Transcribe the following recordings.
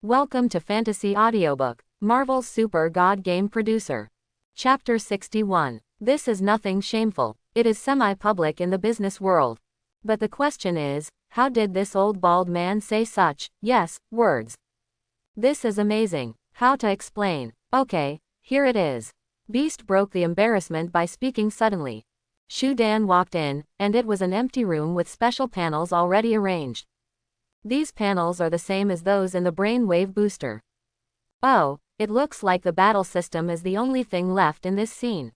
Welcome to Fantasy Audiobook, Marvel's Super God Game Producer. Chapter 61. This is nothing shameful. It is semi-public in the business world. But the question is, how did this old bald man say such, words? This is amazing. How to explain? Okay, here it is. Beast broke the embarrassment by speaking suddenly. Shu Dan walked in, and it was an empty room with special panels already arranged. These panels are the same as those in the brainwave booster. Oh, it looks like the battle system is the only thing left in this scene.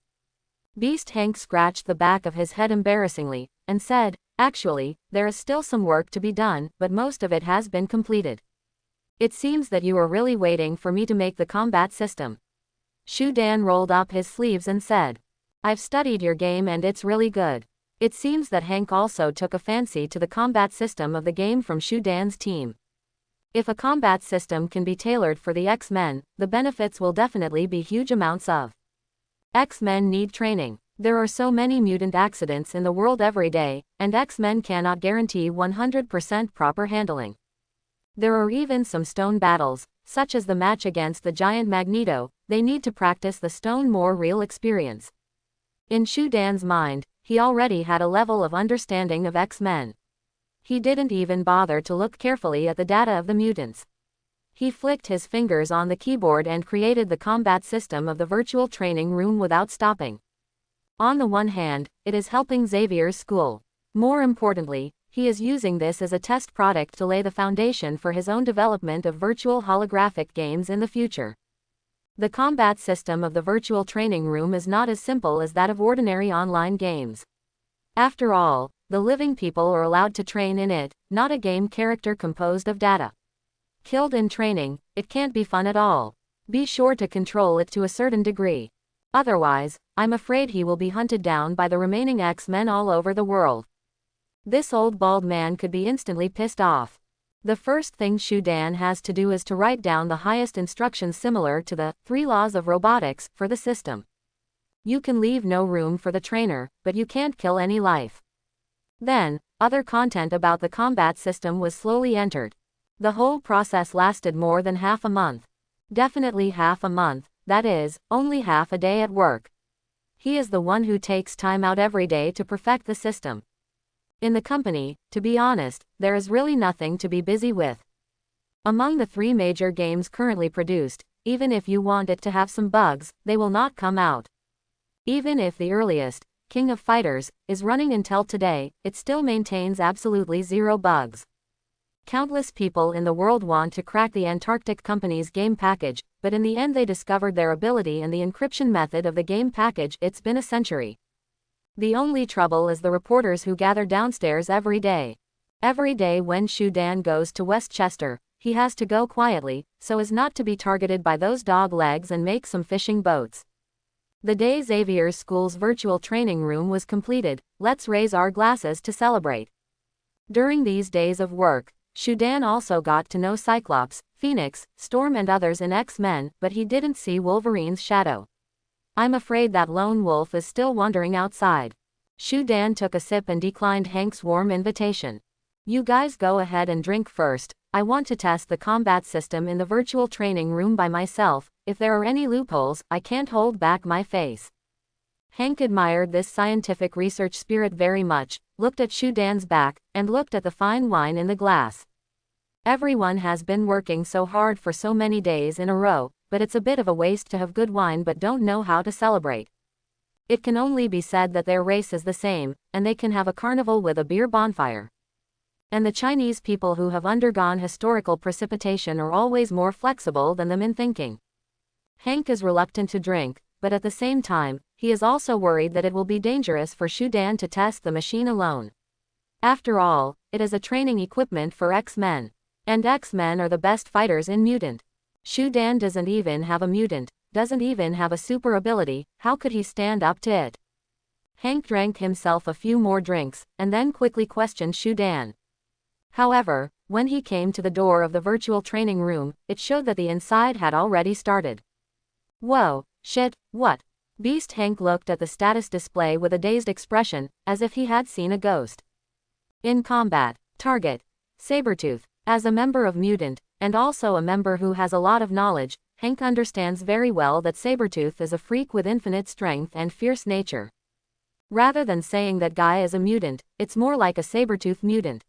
Beast Hank scratched the back of his head embarrassingly, and said, actually, there is still some work to be done, but most of it has been completed. It seems that you are really waiting for me to make the combat system. Shu Dan rolled up his sleeves and said, I've studied your game and it's really good. It seems that Hank also took a fancy to the combat system of the game from Shu Dan's team. If a combat system can be tailored for the X-Men, the benefits will definitely be huge amounts of. X-Men need training. There are so many mutant accidents in the world every day, and X-Men cannot guarantee 100% proper handling. There are even some stone battles, such as the match against the giant Magneto. They need to practice the stone more real experience. In Shu Dan's mind, he already had a level of understanding of X-Men. He didn't even bother to look carefully at the data of the mutants. He flicked his fingers on the keyboard and created the combat system of the virtual training room without stopping. On the one hand, it is helping Xavier's school. More importantly, he is using this as a test product to lay the foundation for his own development of virtual holographic games in the future. The combat system of the virtual training room is not as simple as that of ordinary online games. After all, the living people are allowed to train in it, not a game character composed of data. Killed in training, it can't be fun at all. Be sure to control it to a certain degree. Otherwise, I'm afraid he will be hunted down by the remaining X-Men all over the world. This old bald man could be instantly pissed off. The first thing Shu Dan has to do is to write down the highest instructions similar to the 3 laws of robotics for the system. You can leave no room for the trainer, but you can't kill any life. Then, other content about the combat system was slowly entered. The whole process lasted more than half a month. Definitely half a month, that is, only half a day at work. He is the one who takes time out every day to perfect the system. In the company, to be honest, there is really nothing to be busy with. Among the 3 major games currently produced, even if you want it to have some bugs, they will not come out. Even if the earliest, King of Fighters, is running until today, it still maintains absolutely 0 bugs. Countless people in the world want to crack the Antarctic company's game package, but in the end they discovered their ability in the encryption method of the game package. It's been a century. The only trouble is the reporters who gather downstairs every day. Every day when Shu Dan goes to Westchester, he has to go quietly, so as not to be targeted by those dog legs, and make some fishing boats. The day Xavier's school's virtual training room was completed, let's raise our glasses to celebrate. During these days of work, Shu Dan also got to know Cyclops, Phoenix, Storm and others in X-Men, but he didn't see Wolverine's shadow. I'm afraid that lone wolf is still wandering outside. Shu Dan took a sip and declined Hank's warm invitation. You guys go ahead and drink first. I want to test the combat system in the virtual training room by myself. If there are any loopholes, I can't hold back my face. Hank admired this scientific research spirit very much, looked at Shu Dan's back, and looked at the fine wine in the glass. Everyone has been working so hard for so many days in a row, but it's a bit of a waste to have good wine but don't know how to celebrate. It can only be said that their race is the same, and they can have a carnival with a beer bonfire. And the Chinese people who have undergone historical precipitation are always more flexible than them in thinking. Hank is reluctant to drink, but at the same time, he is also worried that it will be dangerous for Shu Dan to test the machine alone. After all, it is a training equipment for X-Men. And X-Men are the best fighters in mutant. Shu Dan doesn't even have a mutant, doesn't even have a super ability. How could he stand up to it? Hank drank himself a few more drinks, and then quickly questioned Shu Dan. However, when he came to the door of the virtual training room, it showed that the inside had already started. Whoa, shit, what? Beast Hank looked at the status display with a dazed expression, as if he had seen a ghost. In combat, target, Sabretooth. As a member of Mutant, and also a member who has a lot of knowledge, Hank understands very well that Sabretooth is a freak with infinite strength and fierce nature. Rather than saying that guy is a mutant, it's more like a Sabretooth mutant.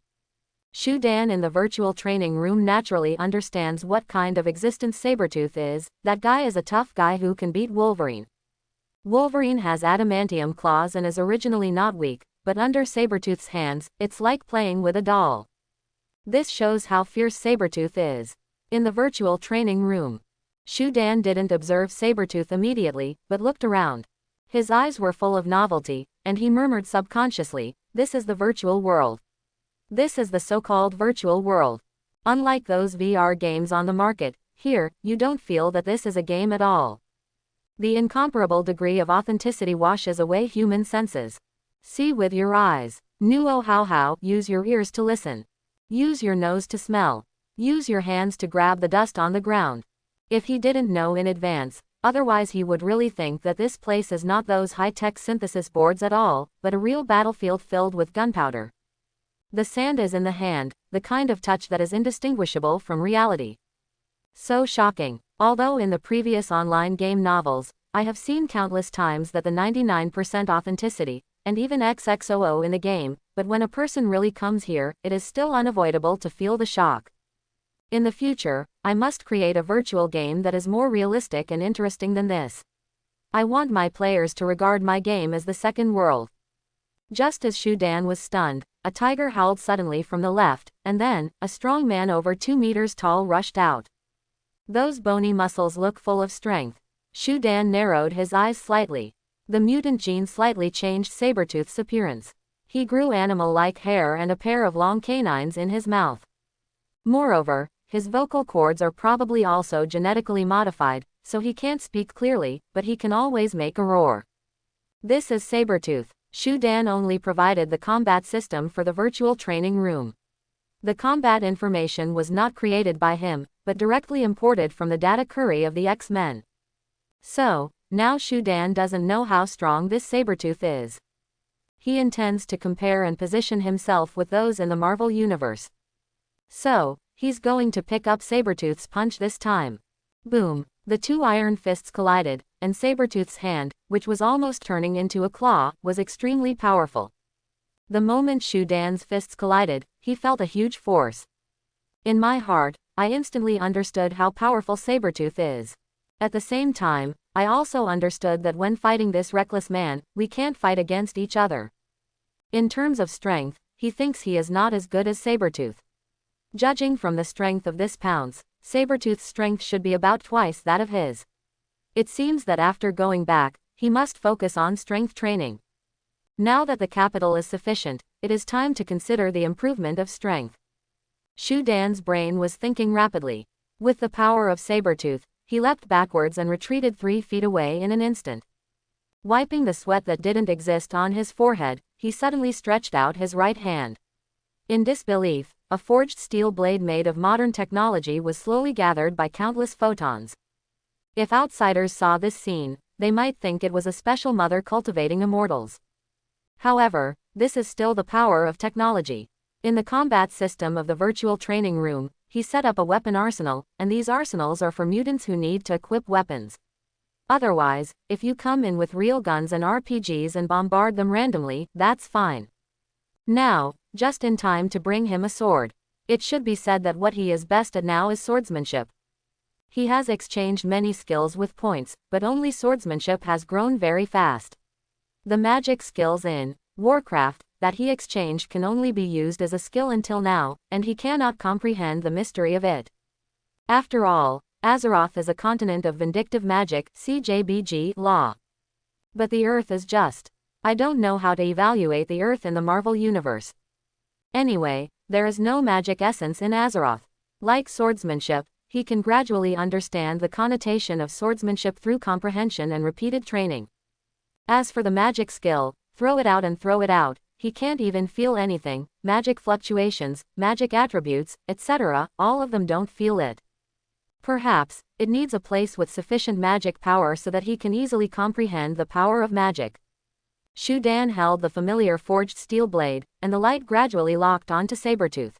Shu Dan in the virtual training room naturally understands what kind of existence Sabretooth is. That guy is a tough guy who can beat Wolverine. Wolverine has adamantium claws and is originally not weak, but under Sabretooth's hands, it's like playing with a doll. This shows how fierce Sabretooth is. In the virtual training room, Shu Dan didn't observe Sabretooth immediately, but looked around. His eyes were full of novelty, and he murmured subconsciously, "This is the virtual world. This is the so-called virtual world. Unlike those VR games on the market, here, you don't feel that this is a game at all." The incomparable degree of authenticity washes away human senses. See with your eyes. Nuo how, use your ears to listen. Use your nose to smell. Use your hands to grab the dust on the ground. If he didn't know in advance, otherwise he would really think that this place is not those high-tech synthesis boards at all, but a real battlefield filled with gunpowder. The sand is in the hand, the kind of touch that is indistinguishable from reality. So shocking. Although in the previous online game novels, I have seen countless times that the 99% authenticity, and even XXOO in the game, but when a person really comes here, it is still unavoidable to feel the shock. In the future, I must create a virtual game that is more realistic and interesting than this. I want my players to regard my game as the second world. Just as Shu Dan was stunned, a tiger howled suddenly from the left, and then, a strong man over 2 meters tall rushed out. Those bony muscles look full of strength. Shu Dan narrowed his eyes slightly. The mutant gene slightly changed Sabretooth's appearance. He grew animal-like hair and a pair of long canines in his mouth. Moreover, his vocal cords are probably also genetically modified, so he can't speak clearly, but he can always make a roar. This is Sabretooth. Shu Dan only provided the combat system for the virtual training room. The combat information was not created by him, but directly imported from the data curry of the X-Men. So, now Shu Dan doesn't know how strong this Sabretooth is. He intends to compare and position himself with those in the Marvel Universe. So, he's going to pick up Sabretooth's punch this time. Boom! The two iron fists collided, and Sabretooth's hand, which was almost turning into a claw, was extremely powerful. The moment Shu Dan's fists collided, he felt a huge force. In my heart, I instantly understood how powerful Sabretooth is. At the same time, I also understood that when fighting this reckless man, we can't fight against each other. In terms of strength, he thinks he is not as good as Sabretooth. Judging from the strength of this pounce, Sabretooth's strength should be about twice that of his. It seems that after going back, he must focus on strength training. Now that the capital is sufficient, it is time to consider the improvement of strength. Shu Dan's brain was thinking rapidly. With the power of Sabretooth, he leapt backwards and retreated 3 feet away in an instant. Wiping the sweat that didn't exist on his forehead, he suddenly stretched out his right hand. In disbelief, a forged steel blade made of modern technology was slowly gathered by countless photons. If outsiders saw this scene, they might think it was a special mother cultivating immortals. However, this is still the power of technology. In the combat system of the virtual training room, he set up a weapon arsenal, and these arsenals are for mutants who need to equip weapons. Otherwise, if you come in with real guns and RPGs and bombard them randomly, that's fine. Now, just in time to bring him a sword. It should be said that what he is best at now is swordsmanship. He has exchanged many skills with points, but only swordsmanship has grown very fast. The magic skills in Warcraft that he exchanged can only be used as a skill until now, and he cannot comprehend the mystery of it. After all, Azeroth is a continent of vindictive magic, CJBG law. But the Earth is just. I don't know how to evaluate the Earth in the Marvel Universe. Anyway, there is no magic essence in Azeroth. Like swordsmanship, he can gradually understand the connotation of swordsmanship through comprehension and repeated training. As for the magic skill, throw it out and throw it out, he can't even feel anything, magic fluctuations, magic attributes, etc., all of them don't feel it. Perhaps, it needs a place with sufficient magic power so that he can easily comprehend the power of magic. Shu Dan held the familiar forged steel blade, and the light gradually locked onto Sabretooth.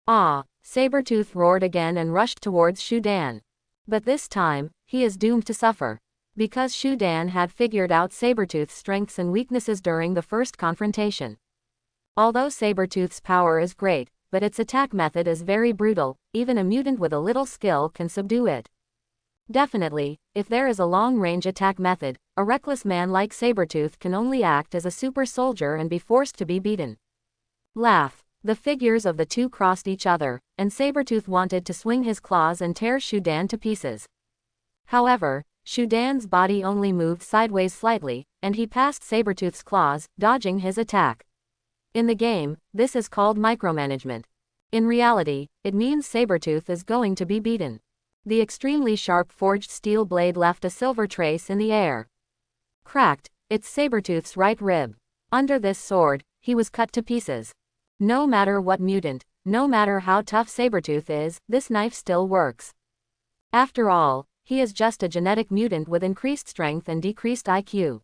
Ah, Sabretooth roared again and rushed towards Shudan. But this time, he is doomed to suffer. Because Shudan had figured out Sabretooth's strengths and weaknesses during the first confrontation. Although Sabretooth's power is great, but its attack method is very brutal, even a mutant with a little skill can subdue it. Definitely, if there is a long-range attack method, a reckless man like Sabretooth can only act as a super soldier and be forced to be beaten. Laugh. The figures of the two crossed each other, and Sabretooth wanted to swing his claws and tear Shudan to pieces. However, Shudan's body only moved sideways slightly, and he passed Sabretooth's claws, dodging his attack. In the game, this is called micromanagement. In reality, it means Sabretooth is going to be beaten. The extremely sharp forged steel blade left a silver trace in the air. Cracked, it's Sabretooth's right rib. Under this sword, he was cut to pieces. No matter what mutant, no matter how tough Sabretooth is, this knife still works. After all, he is just a genetic mutant with increased strength and decreased IQ.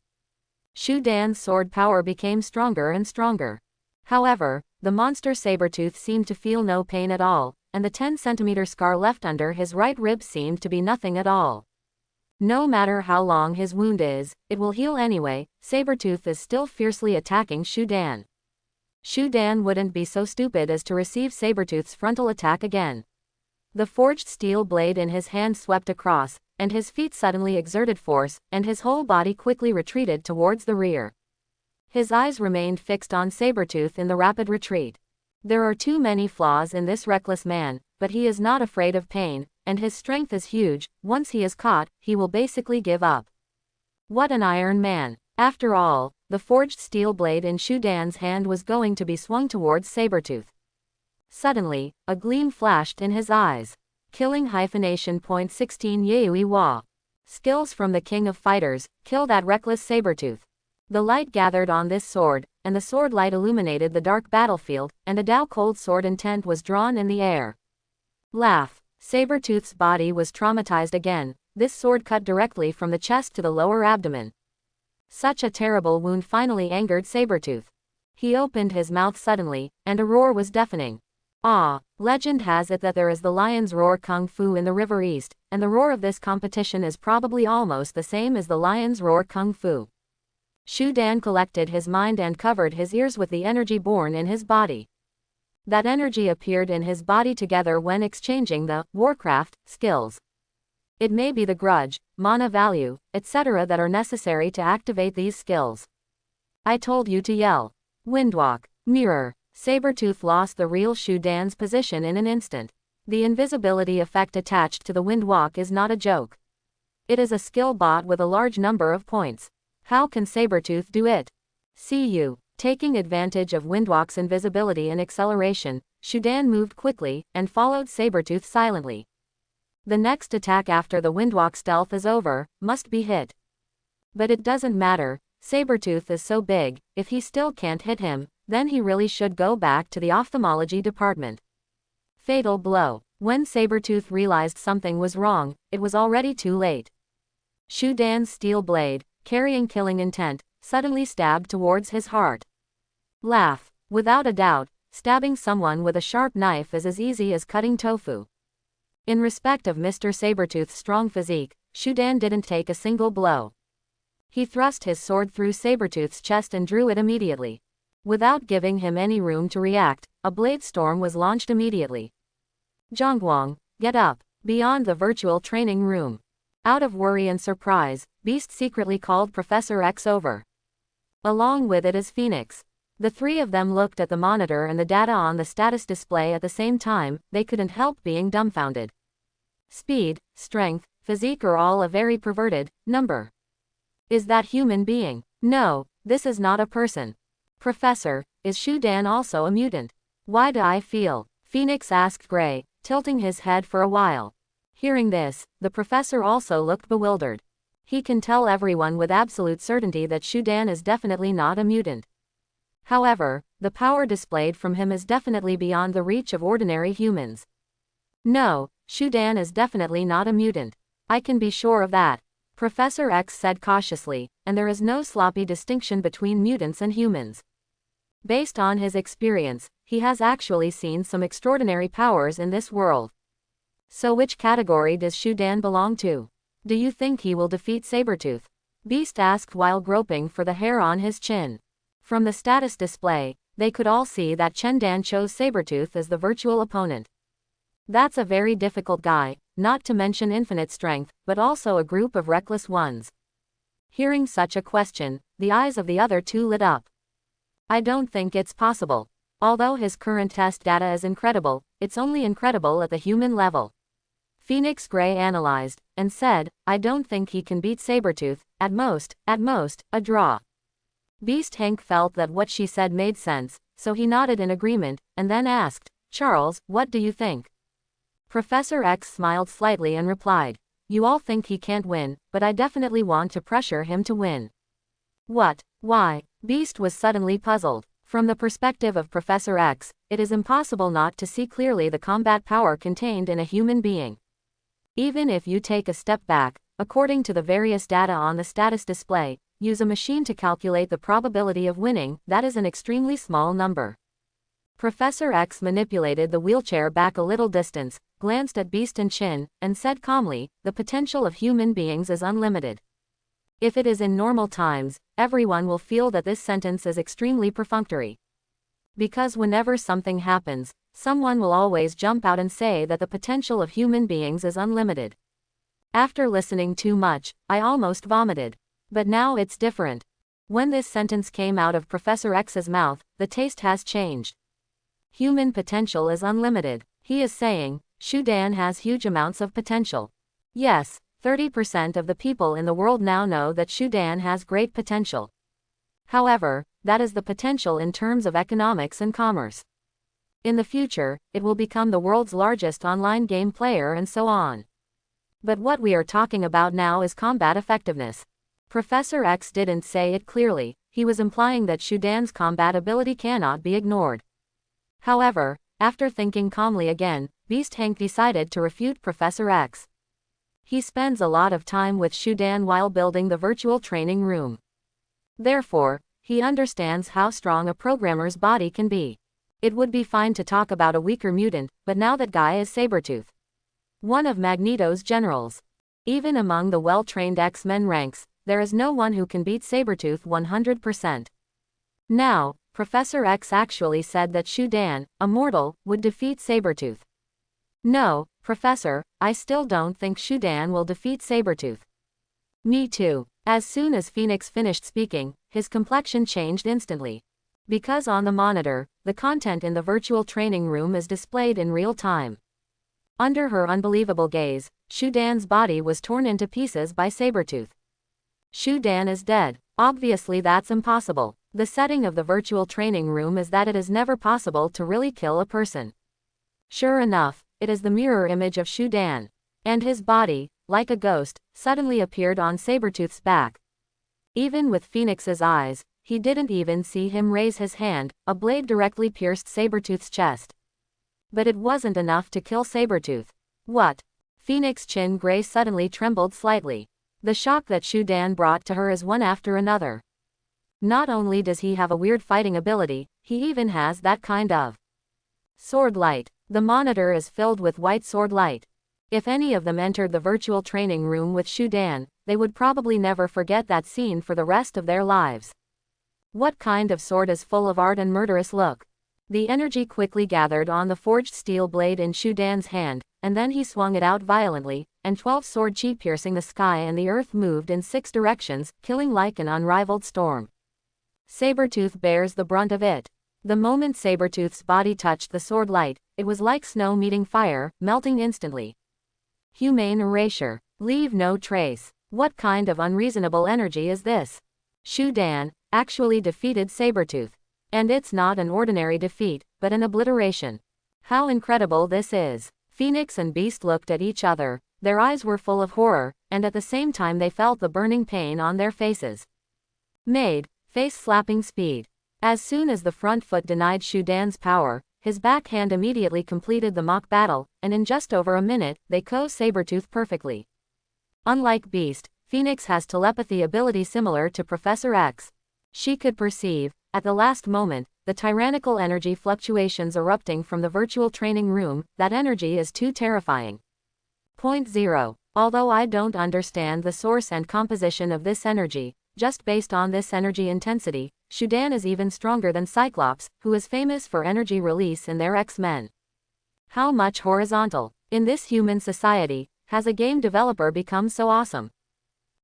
Shudan's sword power became stronger and stronger. However, the monster Sabretooth seemed to feel no pain at all, and the 10-centimeter scar left under his right rib seemed to be nothing at all. No matter how long his wound is, it will heal anyway. Sabretooth is still fiercely attacking Shudan. Shudan wouldn't be so stupid as to receive Sabretooth's frontal attack again. The forged steel blade in his hand swept across, and his feet suddenly exerted force, and his whole body quickly retreated towards the rear. His eyes remained fixed on Sabretooth in the rapid retreat. There are too many flaws in this reckless man, but he is not afraid of pain, and his strength is huge. Once he is caught, he will basically give up. What an Iron Man! After all, the forged steel blade in Shudan's hand was going to be swung towards Sabretooth. Suddenly, a gleam flashed in his eyes. Killing -16 Yui Wa. Skills from the King of Fighters, kill that reckless Sabretooth. The light gathered on this sword, and the sword light illuminated the dark battlefield, and a Dao cold sword intent was drawn in the air. Laugh. Sabretooth's body was traumatized again. This sword cut directly from the chest to the lower abdomen. Such a terrible wound finally angered Sabretooth. He opened his mouth suddenly, and a roar was deafening. Legend has it that there is the lion's roar kung fu in the River East, and the roar of this competition is probably almost the same as the lion's roar kung fu. Shudan collected his mind and covered his ears with the energy born in his body. That energy appeared in his body together when exchanging the Warcraft skills. It may be the grudge, mana value, etc. that are necessary to activate these skills. I told you to yell. Windwalk. Mirror. Sabretooth lost the real Shudan's position in an instant. The invisibility effect attached to the Windwalk is not a joke. It is a skill bot with a large number of points. How can Sabretooth do it? See you. Taking advantage of Windwalk's invisibility and acceleration, Shudan moved quickly, and followed Sabretooth silently. The next attack after the Windwalk stealth is over, must be hit. But it doesn't matter, Sabretooth is so big, if he still can't hit him, then he really should go back to the ophthalmology department. Fatal blow. When Sabretooth realized something was wrong, it was already too late. Shudan's steel blade, carrying killing intent, suddenly stabbed towards his heart. Laugh. Without a doubt, stabbing someone with a sharp knife is as easy as cutting tofu. In respect of Mr. Sabretooth's strong physique, Shudan didn't take a single blow. He thrust his sword through Sabretooth's chest and drew it immediately. Without giving him any room to react, a blade storm was launched immediately. Zhongguang, get up. Beyond the virtual training room. Out of worry and surprise, Beast secretly called Professor X over. Along with it is Phoenix. The three of them looked at the monitor and the data on the status display at the same time. They couldn't help being dumbfounded. Speed, strength, physique are all a very perverted number. Is that human being? No, this is not a person. Professor, is Shudan also a mutant? Why do I feel? Phoenix asked Gray, tilting his head for a while. Hearing this, the professor also looked bewildered. He can tell everyone with absolute certainty that Shudan is definitely not a mutant. However, the power displayed from him is definitely beyond the reach of ordinary humans. No, Shudan is definitely not a mutant. I can be sure of that, Professor X said cautiously, and there is no sloppy distinction between mutants and humans. Based on his experience, he has actually seen some extraordinary powers in this world. So which category does Shudan belong to? Do you think he will defeat Sabretooth? Beast asked while groping for the hair on his chin. From the status display, they could all see that Chendan chose Sabretooth as the virtual opponent. That's a very difficult guy, not to mention infinite strength, but also a group of reckless ones. Hearing such a question, the eyes of the other two lit up. I don't think it's possible. Although his current test data is incredible, it's only incredible at the human level. Phoenix Gray analyzed, and said, I don't think he can beat Sabretooth, at most, a draw. Beast Hank felt that what she said made sense, so he nodded in agreement, and then asked, Charles, what do you think? Professor X smiled slightly and replied, you all think he can't win, but I definitely want to pressure him to win. What? Why? Beast was suddenly puzzled. From the perspective of Professor X, it is impossible not to see clearly the combat power contained in a human being. Even if you take a step back, according to the various data on the status display, use a machine to calculate the probability of winning, that is an extremely small number. Professor X manipulated the wheelchair back a little distance, glanced at Beast and Chin, and said calmly, the potential of human beings is unlimited. If it is in normal times, everyone will feel that this sentence is extremely perfunctory. Because whenever something happens, someone will always jump out and say that the potential of human beings is unlimited. After listening too much, I almost vomited. But now it's different. When this sentence came out of Professor X's mouth, the taste has changed. Human potential is unlimited. He is saying, Shudan has huge amounts of potential. Yes, 30% of the people in the world now know that Shudan has great potential. However, that is the potential in terms of economics and commerce. In the future, it will become the world's largest online game player and so on. But what we are talking about now is combat effectiveness. Professor X didn't say it clearly, he was implying that Shudan's combat ability cannot be ignored. However, after thinking calmly again, Beast Hank decided to refute Professor X. He spends a lot of time with Shudan while building the virtual training room. Therefore, he understands how strong a programmer's body can be. It would be fine to talk about a weaker mutant, but now that guy is Sabretooth, one of Magneto's generals. Even among the well-trained X-Men ranks, there is no one who can beat Sabretooth 100%. Now, Professor X actually said that Shudan, a mortal, would defeat Sabretooth. No, Professor, I still don't think Shudan will defeat Sabretooth. Me too. As soon as Phoenix finished speaking, his complexion changed instantly. Because on the monitor, the content in the virtual training room is displayed in real time. Under her unbelievable gaze, Shudan's body was torn into pieces by Sabretooth. Shudan is dead. Obviously that's impossible. The setting of the virtual training room is that it is never possible to really kill a person. Sure enough, it is the mirror image of Shudan. And his body, like a ghost, suddenly appeared on Sabretooth's back. Even with Phoenix's eyes, he didn't even see him raise his hand, a blade directly pierced Sabretooth's chest. But it wasn't enough to kill Sabretooth. What? Phoenix Chin Gray suddenly trembled slightly. The shock that Shudan brought to her is one after another. Not only does he have a weird fighting ability, he even has that kind of sword light. The monitor is filled with white sword light. If any of them entered the virtual training room with Shudan, they would probably never forget that scene for the rest of their lives. What kind of sword is full of art and murderous look? The energy quickly gathered on the forged steel blade in Shudan's hand, and then he swung it out violently, and 12 sword chi piercing the sky and the earth moved in 6 directions, killing like an unrivaled storm. Sabretooth bears the brunt of it. The moment Sabretooth's body touched the sword light, it was like snow meeting fire, melting instantly. Humane erasure. Leave no trace. What kind of unreasonable energy is this? Shudan actually defeated Sabretooth. And it's not an ordinary defeat, but an obliteration. How incredible this is. Phoenix and Beast looked at each other. Their eyes were full of horror, and at the same time they felt the burning pain on their faces. Face-slapping speed. As soon as the front foot denied Shudan's power, his backhand immediately completed the mock battle, and in just over a minute, they closed Sabretooth perfectly. Unlike Beast, Phoenix has telepathy ability similar to Professor X. She could perceive, at the last moment, the tyrannical energy fluctuations erupting from the virtual training room, that energy is too terrifying. Point 0. Although I don't understand the source and composition of this energy, just based on this energy intensity, Shudan is even stronger than Cyclops, who is famous for energy release in their X-Men. How much horizontal, in this human society, has a game developer become so awesome?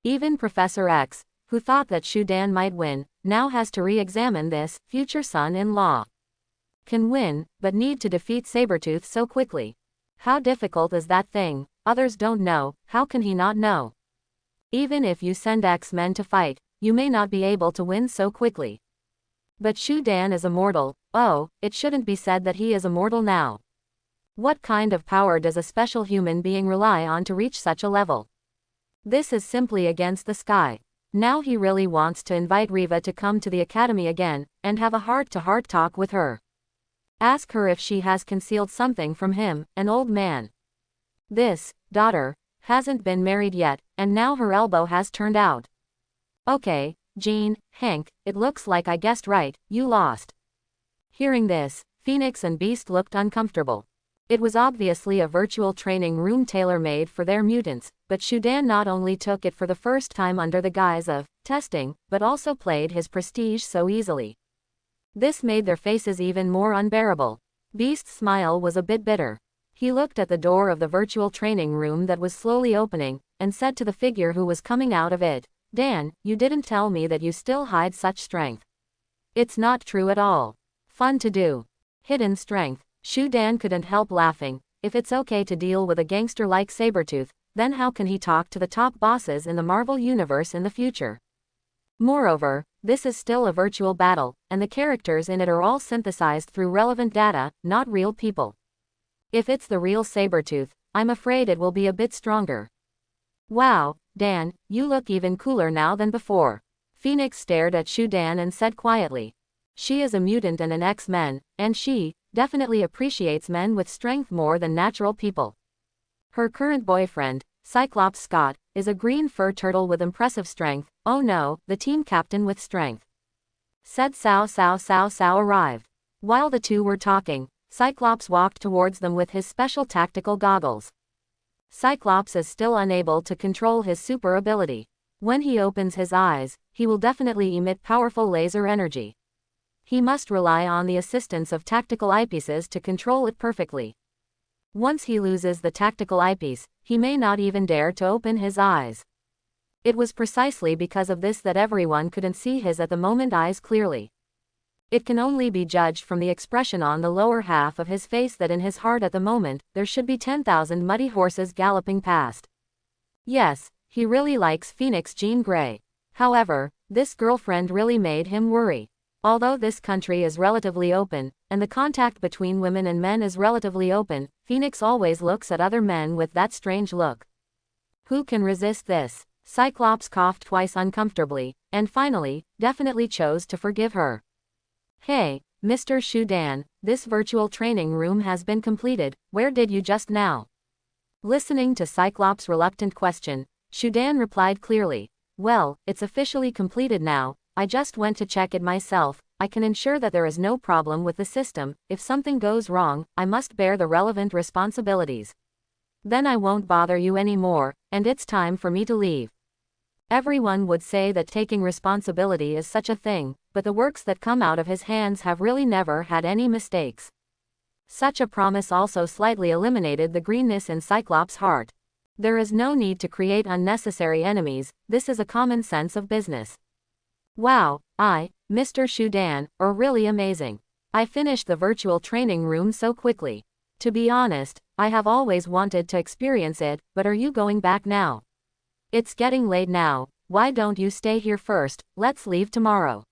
Even Professor X, who thought that Shudan might win, now has to re-examine this, future son-in-law. Can win, but need to defeat Sabretooth so quickly. How difficult is that thing? Others don't know, how can he not know? Even if you send X-Men to fight, you may not be able to win so quickly. But Shudan is immortal. Oh, it shouldn't be said that he is immortal now. What kind of power does a special human being rely on to reach such a level? This is simply against the sky. Now he really wants to invite Riva to come to the academy again, and have a heart-to-heart talk with her. Ask her if she has concealed something from him, an old man. This daughter hasn't been married yet, and now her elbow has turned out. Okay, Jean, Hank, it looks like I guessed right, you lost. Hearing this, Phoenix and Beast looked uncomfortable. It was obviously a virtual training room tailor-made for their mutants, but Shudan not only took it for the first time under the guise of testing, but also played his prestige so easily. This made their faces even more unbearable. Beast's smile was a bit bitter. He looked at the door of the virtual training room that was slowly opening, and said to the figure who was coming out of it, Dan, you didn't tell me that you still hide such strength. It's not true at all. Fun to do. Hidden strength. Shudan couldn't help laughing. If it's okay to deal with a gangster like Sabretooth, then how can he talk to the top bosses in the Marvel Universe in the future? Moreover, this is still a virtual battle, and the characters in it are all synthesized through relevant data, not real people. If it's the real Sabretooth, I'm afraid it will be a bit stronger. Wow, Dan, you look even cooler now than before. Phoenix stared at Shudan and said quietly. She is a mutant and an X-Men, and she definitely appreciates men with strength more than natural people. Her current boyfriend, Cyclops Scott, is a green fur turtle with impressive strength. Oh no, the team captain with strength. Said Sao arrived. While the two were talking, Cyclops walked towards them with his special tactical goggles. Cyclops is still unable to control his super ability. When he opens his eyes, he will definitely emit powerful laser energy. He must rely on the assistance of tactical eyepieces to control it perfectly. Once he loses the tactical eyepiece, he may not even dare to open his eyes. It was precisely because of this that everyone couldn't see his at the moment eyes clearly. It can only be judged from the expression on the lower half of his face that in his heart at the moment, there should be 10,000 muddy horses galloping past. Yes, he really likes Phoenix Jean Grey. However, this girlfriend really made him worry. Although this country is relatively open, and the contact between women and men is relatively open, Phoenix always looks at other men with that strange look. Who can resist this? Cyclops coughed twice uncomfortably, and finally, definitely chose to forgive her. Hey, Mr. Shudan, this virtual training room has been completed, where did you just now? Listening to Cyclops' reluctant question, Shudan replied clearly, well, it's officially completed now. I just went to check it myself. I can ensure that there is no problem with the system. If something goes wrong, I must bear the relevant responsibilities. Then I won't bother you anymore, and it's time for me to leave. Everyone would say that taking responsibility is such a thing, but the works that come out of his hands have really never had any mistakes. Such a promise also slightly eliminated the greenness in Cyclops' heart. There is no need to create unnecessary enemies. This is a common sense of business. Wow, Mr. Shudan, are really amazing. I finished the virtual training room so quickly. To be honest, I have always wanted to experience it, but are you going back now? It's getting late now, why don't you stay here first? Let's leave tomorrow.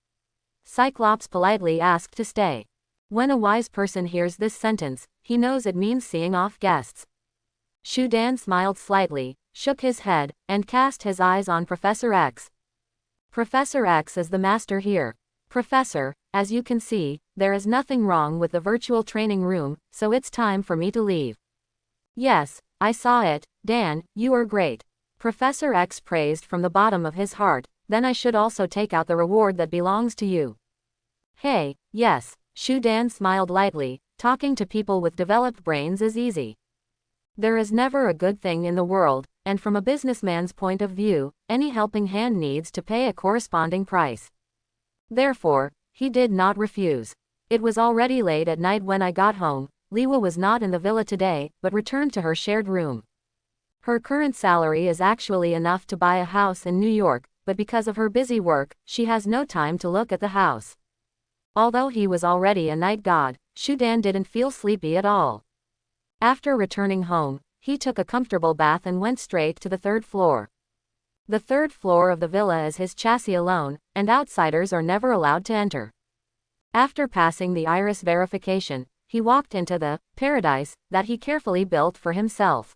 Cyclops politely asked to stay. When a wise person hears this sentence, he knows it means seeing off guests. Shudan smiled slightly, shook his head, and cast his eyes on Professor X. Professor X is the master here. Professor, as you can see, there is nothing wrong with the virtual training room, so it's time for me to leave. Yes, I saw it, Dan, you are great. Professor X praised from the bottom of his heart, then I should also take out the reward that belongs to you. Hey, yes, Shu Dan smiled lightly. Talking to people with developed brains is easy. There is never a good thing in the world, and from a businessman's point of view, any helping hand needs to pay a corresponding price. Therefore, he did not refuse. It was already late at night when I got home. Liwa was not in the villa today, but returned to her shared room. Her current salary is actually enough to buy a house in New York, but because of her busy work, she has no time to look at the house. Although he was already a night god, Shu Dan didn't feel sleepy at all. After returning home, he took a comfortable bath and went straight to the third floor. The third floor of the villa is his chassis alone, and outsiders are never allowed to enter. After passing the iris verification, he walked into the paradise that he carefully built for himself.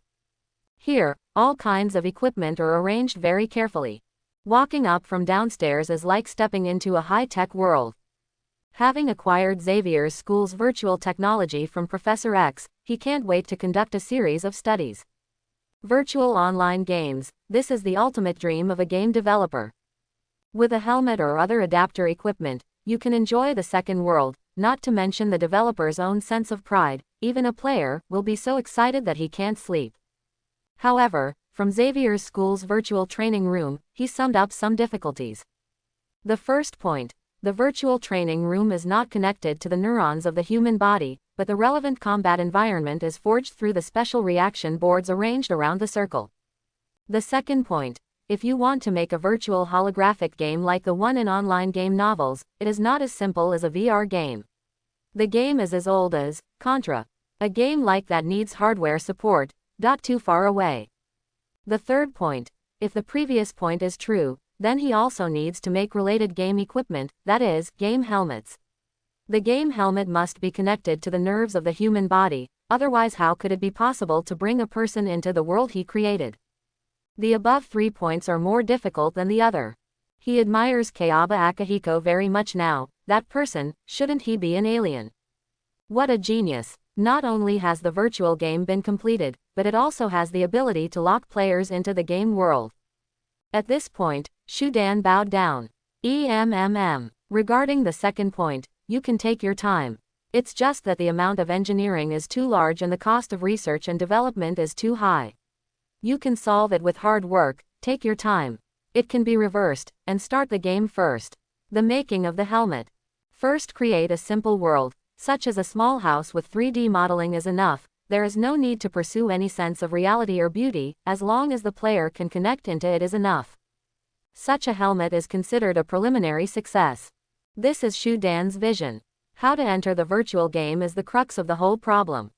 Here, all kinds of equipment are arranged very carefully. Walking up from downstairs is like stepping into a high-tech world. Having acquired Xavier's school's virtual technology from Professor X, he can't wait to conduct a series of studies. Virtual online games, this is the ultimate dream of a game developer. With a helmet or other adapter equipment, you can enjoy the second world, not to mention the developer's own sense of pride. Even a player will be so excited that he can't sleep. However, from Xavier's school's virtual training room, he summed up some difficulties. The first point. The virtual training room is not connected to the neurons of the human body, but the relevant combat environment is forged through the special reaction boards arranged around the circle. The second point. If you want to make a virtual holographic game like the one in online game novels, it is not as simple as a VR game. The game is as old as Contra. A game like that needs hardware support, not too far away. The third point. If the previous point is true, then he also needs to make related game equipment, that is, game helmets. The game helmet must be connected to the nerves of the human body, otherwise how could it be possible to bring a person into the world he created? The above 3 points are more difficult than the other. He admires Kayaba Akihiko very much now. That person, shouldn't he be an alien? What a genius! Not only has the virtual game been completed, but it also has the ability to lock players into the game world. At this point, Shu Dan bowed down. Regarding the second point, you can take your time. It's just that the amount of engineering is too large and the cost of research and development is too high. You can solve it with hard work, take your time. It can be reversed, and start the game first. The making of the helmet. First create a simple world, such as a small house with 3D modeling is enough. There is no need to pursue any sense of reality or beauty, as long as the player can connect into it is enough. Such a helmet is considered a preliminary success. This is Shu Dan's vision. How to enter the virtual game is the crux of the whole problem.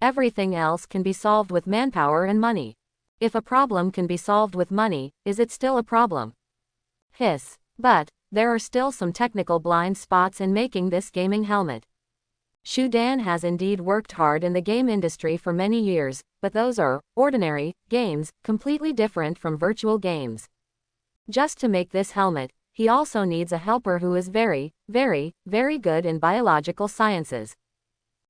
Everything else can be solved with manpower and money. If a problem can be solved with money, is it still a problem? Hiss. But, there are still some technical blind spots in making this gaming helmet. Shu Dan has indeed worked hard in the game industry for many years, but those are ordinary games, completely different from virtual games. Just to make this helmet, he also needs a helper who is very, very, very good in biological sciences.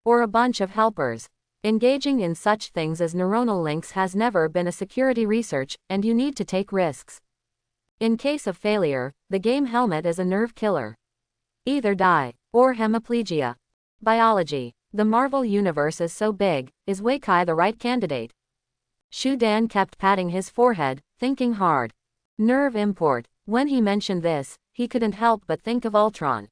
Or a bunch of helpers. Engaging in such things as neuronal links has never been a security research, and you need to take risks. In case of failure, the game helmet is a nerve killer. Either die, or hemiplegia. Biology. The Marvel Universe is so big, is Weikai the right candidate? Shu Dan kept patting his forehead, thinking hard. Nerve import. When he mentioned this, he couldn't help but think of Ultron.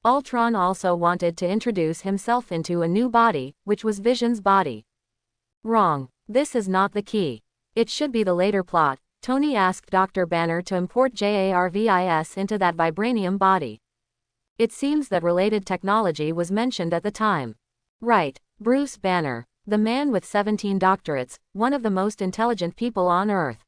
Ultron also wanted to introduce himself into a new body, which was Vision's body. Wrong. This is not the key. It should be the later plot. Tony asked Dr. Banner to import Jarvis into that vibranium body. It seems that related technology was mentioned at the time. Right. Bruce Banner. The man with 17 doctorates, one of the most intelligent people on Earth.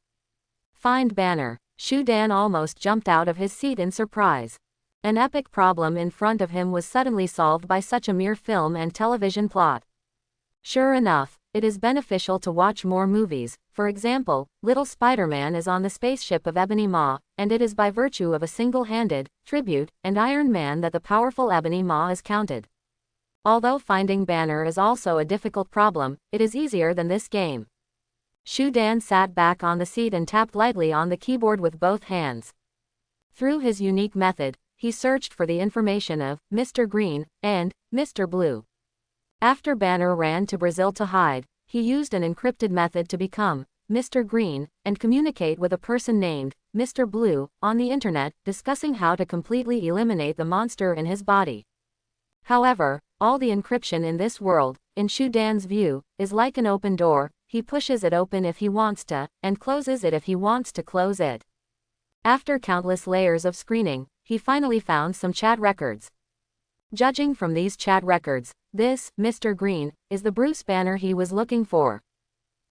Find Banner. Shu Dan almost jumped out of his seat in surprise. An epic problem in front of him was suddenly solved by such a mere film and television plot. Sure enough, it is beneficial to watch more movies. For example, Little Spider-Man is on the spaceship of Ebony Maw, and it is by virtue of a single-handed tribute and Iron Man that the powerful Ebony Maw is counted. Although finding Banner is also a difficult problem, it is easier than this game. Shu Dan sat back on the seat and tapped lightly on the keyboard with both hands. Through his unique method, he searched for the information of Mr. Green and Mr. Blue. After Banner ran to Brazil to hide, he used an encrypted method to become Mr. Green and communicate with a person named Mr. Blue on the internet, discussing how to completely eliminate the monster in his body. However, all the encryption in this world, in Shu Dan's view, is like an open door. He pushes it open if he wants to, and closes it if he wants to close it. After countless layers of screening, he finally found some chat records. Judging from these chat records, this Mr. Green is the Bruce Banner he was looking for.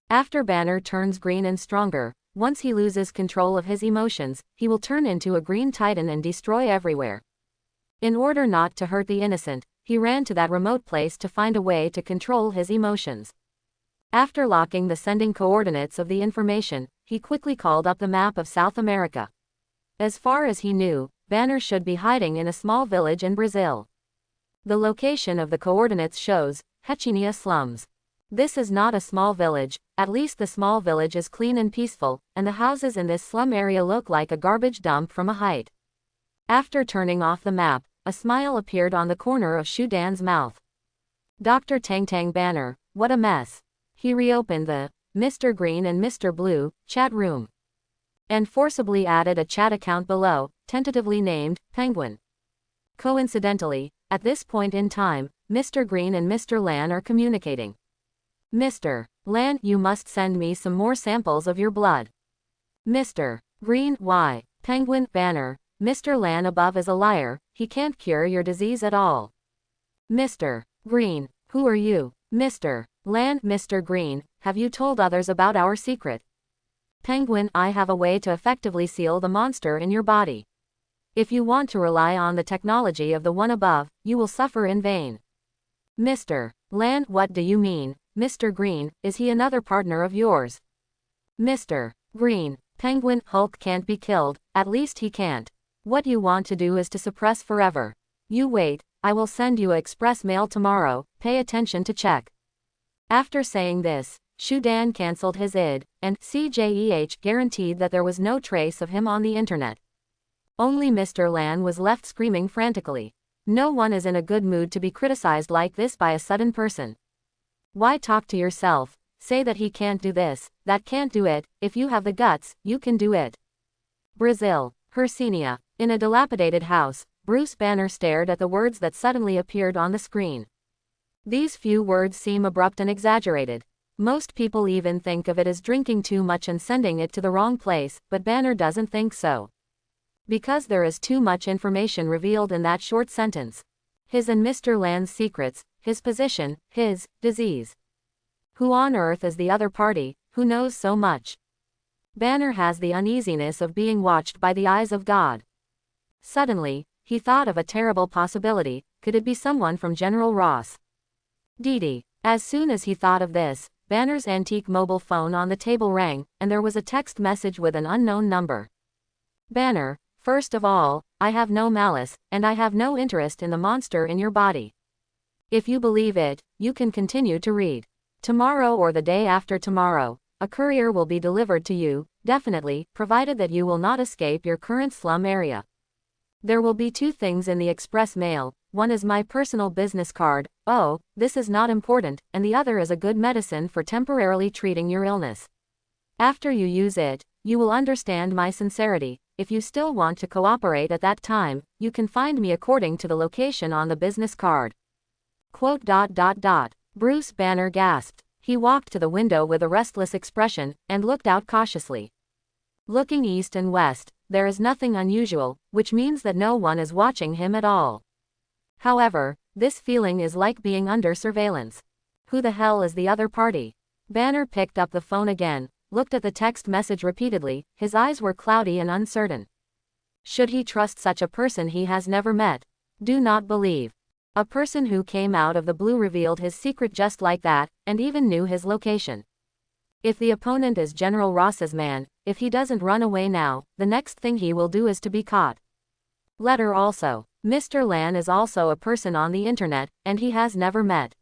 After Banner turns green and stronger, once he loses control of his emotions, he will turn into a green titan and destroy everywhere. In order not to hurt the innocent, he ran to that remote place to find a way to control his emotions. After locking the sending coordinates of the information, he quickly called up the map of South America. As far as he knew, Banner should be hiding in a small village in Brazil. The location of the coordinates shows Hechinia slums. This is not a small village, at least the small village is clean and peaceful, and the houses in this slum area look like a garbage dump from a height. After turning off the map, a smile appeared on the corner of Shu Dan's mouth. Dr. Tang Tang Banner, what a mess. He reopened the Mr. Green and Mr. Blue chat room and forcibly added a chat account below, tentatively named Penguin. Coincidentally, at this point in time, Mr. Green and Mr. Lan are communicating. Mr. Lan, you must send me some more samples of your blood. Mr. Green, why? Penguin, Banner, Mr. Lan above is a liar, he can't cure your disease at all. Mr. Green, who are you? Mr. Lan, Mr. Green, have you told others about our secret? Penguin, I have a way to effectively seal the monster in your body. If you want to rely on the technology of the one above, you will suffer in vain. Mr. Lan, what do you mean? Mr. Green, is he another partner of yours? Mr. Green, Penguin, Hulk can't be killed, at least he can't. What you want to do is to suppress forever. You wait, I will send you express mail tomorrow, pay attention to check. After saying this, Shu Dan cancelled his id, and CJEH guaranteed that there was no trace of him on the internet. Only Mr. Lan was left screaming frantically. No one is in a good mood to be criticized like this by a sudden person. Why talk to yourself? Say that he can't do this, that can't do it, if you have the guts, you can do it. Brazil, Hercinia. In a dilapidated house, Bruce Banner stared at the words that suddenly appeared on the screen. These few words seem abrupt and exaggerated. Most people even think of it as drinking too much and sending it to the wrong place, but Banner doesn't think so. Because there is too much information revealed in that short sentence. His and Mr. Lan's secrets, his position, his disease. Who on earth is the other party, who knows so much? Banner has the uneasiness of being watched by the eyes of God. Suddenly, he thought of a terrible possibility. Could it be someone from General Ross? Dee. As soon as he thought of this, Banner's antique mobile phone on the table rang, and there was a text message with an unknown number. Banner, first of all, I have no malice, and I have no interest in the monster in your body. If you believe it, you can continue to read. Tomorrow or the day after tomorrow, a courier will be delivered to you, definitely, provided that you will not escape your current slum area. There will be 2 things in the express mail. One is my personal business card, oh, this is not important, and the other is a good medicine for temporarily treating your illness. After you use it, you will understand my sincerity. If you still want to cooperate at that time, you can find me according to the location on the business card. Quote. Bruce Banner gasped. He walked to the window with a restless expression, and looked out cautiously. Looking east and west, there is nothing unusual, which means that no one is watching him at all. However, this feeling is like being under surveillance. Who the hell is the other party? Banner picked up the phone again, looked at the text message repeatedly, his eyes were cloudy and uncertain. Should he trust such a person he has never met? Do not believe. A person who came out of the blue revealed his secret just like that, and even knew his location. If the opponent is General Ross's man, if he doesn't run away now, the next thing he will do is to be caught. Letter also. Mr. Lan is also a person on the internet, and he has never met.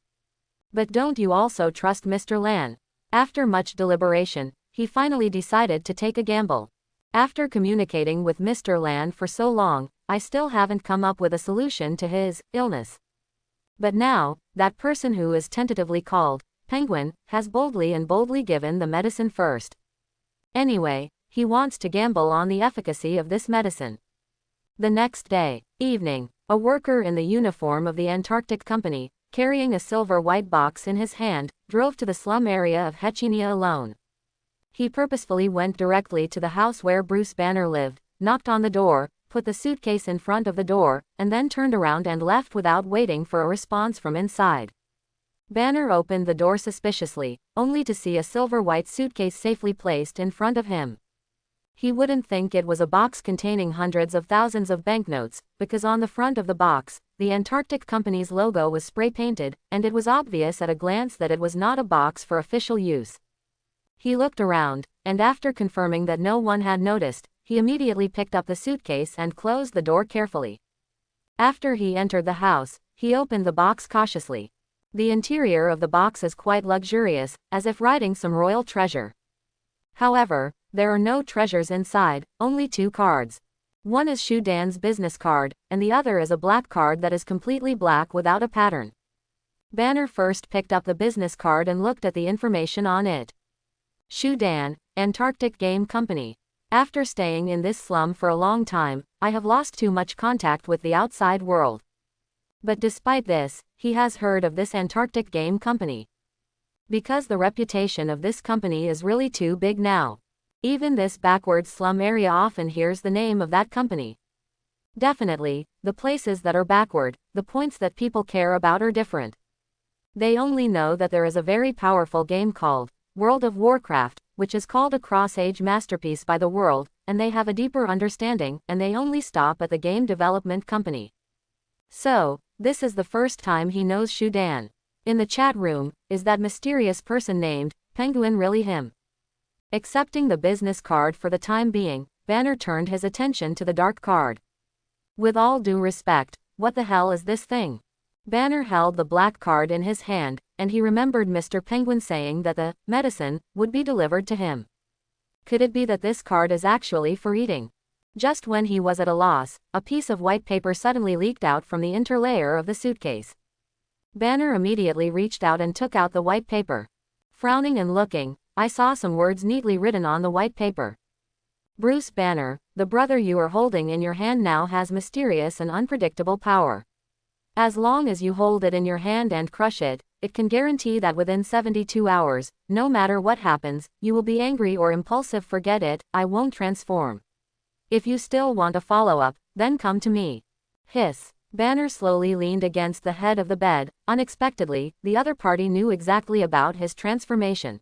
But don't you also trust Mr. Lan? After much deliberation, he finally decided to take a gamble. After communicating with Mr. Lan for so long, I still haven't come up with a solution to his illness. But now, that person who is tentatively called Penguin has boldly given the medicine first. Anyway, he wants to gamble on the efficacy of this medicine. The next day, evening, a worker in the uniform of the Antarctic Company, carrying a silver white box in his hand, drove to the slum area of Hechenia alone. He purposefully went directly to the house where Bruce Banner lived, knocked on the door, put the suitcase in front of the door, and then turned around and left without waiting for a response from inside. Banner opened the door suspiciously, only to see a silver white suitcase safely placed in front of him. He wouldn't think it was a box containing hundreds of thousands of banknotes, because on the front of the box, the Antarctic Company's logo was spray-painted, and it was obvious at a glance that it was not a box for official use. He looked around, and after confirming that no one had noticed, he immediately picked up the suitcase and closed the door carefully. After he entered the house, he opened the box cautiously. The interior of the box is quite luxurious, as if riding some royal treasure. However, there are no treasures inside, only two cards. One is Shu Dan's business card, and the other is a black card that is completely black without a pattern. Banner first picked up the business card and looked at the information on it. Shu Dan, Antarctic Game Company. After staying in this slum for a long time, I have lost too much contact with the outside world. But despite this, he has heard of this Antarctic Game Company. Because the reputation of this company is really too big now. Even this backward slum area often hears the name of that company. Definitely, the places that are backward, the points that people care about are different. They only know that there is a very powerful game called World of Warcraft, which is called a cross-age masterpiece by the world, and they have a deeper understanding, and they only stop at the game development company. So, this is the first time he knows Shu Dan. In the chat room, is that mysterious person named Penguin really him? Accepting the business card for the time being, Banner turned his attention to the dark card. With all due respect, what the hell is this thing? Banner held the black card in his hand, and he remembered Mr. Penguin saying that the medicine would be delivered to him. Could it be that this card is actually for eating? Just when he was at a loss, a piece of white paper suddenly leaked out from the interlayer of the suitcase. Banner immediately reached out and took out the white paper. Frowning and looking, I saw some words neatly written on the white paper. Bruce Banner, the brother you are holding in your hand now has mysterious and unpredictable power. As long as you hold it in your hand and crush it, it can guarantee that within 72 hours, no matter what happens, you will be angry or impulsive. Forget it, I won't transform. If you still want a follow-up, then come to me. Hiss. Banner slowly leaned against the head of the bed. Unexpectedly, the other party knew exactly about his transformation.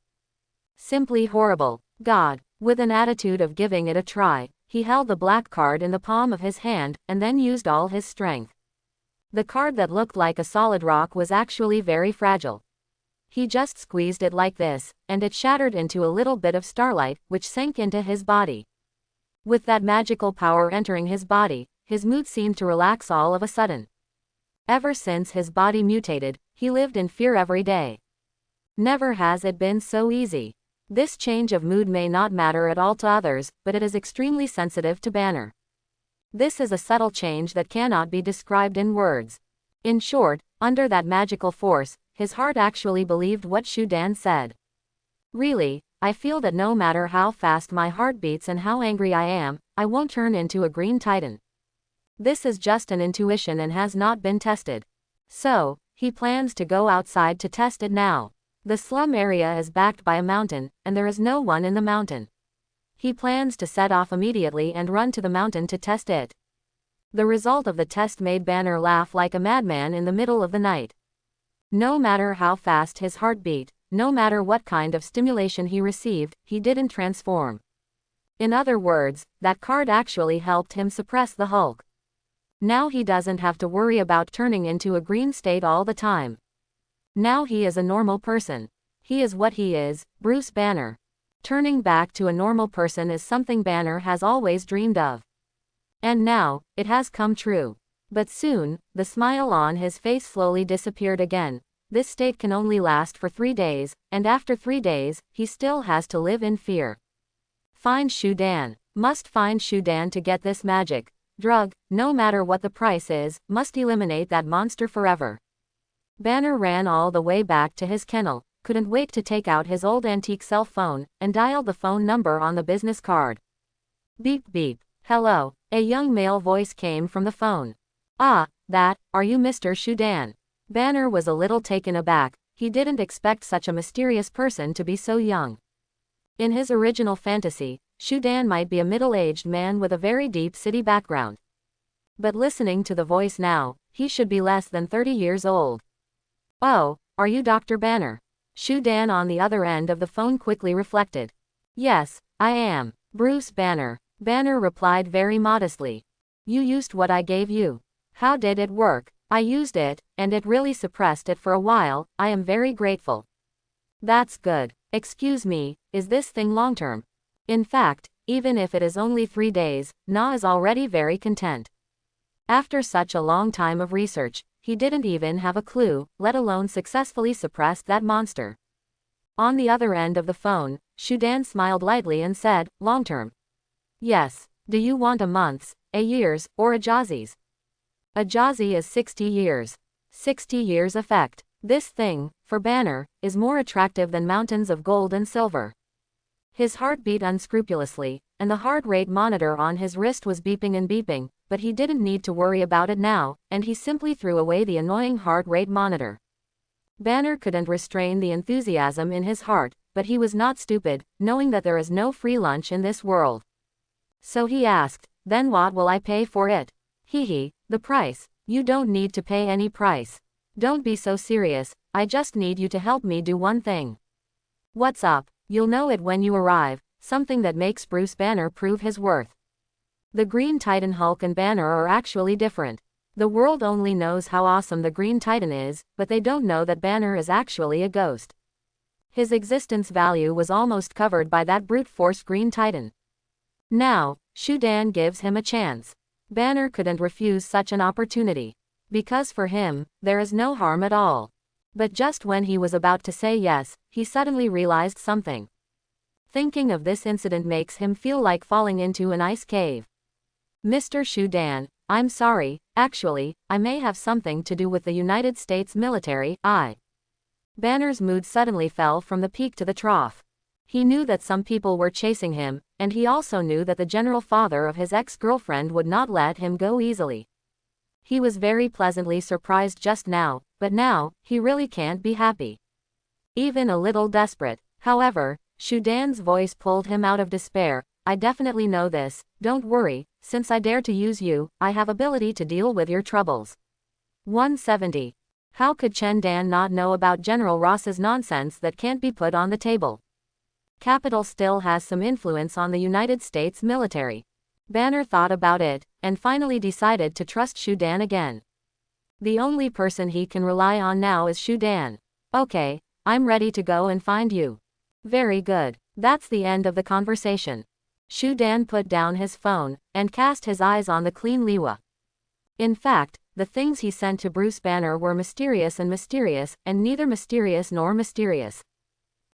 Simply horrible. God. With an attitude of giving it a try, he held the black card in the palm of his hand, and then used all his strength. The card that looked like a solid rock was actually very fragile. He just squeezed it like this, and it shattered into a little bit of starlight, which sank into his body. With that magical power entering his body, his mood seemed to relax all of a sudden. Ever since his body mutated, he lived in fear every day. Never has it been so easy. This change of mood may not matter at all to others, but it is extremely sensitive to Banner. This is a subtle change that cannot be described in words. In short, under that magical force, his heart actually believed what Shu Dan said. Really, I feel that no matter how fast my heart beats and how angry I am, I won't turn into a green titan. This is just an intuition and has not been tested. So, he plans to go outside to test it now. The slum area is backed by a mountain, and there is no one in the mountain. He plans to set off immediately and run to the mountain to test it. The result of the test made Banner laugh like a madman in the middle of the night. No matter how fast his heart beat, no matter what kind of stimulation he received, he didn't transform. In other words, that card actually helped him suppress the Hulk. Now he doesn't have to worry about turning into a green state all the time. Now he is a normal person. He is what he is, Bruce Banner. Turning back to a normal person is something Banner has always dreamed of. And now, it has come true. But soon, the smile on his face slowly disappeared again. This state can only last for 3 days, and after 3 days, he still has to live in fear. Find Shu Dan. Must find Shu Dan to get this magic. Drug, no matter what the price is, must eliminate that monster forever. Banner ran all the way back to his kennel, couldn't wait to take out his old antique cell phone, and dialed the phone number on the business card. Beep beep. Hello. A young male voice came from the phone. Ah, are you Mr. Shudan? Banner was a little taken aback. He didn't expect such a mysterious person to be so young. In his original fantasy, Shudan might be a middle-aged man with a very deep city background. But listening to the voice now, he should be less than 30 years old. Oh, are you Dr. Banner? Shudan on the other end of the phone quickly reflected. Yes, I am. Bruce Banner. Banner replied very modestly. You used what I gave you. How did it work? I used it, and it really suppressed it for a while. I am very grateful. That's good. Excuse me, is this thing long-term? In fact, even if it is only 3 days, Na is already very content. After such a long time of research, he didn't even have a clue, let alone successfully suppress that monster. On the other end of the phone, Shudan smiled lightly and said, long-term. Yes. Do you want a month's, a year's, or a jazi's? A jazi is 60 years. 60 years effect. This thing, for Banner, is more attractive than mountains of gold and silver. His heart beat unscrupulously, and the heart rate monitor on his wrist was beeping and beeping, but he didn't need to worry about it now, and he simply threw away the annoying heart rate monitor. Banner couldn't restrain the enthusiasm in his heart, but he was not stupid, knowing that there is no free lunch in this world. So he asked, then what will I pay for it? Hee, the price. You don't need to pay any price. Don't be so serious, I just need you to help me do one thing. What's up? You'll know it when you arrive, something that makes Bruce Banner prove his worth. The Green Titan Hulk and Banner are actually different. The world only knows how awesome the Green Titan is, but they don't know that Banner is actually a ghost. His existence value was almost covered by that brute force Green Titan. Now, Shudan gives him a chance. Banner couldn't refuse such an opportunity. Because for him, there is no harm at all. But just when he was about to say yes, he suddenly realized something. Thinking of this incident makes him feel like falling into an ice cave. Mr. Shudan, I'm sorry, actually, I may have something to do with the United States military. Banner's mood suddenly fell from the peak to the trough. He knew that some people were chasing him, and he also knew that the general father of his ex-girlfriend would not let him go easily. He was very pleasantly surprised just now, but now, he really can't be happy. Even a little desperate. However, Shudan's voice pulled him out of despair. I definitely know this, don't worry, since I dare to use you, I have ability to deal with your troubles. 170. How could Chen Dan not know about General Ross's nonsense that can't be put on the table? Capital still has some influence on the United States military. Banner thought about it, and finally decided to trust Shudan again. The only person he can rely on now is Shudan. Okay, I'm ready to go and find you. Very good. That's the end of the conversation. Shudan put down his phone, and cast his eyes on the clean Liwa. In fact, the things he sent to Bruce Banner were mysterious, and neither mysterious nor mysterious.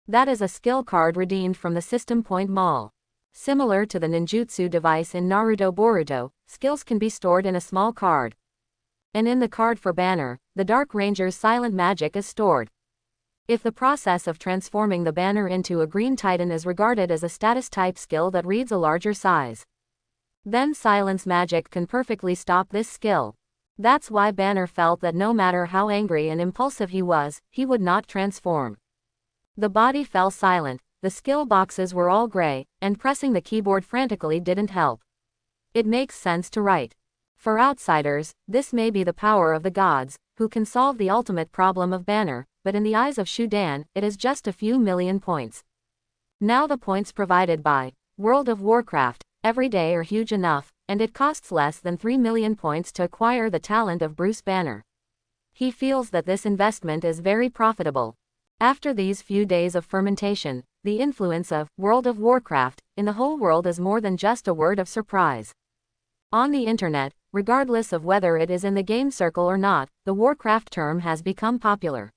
That is a skill card redeemed from the System Point Mall. Similar to the ninjutsu device in Naruto Boruto, skills can be stored in a small card. And in the card for Banner, the Dark Ranger's silent magic is stored. If the process of transforming the Banner into a Green Titan is regarded as a status-type skill that reads a larger size, then silence magic can perfectly stop this skill. That's why Banner felt that no matter how angry and impulsive he was, he would not transform. The body fell silent, the skill boxes were all gray, and pressing the keyboard frantically didn't help. It makes sense to write. For outsiders, this may be the power of the gods, who can solve the ultimate problem of Banner, but in the eyes of Shudan, it is just a few million points. Now the points provided by World of Warcraft every day are huge enough, and it costs less than 3 million points to acquire the talent of Bruce Banner. He feels that this investment is very profitable. After these few days of fermentation, the influence of World of Warcraft in the whole world is more than just a word of surprise. On the internet, regardless of whether it is in the game circle or not, the Warcraft term has become popular.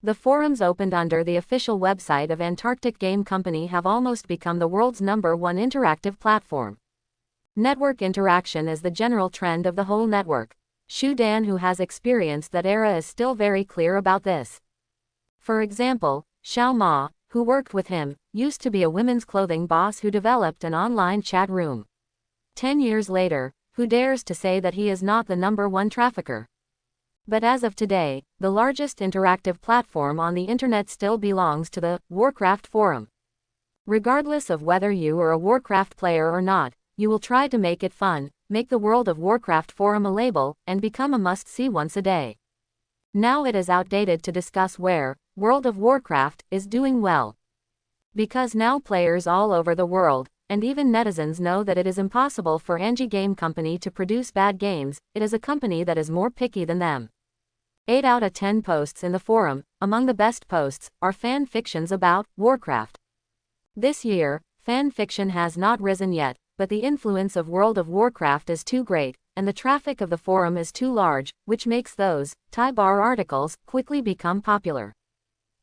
The forums opened under the official website of Antarctic Game Company have almost become the world's #1 interactive platform. Network interaction is the general trend of the whole network. Shu Dan, who has experienced that era, is still very clear about this. For example, Xiao Ma, who worked with him, used to be a women's clothing boss who developed an online chat room. 10 years later, who dares to say that he is not the #1 trafficker? But as of today, the largest interactive platform on the internet still belongs to the Warcraft forum. Regardless of whether you are a Warcraft player or not, you will try to make it fun, make the World of Warcraft forum a label, and become a must-see once a day. Now it is outdated to discuss where World of Warcraft is doing well. Because now players all over the world, and even netizens, know that it is impossible for Angie Game Company to produce bad games. It is a company that is more picky than them. 8 out of 10 posts in the forum, among the best posts, are fan fictions about Warcraft. This year, fan fiction has not risen yet, but the influence of World of Warcraft is too great, and the traffic of the forum is too large, which makes those Ty-bar articles quickly become popular.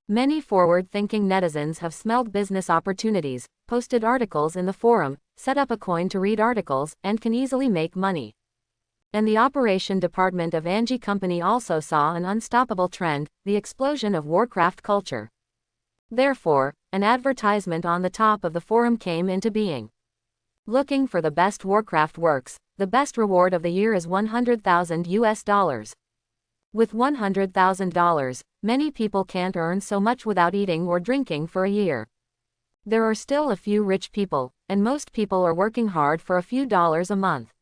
Many forward-thinking netizens have smelled business opportunities, posted articles in the forum, set up a coin to read articles, and can easily make money. And the operation department of Angie Company also saw an unstoppable trend, the explosion of Warcraft culture. Therefore, an advertisement on the top of the forum came into being. Looking for the best Warcraft works, the best reward of the year is $100,000. With $100,000, many people can't earn so much without eating or drinking for a year. There are still a few rich people, and most people are working hard for a few dollars a month.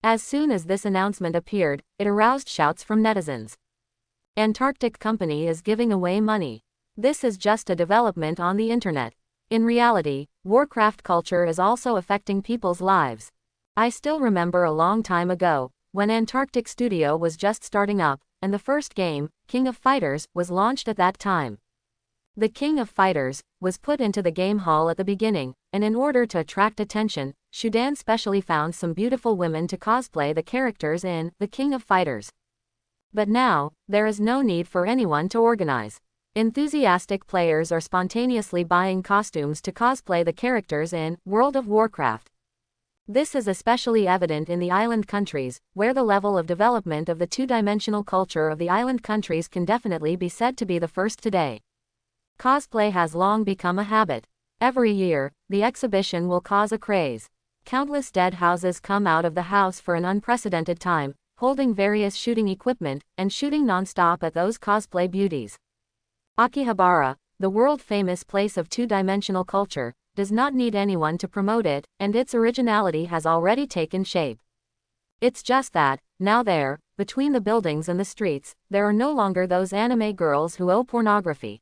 As soon as this announcement appeared, it aroused shouts from netizens. Antarctic Company is giving away money. This is just a development on the internet. In reality, Warcraft culture is also affecting people's lives. I still remember a long time ago, when Antarctic Studio was just starting up, and the first game, King of Fighters, was launched at that time. The King of Fighters was put into the game hall at the beginning, and in order to attract attention, Shu Dan specially found some beautiful women to cosplay the characters in The King of Fighters. But now, there is no need for anyone to organize. Enthusiastic players are spontaneously buying costumes to cosplay the characters in World of Warcraft. This is especially evident in the island countries, where the level of development of the two-dimensional culture of the island countries can definitely be said to be the first today. Cosplay has long become a habit. Every year, the exhibition will cause a craze. Countless dead houses come out of the house for an unprecedented time, holding various shooting equipment, and shooting non-stop at those cosplay beauties. Akihabara, the world-famous place of two-dimensional culture, does not need anyone to promote it, and its originality has already taken shape. It's just that, now there, between the buildings and the streets, there are no longer those anime girls who owe pornography.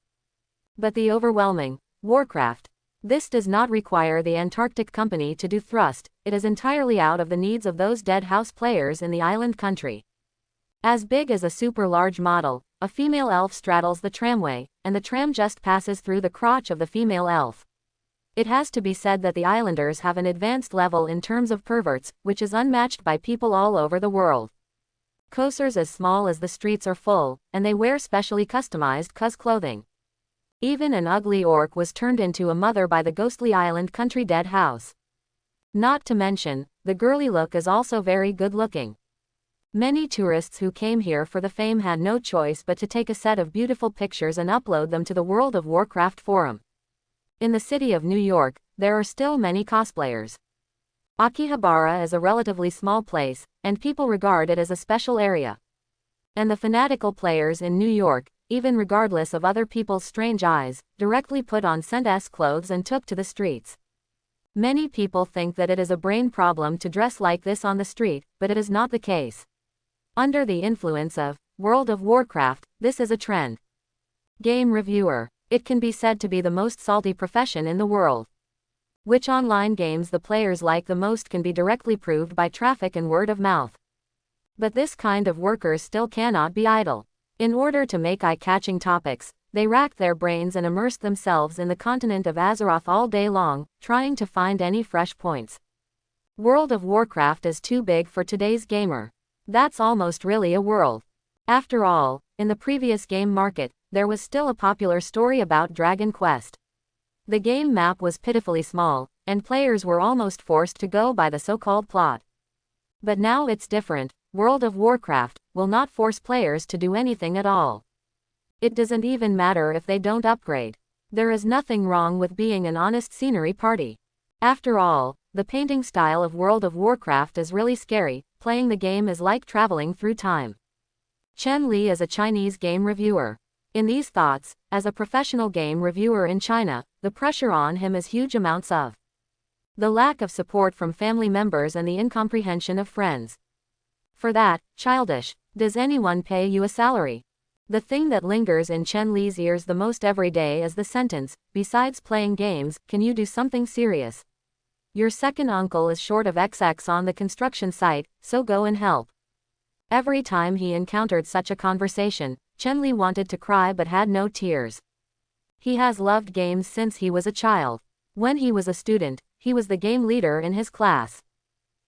But the overwhelming Warcraft. This does not require the Antarctic Company to do thrust, it is entirely out of the needs of those dead house players in the island country. As big as a super large model, a female elf straddles the tramway, and the tram just passes through the crotch of the female elf. It has to be said that the islanders have an advanced level in terms of perverts, which is unmatched by people all over the world. Coasters as small as the streets are full, and they wear specially customized cos clothing. Even an ugly orc was turned into a mother by the ghostly island country dead house. Not to mention, the girly look is also very good looking. Many tourists who came here for the fame had no choice but to take a set of beautiful pictures and upload them to the World of Warcraft forum. In the city of New York, there are still many cosplayers. Akihabara is a relatively small place, and people regard it as a special area. And the fanatical players in New York, even regardless of other people's strange eyes, directly put on Scent-S clothes and took to the streets. Many people think that it is a brain problem to dress like this on the street, but it is not the case. Under the influence of World of Warcraft, this is a trend. Game reviewer. It can be said to be the most salty profession in the world. Which online games the players like the most can be directly proved by traffic and word of mouth. But this kind of workers still cannot be idle. In order to make eye-catching topics, they racked their brains and immersed themselves in the continent of Azeroth all day long, trying to find any fresh points. World of Warcraft is too big for today's gamer. That's almost really a world. After all, in the previous game market, there was still a popular story about Dragon Quest. The game map was pitifully small, and players were almost forced to go by the so-called plot. But now it's different. World of Warcraft will not force players to do anything at all. It doesn't even matter if they don't upgrade. There is nothing wrong with being an honest scenery party. After all, the painting style of World of Warcraft is really scary. Playing the game is like traveling through time. Chen Li is a Chinese game reviewer. In these thoughts, as a professional game reviewer in China, the pressure on him is huge amounts of the lack of support from family members and the incomprehension of friends. For that, childish, does anyone pay you a salary? The thing that lingers in Chen Li's ears the most every day is the sentence, besides playing games, can you do something serious? Your second uncle is short of XX on the construction site, so go and help. Every time he encountered such a conversation, Chen Li wanted to cry but had no tears. He has loved games since he was a child. When he was a student, he was the game leader in his class.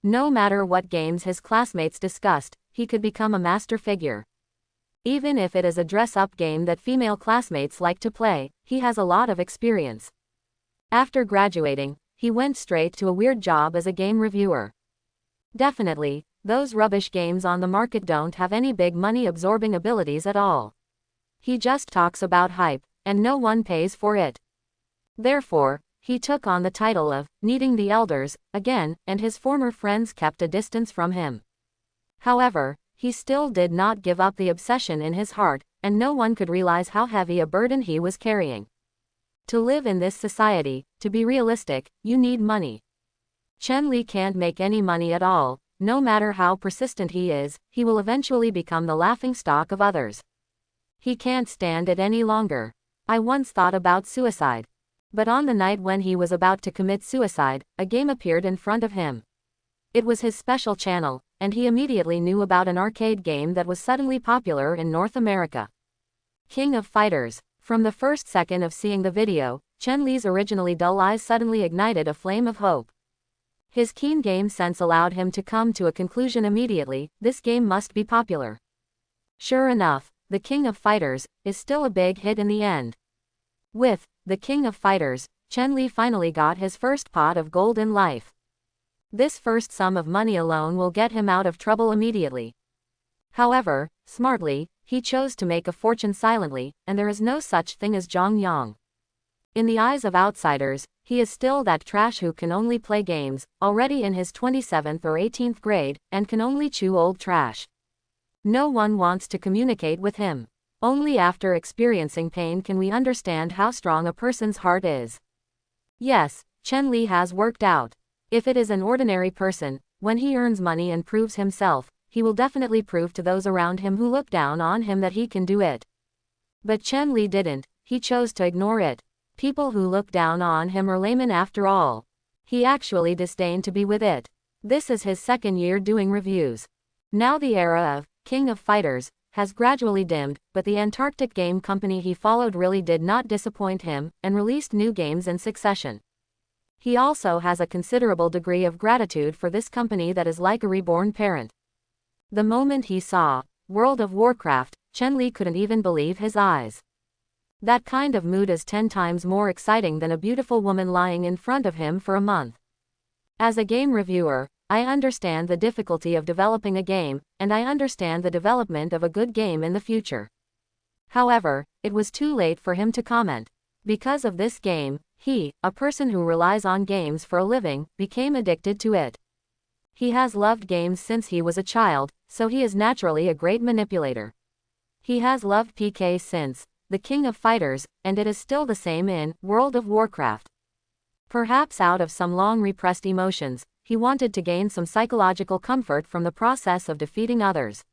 No matter what games his classmates discussed, he could become a master figure. Even if it is a dress-up game that female classmates like to play, he has a lot of experience. After graduating, he went straight to a weird job as a game reviewer. Definitely, those rubbish games on the market don't have any big money-absorbing abilities at all. He just talks about hype, and no one pays for it. Therefore, he took on the title of Needing the Elders again, and his former friends kept a distance from him. However, he still did not give up the obsession in his heart, and no one could realize how heavy a burden he was carrying. To live in this society, to be realistic, you need money. Chen Li can't make any money at all. No matter how persistent he is, he will eventually become the laughingstock of others. He can't stand it any longer. I once thought about suicide. But on the night when he was about to commit suicide, a game appeared in front of him. It was his special channel, and he immediately knew about an arcade game that was suddenly popular in North America. King of Fighters. From the first second of seeing the video, Chen Li's originally dull eyes suddenly ignited a flame of hope. His keen game sense allowed him to come to a conclusion immediately: this game must be popular. Sure enough, the King of Fighters is still a big hit in the end. With the King of Fighters, Chen Li finally got his first pot of gold in life. This first sum of money alone will get him out of trouble immediately. However, smartly, he chose to make a fortune silently, and there is no such thing as Zhang Yang. In the eyes of outsiders, he is still that trash who can only play games, already in his 27th or 18th grade, and can only chew old trash. No one wants to communicate with him. Only after experiencing pain can we understand how strong a person's heart is. Yes, Chen Li has worked out. If it is an ordinary person, when he earns money and proves himself, he will definitely prove to those around him who look down on him that he can do it. But Chen Li didn't. He chose to ignore it. People who look down on him are laymen after all. He actually disdained to be with it. This is his second year doing reviews. Now the era of King of Fighters has gradually dimmed, but the Antarctic game company he followed really did not disappoint him, and released new games in succession. He also has a considerable degree of gratitude for this company that is like a reborn parent. The moment he saw World of Warcraft, Chen Li couldn't even believe his eyes. That kind of mood is 10 times more exciting than a beautiful woman lying in front of him for a month. As a game reviewer, I understand the difficulty of developing a game, and I understand the development of a good game in the future. However, it was too late for him to comment. Because of this game, he, a person who relies on games for a living, became addicted to it. He has loved games since he was a child, so he is naturally a great manipulator. He has loved PK since the King of Fighters, and it is still the same in World of Warcraft. Perhaps out of some long repressed emotions, he wanted to gain some psychological comfort from the process of defeating others.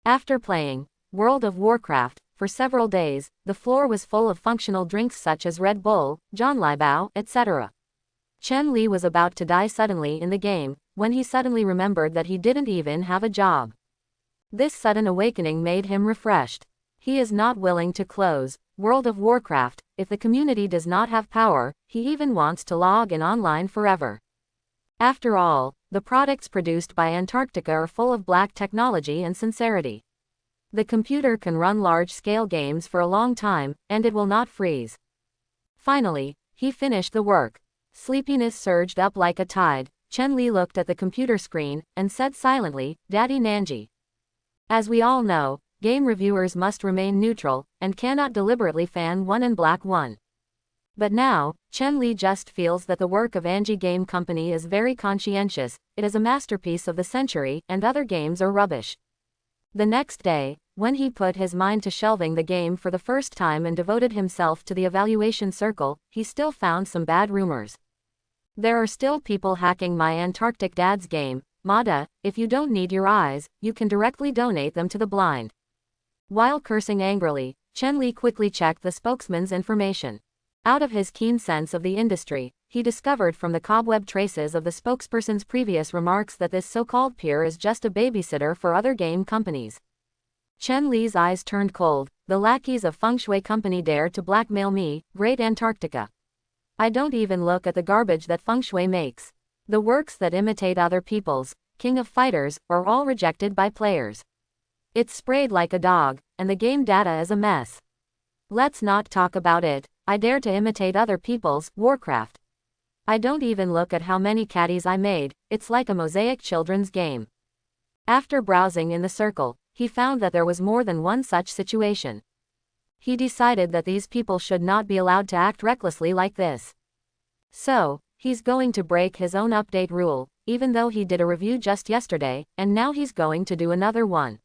After playing World of Warcraft for several days, the floor was full of functional drinks such as Red Bull, Jianlibao, etc. Chen Li was about to die suddenly in the game, when he suddenly remembered that he didn't even have a job. This sudden awakening made him refreshed. He is not willing to close World of Warcraft. If the community does not have power, he even wants to log in online forever. After all, the products produced by Antarctica are full of black technology and sincerity. The computer can run large-scale games for a long time, and it will not freeze. Finally, he finished the work. Sleepiness surged up like a tide. Chen Li looked at the computer screen, and said silently, "Daddy Nanji." As we all know, game reviewers must remain neutral, and cannot deliberately fan one and black one. But now, Chen Li just feels that the work of Anji Game Company is very conscientious, it is a masterpiece of the century, and other games are rubbish. The next day, when he put his mind to shelving the game for the first time and devoted himself to the evaluation circle, he still found some bad rumors. There are still people hacking my Antarctic Dad's game, Mada, if you don't need your eyes, you can directly donate them to the blind. While cursing angrily, Chen Li quickly checked the spokesman's information. Out of his keen sense of the industry, he discovered from the cobweb traces of the spokesperson's previous remarks that this so-called peer is just a babysitter for other game companies. Chen Li's eyes turned cold. The lackeys of Feng Shui Company dare to blackmail me, Great Antarctica. I don't even look at the garbage that Feng Shui makes. The works that imitate other people's, King of Fighters, are all rejected by players. It's sprayed like a dog, and the game data is a mess. Let's not talk about it. I dare to imitate other people's Warcraft. I don't even look at how many caddies I made, it's like a mosaic children's game. After browsing in the circle, he found that there was more than one such situation. He decided that these people should not be allowed to act recklessly like this. So, he's going to break his own update rule, even though he did a review just yesterday, and now he's going to do another one.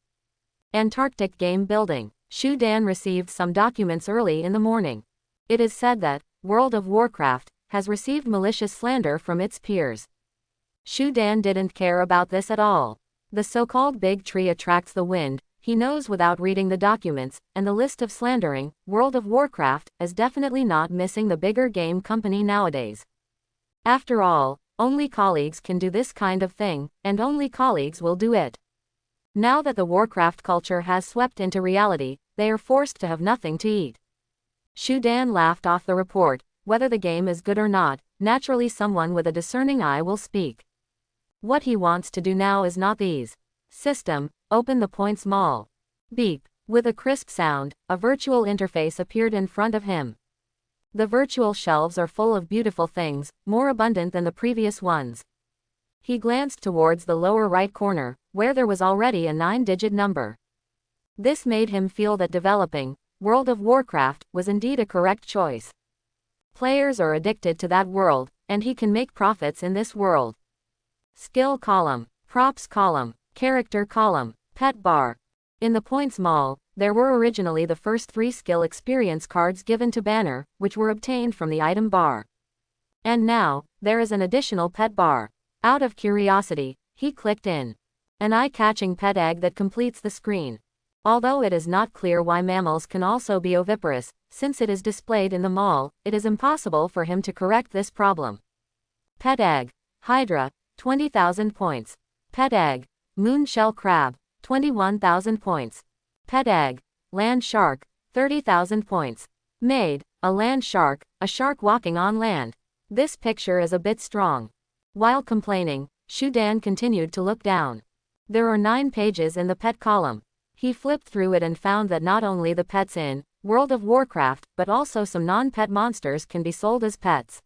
Antarctic Game Building. Shu Dan received some documents early in the morning. It is said that World of Warcraft has received malicious slander from its peers. Shu Dan didn't care about this at all. The so-called big tree attracts the wind, he knows without reading the documents, and the list of slandering World of Warcraft is definitely not missing the bigger game company nowadays. After all, only colleagues can do this kind of thing, and only colleagues will do it. Now that the Warcraft culture has swept into reality, they are forced to have nothing to eat. Shu Dan laughed off the report. Whether the game is good or not, naturally someone with a discerning eye will speak. What he wants to do now is not these. System, open the points mall. Beep. With a crisp sound, a virtual interface appeared in front of him. The virtual shelves are full of beautiful things, more abundant than the previous ones. He glanced towards the lower right corner, where there was already a 9-digit number. This made him feel that developing World of Warcraft was indeed a correct choice. Players are addicted to that world, and he can make profits in this world. Skill column, props column, character column, pet bar. In the points mall, there were originally the first 3 skill experience cards given to Banner, which were obtained from the item bar. And now, there is an additional pet bar. Out of curiosity, he clicked in. An eye-catching pet egg that completes the screen. Although it is not clear why mammals can also be oviparous, since it is displayed in the mall, it is impossible for him to correct this problem. Pet egg, Hydra, 20,000 points. Pet egg, Moon Shell Crab, 21,000 points. Pet egg, Land Shark, 30,000 points. Made, a land shark, a shark walking on land. This picture is a bit strong. While complaining, Shu Dan continued to look down. There are 9 pages in the pet column. He flipped through it and found that not only the pets in World of Warcraft, but also some non-pet monsters can be sold as pets.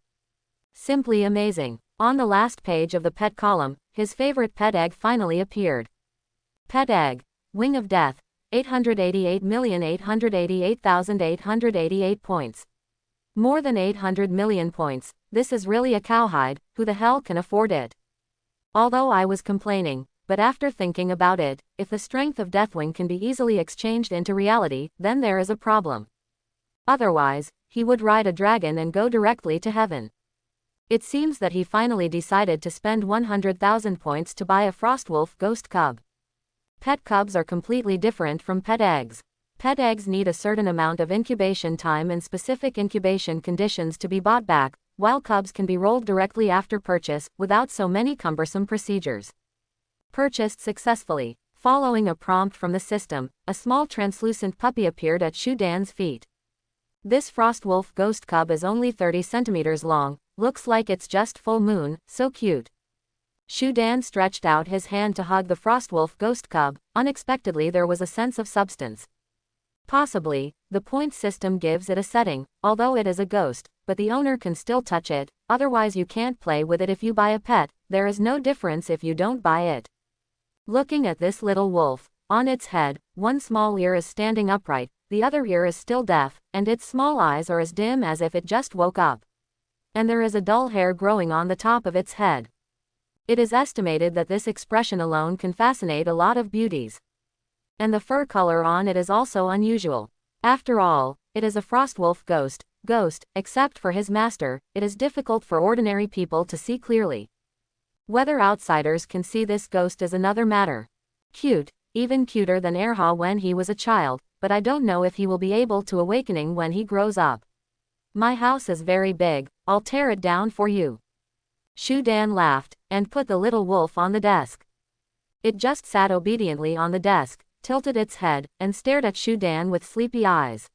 Simply amazing. On the last page of the pet column, his favorite pet egg finally appeared. Pet egg, Wing of Death, 888,888,888 points. More than 800 million points. This is really a cowhide, who the hell can afford it? Although I was complaining, but after thinking about it, if the strength of Deathwing can be easily exchanged into reality, then there is a problem. Otherwise, he would ride a dragon and go directly to heaven. It seems that he finally decided to spend 100,000 points to buy a Frostwolf Ghost Cub. Pet cubs are completely different from pet eggs. Pet eggs need a certain amount of incubation time and specific incubation conditions to be bought back, while cubs can be rolled directly after purchase, without so many cumbersome procedures. Purchased successfully. Following a prompt from the system, a small translucent puppy appeared at Shu Dan's feet. This Frostwolf Ghost Cub is only 30 centimeters long, looks like it's just full moon, so cute. Shu Dan stretched out his hand to hug the Frostwolf Ghost Cub. Unexpectedly there was a sense of substance. Possibly, the points system gives it a setting, although it is a ghost, but the owner can still touch it, otherwise you can't play with it if you buy a pet, there is no difference if you don't buy it. Looking at this little wolf, on its head, one small ear is standing upright, the other ear is still deaf, and its small eyes are as dim as if it just woke up. And there is a dull hair growing on the top of its head. It is estimated that this expression alone can fascinate a lot of beauties. And the fur color on it is also unusual. After all, it is a frostwolf ghost, except for his master, it is difficult for ordinary people to see clearly. Whether outsiders can see this ghost is another matter. Cute, even cuter than Erha when he was a child, but I don't know if he will be able to awakening when he grows up. My house is very big, I'll tear it down for you. Shu Dan laughed, and put the little wolf on the desk. It just sat obediently on the desk, tilted its head, and stared at Shu Dan with sleepy eyes.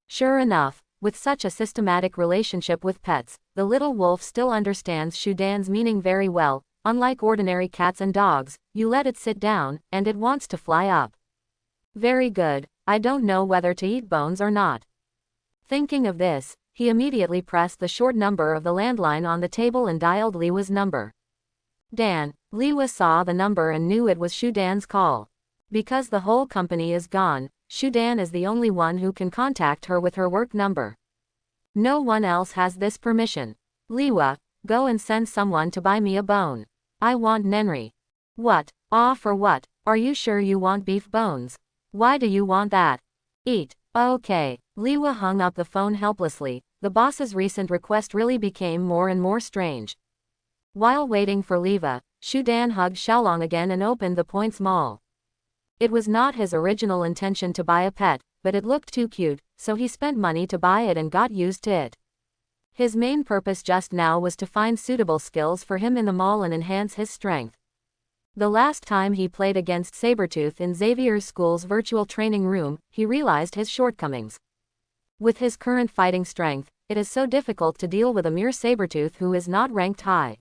Sure enough, with such a systematic relationship with pets, the little wolf still understands Shu Dan's meaning very well. Unlike ordinary cats and dogs, you let it sit down, and it wants to fly up. Very good, I don't know whether to eat bones or not. Thinking of this, he immediately pressed the short number of the landline on the table and dialed Liwa's number. Dan. Liwa saw the number and knew it was Shu Dan's call. Because the whole company is gone, Shu Dan is the only one who can contact her with her work number. No one else has this permission. Liwa, go and send someone to buy me a bone. I want Nenri. What? Ah, for what? Are you sure you want beef bones? Why do you want that? Eat. Okay. Liwa hung up the phone helplessly. The boss's recent request really became more and more strange. While waiting for Liwa, Shu Dan hugged Xiaolong again and opened the Points Mall. It was not his original intention to buy a pet, but it looked too cute, so he spent money to buy it and got used to it. His main purpose just now was to find suitable skills for him in the mall and enhance his strength. The last time he played against Sabretooth in Xavier's school's virtual training room, he realized his shortcomings. With his current fighting strength, it is so difficult to deal with a mere Sabretooth who is not ranked high.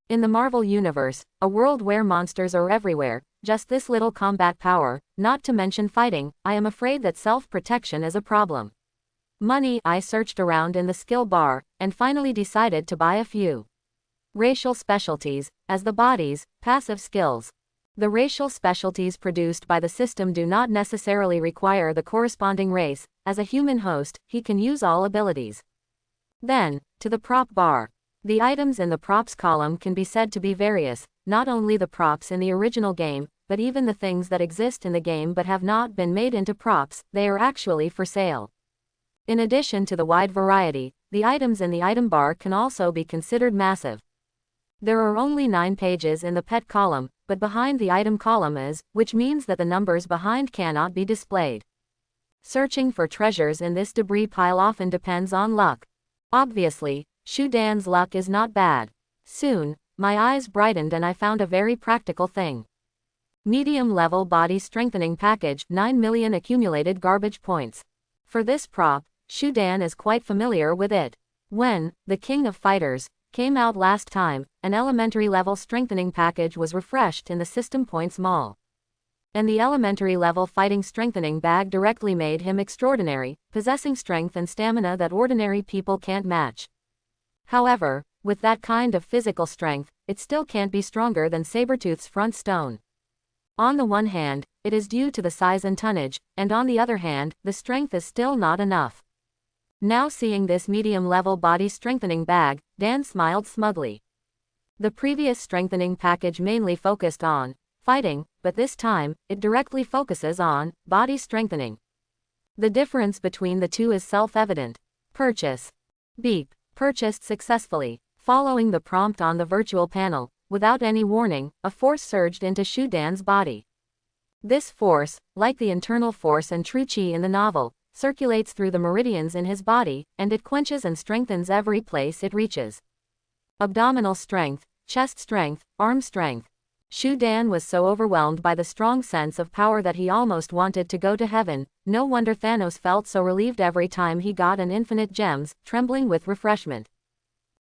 In the Marvel Universe, a world where monsters are everywhere, just this little combat power, not to mention fighting, I am afraid that self-protection is a problem. Money. I searched around in the skill bar, and finally decided to buy a few racial specialties, as the body's passive skills. The racial specialties produced by the system do not necessarily require the corresponding race. As a human host, he can use all abilities. Then, to the prop bar. The items in the props column can be said to be various, not only the props in the original game, but even the things that exist in the game but have not been made into props, they are actually for sale. In addition to the wide variety, the items in the item bar can also be considered massive. There are only 9 pages in the pet column, but behind the item column is, which means that the numbers behind cannot be displayed. Searching for treasures in this debris pile often depends on luck. Obviously, Shu Dan's luck is not bad. Soon, my eyes brightened and I found a very practical thing. Medium-level body strengthening package, 9 million accumulated garbage points. For this prop, Shu Dan is quite familiar with it. When The King of Fighters came out last time, an elementary level strengthening package was refreshed in the System Points Mall. And the elementary level fighting strengthening bag directly made him extraordinary, possessing strength and stamina that ordinary people can't match. However, with that kind of physical strength, it still can't be stronger than Sabretooth's front stone. On the one hand, it is due to the size and tonnage, and on the other hand, the strength is still not enough. Now seeing this medium-level body strengthening bag, Dan smiled smugly. The previous strengthening package mainly focused on fighting, but this time, it directly focuses on body strengthening. The difference between the two is self-evident. Purchase. Beep. Purchased successfully. Following the prompt on the virtual panel, without any warning, a force surged into Shu Dan's body. This force, like the internal force and true chi in the novel, circulates through the meridians in his body, and it quenches and strengthens every place it reaches. Abdominal strength, chest strength, arm strength. Shu Dan was so overwhelmed by the strong sense of power that he almost wanted to go to heaven. No wonder Thanos felt so relieved every time he got an infinite gems, trembling with refreshment.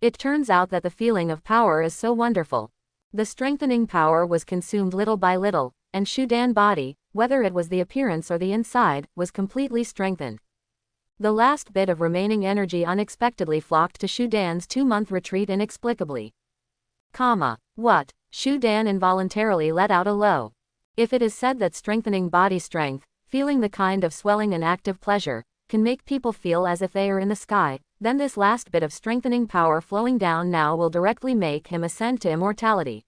It turns out that the feeling of power is so wonderful. The strengthening power was consumed little by little, and Shu Dan's body, whether it was the appearance or the inside, was completely strengthened. The last bit of remaining energy unexpectedly flocked to Shu Dan's 2-month retreat inexplicably. What? Shu Dan involuntarily let out a low. If it is said that strengthening body strength, feeling the kind of swelling and active pleasure, can make people feel as if they are in the sky, then this last bit of strengthening power flowing down now will directly make him ascend to immortality.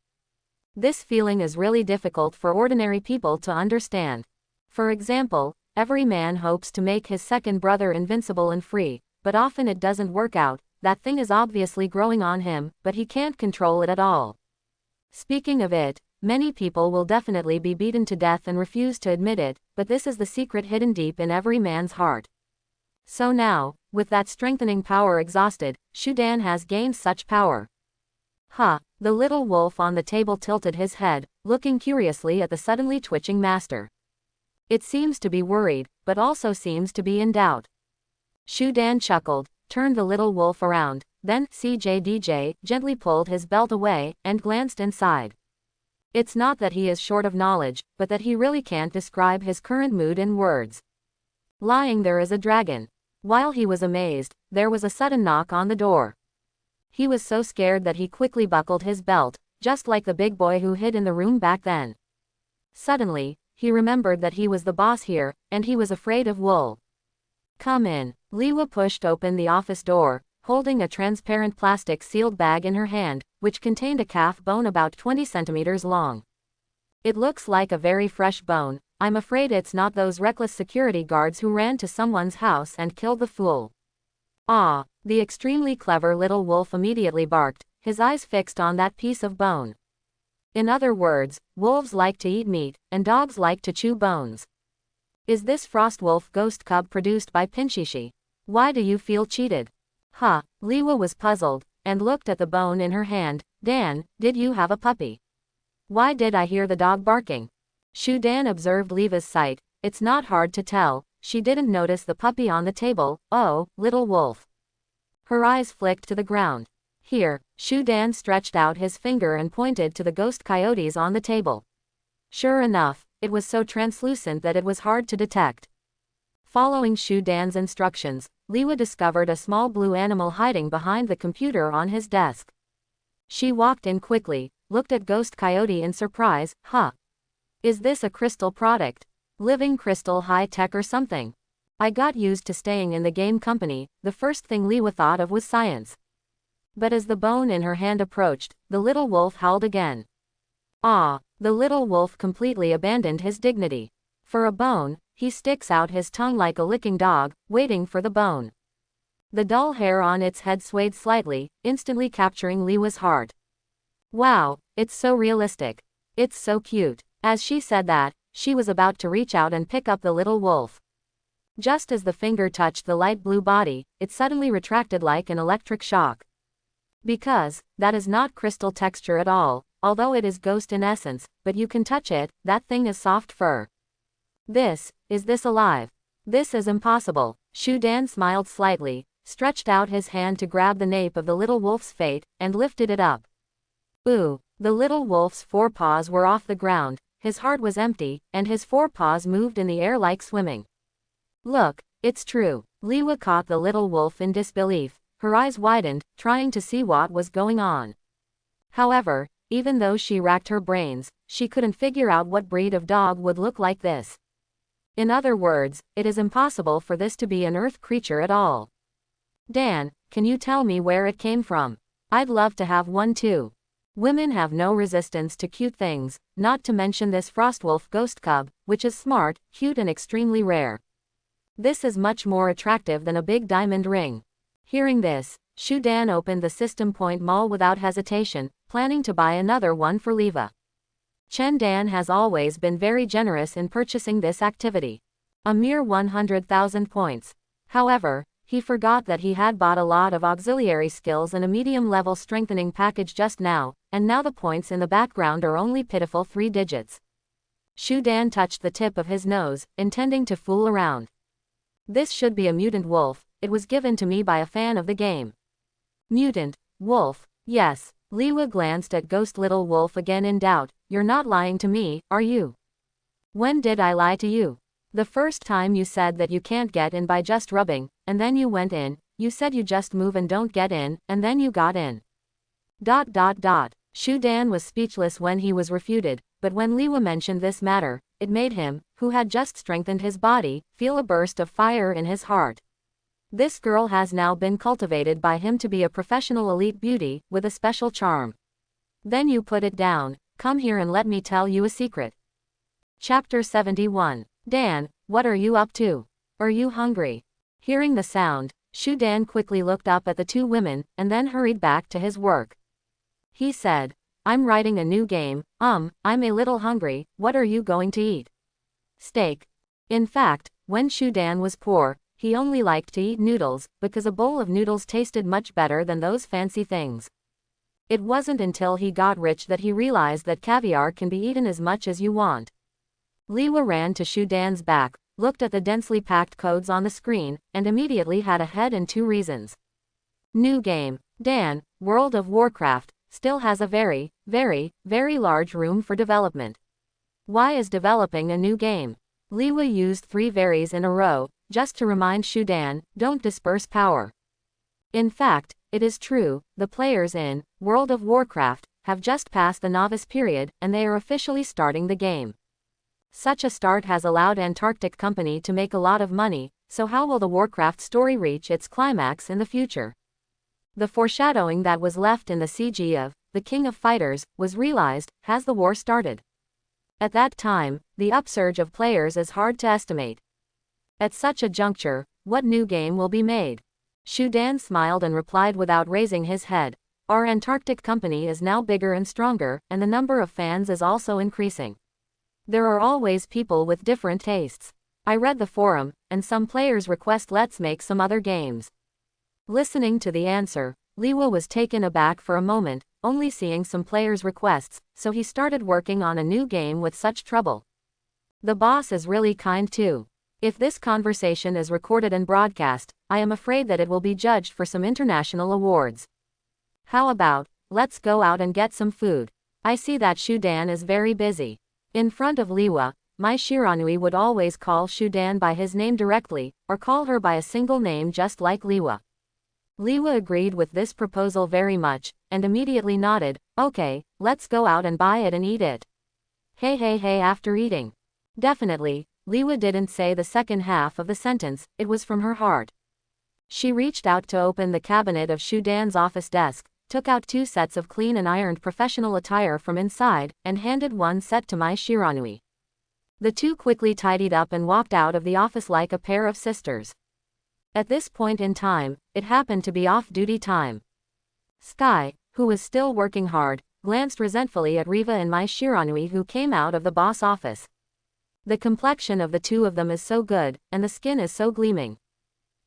This feeling is really difficult for ordinary people to understand. For example, every man hopes to make his second brother invincible and free, but often it doesn't work out. That thing is obviously growing on him, but he can't control it at all. Speaking of it, many people will definitely be beaten to death and refuse to admit it, but this is the secret hidden deep in every man's heart. So now, with that strengthening power exhausted, Shu Dan has gained such power. The little wolf on the table tilted his head, looking curiously at the suddenly twitching master. It seems to be worried, but also seems to be in doubt. Shu Dan chuckled, turned the little wolf around, then CJDJ gently pulled his belt away, and glanced inside. It's not that he is short of knowledge, but that he really can't describe his current mood in words. Lying there is a dragon. While he was amazed, there was a sudden knock on the door. He was so scared that he quickly buckled his belt, just like the big boy who hid in the room back then. Suddenly, he remembered that he was the boss here, and he was afraid of wool. Come in. Liwa pushed open the office door, holding a transparent plastic sealed bag in her hand, which contained a calf bone about 20 centimeters long. It looks like a very fresh bone. I'm afraid it's not those reckless security guards who ran to someone's house and killed the fool. Ah, the extremely clever little wolf immediately barked, his eyes fixed on that piece of bone. In other words, wolves like to eat meat, and dogs like to chew bones. Is this Frostwolf ghost cub produced by Pinshishi? Why do you feel cheated? Liwa was puzzled, and looked at the bone in her hand. Dan, did you have a puppy? Why did I hear the dog barking? Shu Dan observed Liva's sight. It's not hard to tell, she didn't notice the puppy on the table. Oh, little wolf. Her eyes flicked to the ground. Here, Shu Dan stretched out his finger and pointed to the ghost coyotes on the table. Sure enough, it was so translucent that it was hard to detect. Following Shu Dan's instructions, Liwa discovered a small blue animal hiding behind the computer on his desk. She walked in quickly, looked at Ghost Coyote in surprise. Is this a crystal product? Living crystal high-tech or something? I got used to staying in the game company. The first thing Liwa thought of was science. But as the bone in her hand approached, the little wolf howled again. The little wolf completely abandoned his dignity. For a bone, he sticks out his tongue like a licking dog, waiting for the bone. The dull hair on its head swayed slightly, instantly capturing Liwa's heart. Wow, it's so realistic. It's so cute. As she said that, she was about to reach out and pick up the little wolf. Just as the finger touched the light blue body, it suddenly retracted like an electric shock. Because, that is not crystal texture at all, although it is ghost in essence, but you can touch it, that thing is soft fur. Is this alive? This is impossible. Shu Dan smiled slightly, stretched out his hand to grab the nape of the little wolf's fate, and lifted it up. Ooh, the little wolf's forepaws were off the ground. His heart was empty, and his forepaws moved in the air like swimming. Look, it's true. Liwa caught the little wolf in disbelief. Her eyes widened, trying to see what was going on. However, even though she racked her brains, she couldn't figure out what breed of dog would look like this. In other words, it is impossible for this to be an earth creature at all. Dan, can you tell me where it came from? I'd love to have one too. Women have no resistance to cute things, not to mention this Frostwolf ghost cub, which is smart, cute and extremely rare. This is much more attractive than a big diamond ring. Hearing this, Shu Dan opened the System Point Mall without hesitation, planning to buy another one for Liva. Chen Dan has always been very generous in purchasing this activity. A mere 100,000 points. However, he forgot that he had bought a lot of auxiliary skills and a medium-level strengthening package just now, and now the points in the background are only pitiful 3 digits. Shu Dan touched the tip of his nose, intending to fool around. This should be a mutant wolf. It was given to me by a fan of the game. Mutant wolf, yes. Liwa glanced at Ghost Little Wolf again in doubt. You're not lying to me, are you? When did I lie to you? The first time you said that you can't get in by just rubbing, and then you went in, you said you just move and don't get in, and then you got in. Shu Dan was speechless when he was refuted, but when Liwa mentioned this matter, it made him, who had just strengthened his body, feel a burst of fire in his heart. This girl has now been cultivated by him to be a professional elite beauty, with a special charm. Then you put it down. Come here and let me tell you a secret. Chapter 71. Dan, what are you up to? Are you hungry? Hearing the sound, Shu Dan quickly looked up at the two women, and then hurried back to his work. He said, I'm writing a new game, I'm a little hungry, what are you going to eat? Steak. In fact, when Shu Dan was poor, he only liked to eat noodles, because a bowl of noodles tasted much better than those fancy things. It wasn't until he got rich that he realized that caviar can be eaten as much as you want. Liwa ran to Shu Dan's back, looked at the densely packed codes on the screen, and immediately had a head and two reasons. New game. Dan, World of Warcraft, still has a very, very, very large room for development. Why is developing a new game? Liwa used 3 varies in a row, just to remind Shu Dan, don't disperse power. In fact, it is true, the players in World of Warcraft have just passed the novice period, and they are officially starting the game. Such a start has allowed Antarctic Company to make a lot of money, so how will the Warcraft story reach its climax in the future? The foreshadowing that was left in the CG of The King of Fighters was realized, has the war started. At that time, the upsurge of players is hard to estimate. At such a juncture, what new game will be made? Shu Dan smiled and replied without raising his head. Our Antarctic Company is now bigger and stronger, and the number of fans is also increasing. There are always people with different tastes. I read the forum, and some players request let's make some other games. Listening to the answer, Liwa was taken aback for a moment, only seeing some players' requests, so he started working on a new game with such trouble. The boss is really kind too. If this conversation is recorded and broadcast, I am afraid that it will be judged for some international awards. How about, let's go out and get some food? I see that Shu Dan is very busy. In front of Liwa, Mai Shiranui would always call Shu Dan by his name directly, or call her by a single name just like Liwa. Liwa agreed with this proposal very much, and immediately nodded, okay, let's go out and buy it and eat it. Hey after eating. Definitely, Liwa didn't say the second half of the sentence, it was from her heart. She reached out to open the cabinet of Shu Dan's office desk, took out 2 sets of clean and ironed professional attire from inside, and handed one set to Mai Shiranui. The two quickly tidied up and walked out of the office like a pair of sisters. At this point in time, it happened to be off-duty time. Sky, who was still working hard, glanced resentfully at Riva and Mai Shiranui who came out of the boss office. The complexion of the two of them is so good, and the skin is so gleaming.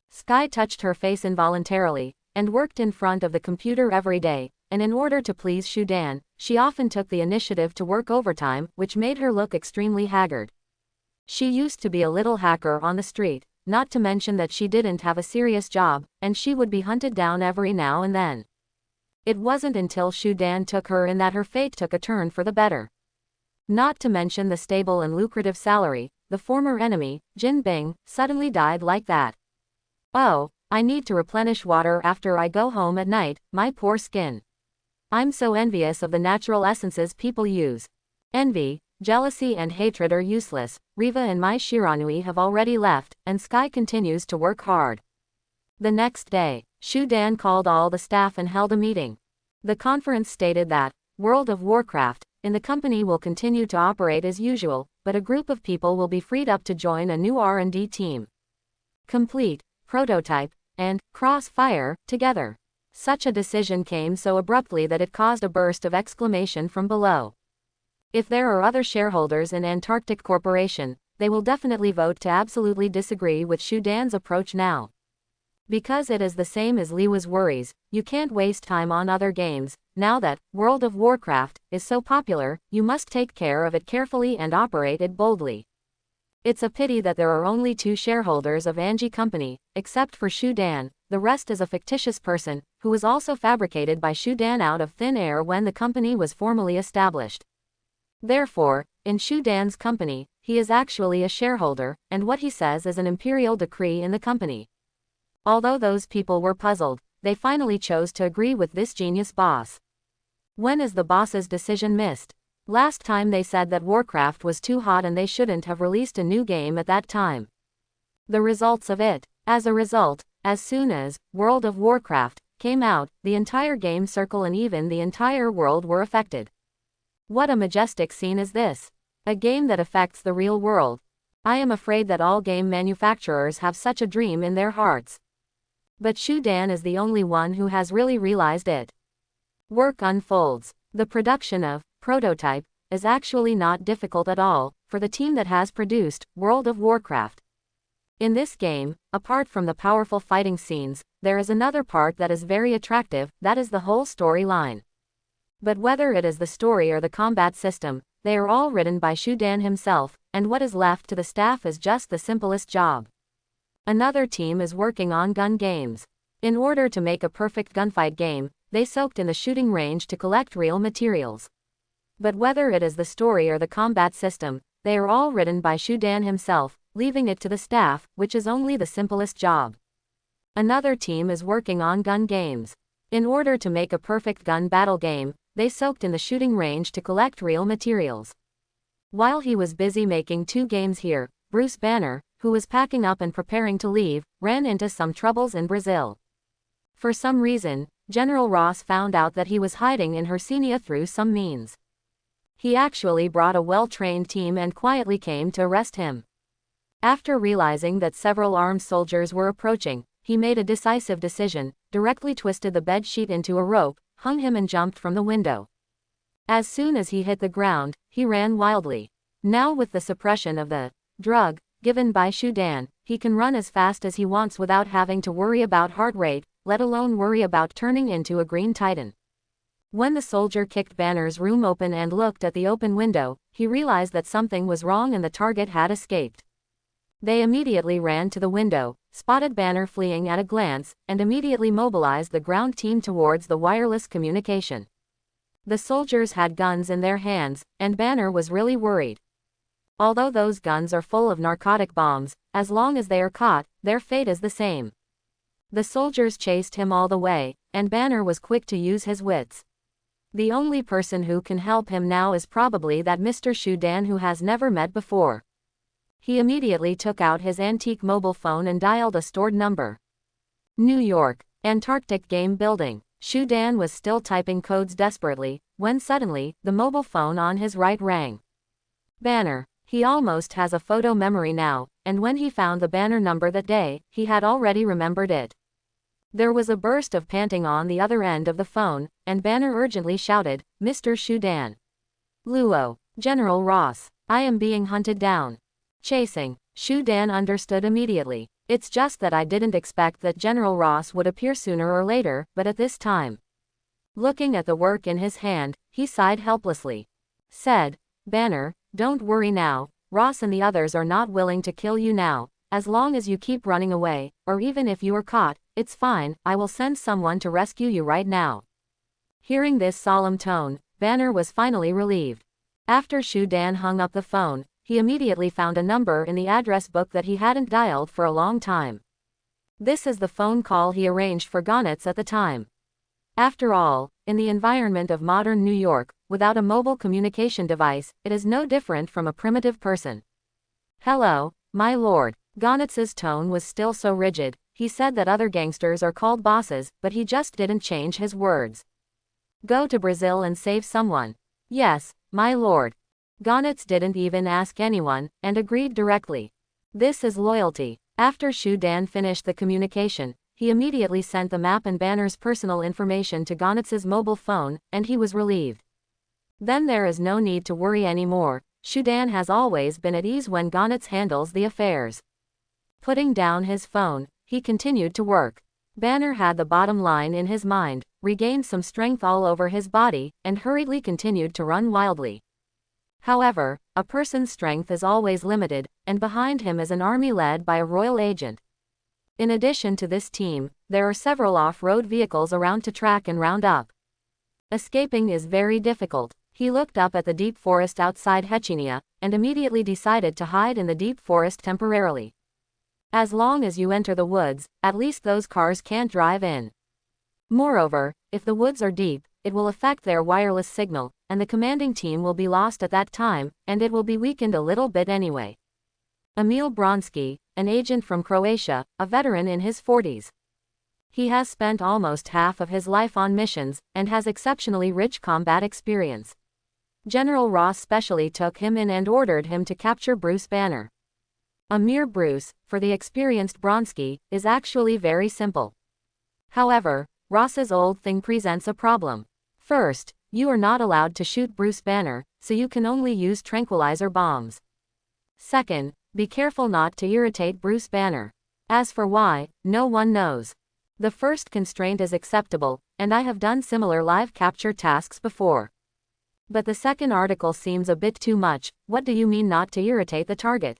Sky touched her face involuntarily, and worked in front of the computer every day, and in order to please Shu Dan, she often took the initiative to work overtime, which made her look extremely haggard. She used to be a little hacker on the street, not to mention that she didn't have a serious job, and she would be hunted down every now and then. It wasn't until Shu Dan took her in that her fate took a turn for the better. Not to mention the stable and lucrative salary, the former enemy, Jin Bing, suddenly died like that. Oh, I need to replenish water after I go home at night, my poor skin. I'm so envious of the natural essences people use. Envy, jealousy and hatred are useless. Riva and Mai Shiranui have already left, and Sky continues to work hard. The next day, Shu Dan called all the staff and held a meeting. The conference stated that World of Warcraft in the company will continue to operate as usual, but a group of people will be freed up to join a new R&D team. Complete, prototype, and crossfire together. Such a decision came so abruptly that it caused a burst of exclamation from below. If there are other shareholders in Antarctic Corporation, they will definitely vote to absolutely disagree with Shu Dan's approach now. Because it is the same as Liwa's worries, you can't waste time on other games. Now that World of Warcraft is so popular, you must take care of it carefully and operate it boldly. It's a pity that there are only 2 shareholders of Angie Company, except for Shu Dan. The rest is a fictitious person, who was also fabricated by Shu Dan out of thin air when the company was formally established. Therefore, in Shu Dan's company, he is actually a shareholder, and what he says is an imperial decree in the company. Although those people were puzzled, they finally chose to agree with this genius boss. When is the boss's decision missed? Last time they said that Warcraft was too hot and they shouldn't have released a new game at that time. The results of it. As a result, as soon as World of Warcraft came out, the entire game circle and even the entire world were affected. What a majestic scene is this! A game that affects the real world. I am afraid that all game manufacturers have such a dream in their hearts. But Shu Dan is the only one who has really realized it. Work unfolds. The production of Prototype is actually not difficult at all for the team that has produced World of Warcraft. In this game, apart from the powerful fighting scenes, there is another part that is very attractive, that is the whole storyline. But whether it is the story or the combat system, they are all written by Shu Dan himself, and what is left to the staff is just the simplest job. Another team is working on gun games. In order to make a perfect gunfight game, they soaked in the shooting range to collect real materials. But whether it is the story or the combat system, they are all written by Shu Dan himself, leaving it to the staff, which is only the simplest job. Another team is working on gun games. In order to make a perfect gun battle game, they soaked in the shooting range to collect real materials. While he was busy making 2 games here, Bruce Banner, who was packing up and preparing to leave, ran into some troubles in Brazil. For some reason, General Ross found out that he was hiding in Hercinia through some means. He actually brought a well-trained team and quietly came to arrest him. After realizing that several armed soldiers were approaching, he made a decisive decision, directly twisted the bed sheet into a rope, hung him and jumped from the window. As soon as he hit the ground, he ran wildly. Now with the suppression of the drug given by Shu Dan, he can run as fast as he wants without having to worry about heart rate, let alone worry about turning into a green titan. When the soldier kicked Banner's room open and looked at the open window, he realized that something was wrong and the target had escaped. They immediately ran to the window, spotted Banner fleeing at a glance, and immediately mobilized the ground team towards the wireless communication. The soldiers had guns in their hands, and Banner was really worried. Although those guns are full of narcotic bombs, as long as they are caught, their fate is the same. The soldiers chased him all the way, and Banner was quick to use his wits. The only person who can help him now is probably that Mr. Shu Dan who has never met before. He immediately took out his antique mobile phone and dialed a stored number. New York, Antarctic Game Building. Shu Dan was still typing codes desperately, when suddenly, the mobile phone on his right rang. Banner. He almost has a photo memory now, and when he found the Banner number that day, he had already remembered it. There was a burst of panting on the other end of the phone, and Banner urgently shouted, "Mr. Shu Dan. Luo. General Ross. I am being hunted down. Chasing." Shu Dan understood immediately. It's just that I didn't expect that General Ross would appear sooner or later, but at this time. Looking at the work in his hand, he sighed helplessly. Said, Banner, don't worry now, Ross and the others are not willing to kill you now, as long as you keep running away, or even if you are caught, it's fine, I will send someone to rescue you right now. Hearing this solemn tone, Banner was finally relieved. After Shu Dan hung up the phone, he immediately found a number in the address book that he hadn't dialed for a long time. This is the phone call he arranged for Gonitz at the time. After all, in the environment of modern New York, without a mobile communication device, it is no different from a primitive person. Hello, my lord. Gonitz's tone was still so rigid. He said that other gangsters are called bosses, but he just didn't change his words. Go to Brazil and save someone. Yes, my lord. Gonitz didn't even ask anyone, and agreed directly. This is loyalty. After Shu Dan finished the communication, he immediately sent the map and Banner's personal information to Gonitz's mobile phone, and he was relieved. Then there is no need to worry anymore. Shu Dan has always been at ease when Gonitz handles the affairs. Putting down his phone, he continued to work. Banner had the bottom line in his mind, regained some strength all over his body, and hurriedly continued to run wildly. However, a person's strength is always limited, and behind him is an army led by a royal agent. In addition to this team, there are several off-road vehicles around to track and round up. Escaping is very difficult. He looked up at the deep forest outside Hechinia, and immediately decided to hide in the deep forest temporarily. As long as you enter the woods, at least those cars can't drive in. Moreover, if the woods are deep, it will affect their wireless signal, and the commanding team will be lost at that time, and it will be weakened a little bit anyway. Emil Bronski, an agent from Croatia, a veteran in his 40s. He has spent almost half of his life on missions, and has exceptionally rich combat experience. General Ross specially took him in and ordered him to capture Bruce Banner. A mere Bruce, for the experienced Bronski, is actually very simple. However, Ross's old thing presents a problem. First, you are not allowed to shoot Bruce Banner, so you can only use tranquilizer bombs. Second, be careful not to irritate Bruce Banner. As for why, no one knows. The first constraint is acceptable, and I have done similar live capture tasks before. But the second article seems a bit too much. What do you mean not to irritate the target?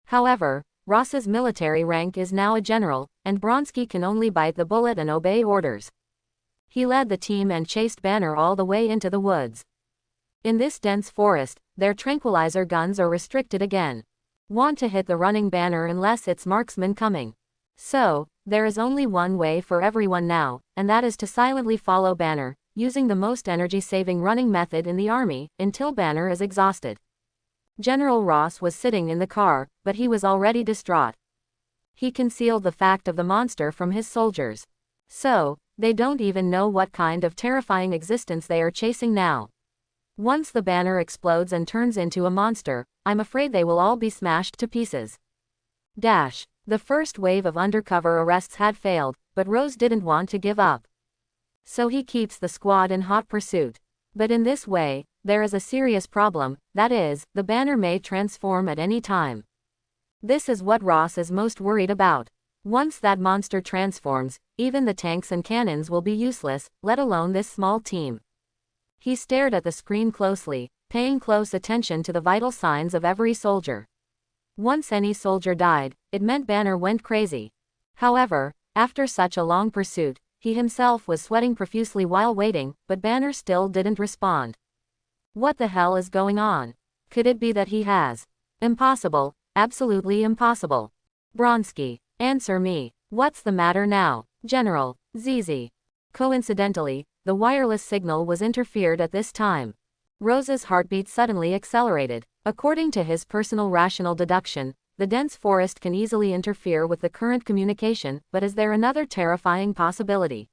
However, Ross's military rank is now a general, and Bronski can only bite the bullet and obey orders. He led the team and chased Banner all the way into the woods. In this dense forest, their tranquilizer guns are restricted again. Want to hit the running Banner unless it's marksman coming. So, there is only one way for everyone now, and that is to silently follow Banner, using the most energy-saving running method in the army, until Banner is exhausted. General Ross was sitting in the car, but he was already distraught. He concealed the fact of the monster from his soldiers. So, they don't even know what kind of terrifying existence they are chasing now. Once the Banner explodes and turns into a monster, I'm afraid they will all be smashed to pieces. The first wave of undercover arrests had failed, but Rose didn't want to give up. So he keeps the squad in hot pursuit. But in this way, there is a serious problem, that is, the Banner may transform at any time. This is what Ross is most worried about. Once that monster transforms, even the tanks and cannons will be useless, let alone this small team. He stared at the screen closely, paying close attention to the vital signs of every soldier. Once any soldier died, it meant Banner went crazy. However, after such a long pursuit, he himself was sweating profusely while waiting, but Banner still didn't respond. What the hell is going on? Could it be that he has? Impossible, absolutely impossible. Bronski, answer me. What's the matter now? General, ZZ. Coincidentally, the wireless signal was interfered at this time. Rose's heartbeat suddenly accelerated. According to his personal rational deduction, the dense forest can easily interfere with the current communication, but is there another terrifying possibility?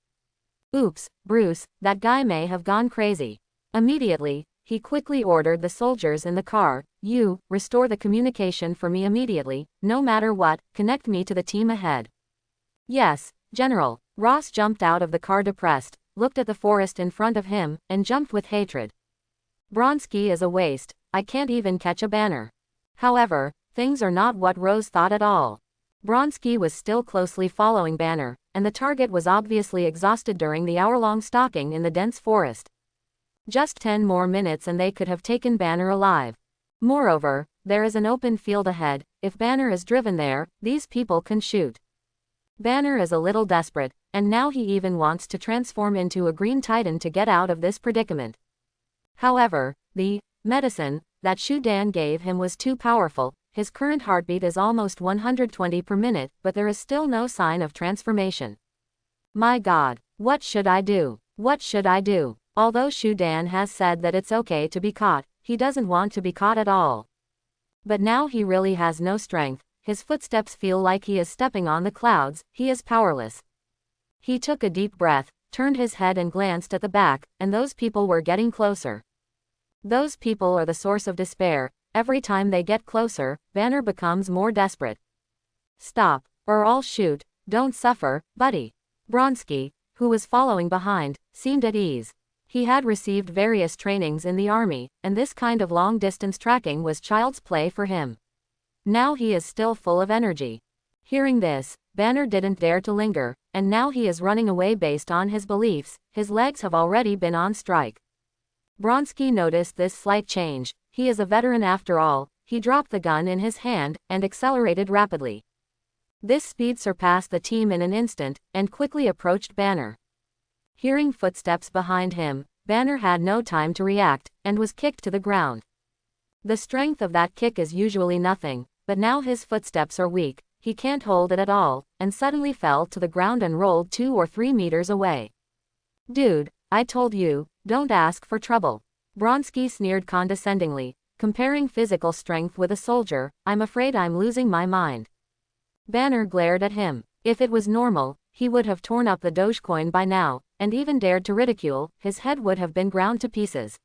Oops, Bruce, that guy may have gone crazy. Immediately, he quickly ordered the soldiers in the car, "You, restore the communication for me immediately, no matter what, connect me to the team ahead." Yes, General. Ross jumped out of the car depressed, looked at the forest in front of him, and jumped with hatred. Bronski is a waste, I can't even catch a Banner. However, things are not what Rose thought at all. Bronski was still closely following Banner, and the target was obviously exhausted during the hour-long stalking in the dense forest. Just 10 more minutes and they could have taken Banner alive. Moreover, there is an open field ahead. If Banner is driven there, these people can shoot. Banner is a little desperate, and now he even wants to transform into a green titan to get out of this predicament. However, the medicine that Shu Dan gave him was too powerful. His current heartbeat is almost 120 per minute, but there is still no sign of transformation. My God, what should I do? What should I do? Although Shu Dan has said that it's okay to be caught, he doesn't want to be caught at all. But now he really has no strength. His footsteps feel like he is stepping on the clouds. He is powerless. He took a deep breath, turned his head and glanced at the back, and those people were getting closer. Those people are the source of despair. Every time they get closer, Banner becomes more desperate. Stop, or I'll shoot. Don't suffer, buddy. Bronski, who was following behind, seemed at ease. He had received various trainings in the army, and this kind of long-distance tracking was child's play for him. Now he is still full of energy. Hearing this, Banner didn't dare to linger, and now he is running away based on his beliefs. His legs have already been on strike. Bronski noticed this slight change. He is a veteran after all. He dropped the gun in his hand, and accelerated rapidly. This speed surpassed the team in an instant, and quickly approached Banner. Hearing footsteps behind him, Banner had no time to react, and was kicked to the ground. The strength of that kick is usually nothing, but now his footsteps are weak, he can't hold it at all, and suddenly fell to the ground and rolled 2 or 3 meters away. Dude, I told you, don't ask for trouble. Bronski sneered condescendingly, comparing physical strength with a soldier. I'm afraid I'm losing my mind. Banner glared at him. If it was normal, he would have torn up the Dogecoin by now, and even dared to ridicule, his head would have been ground to pieces.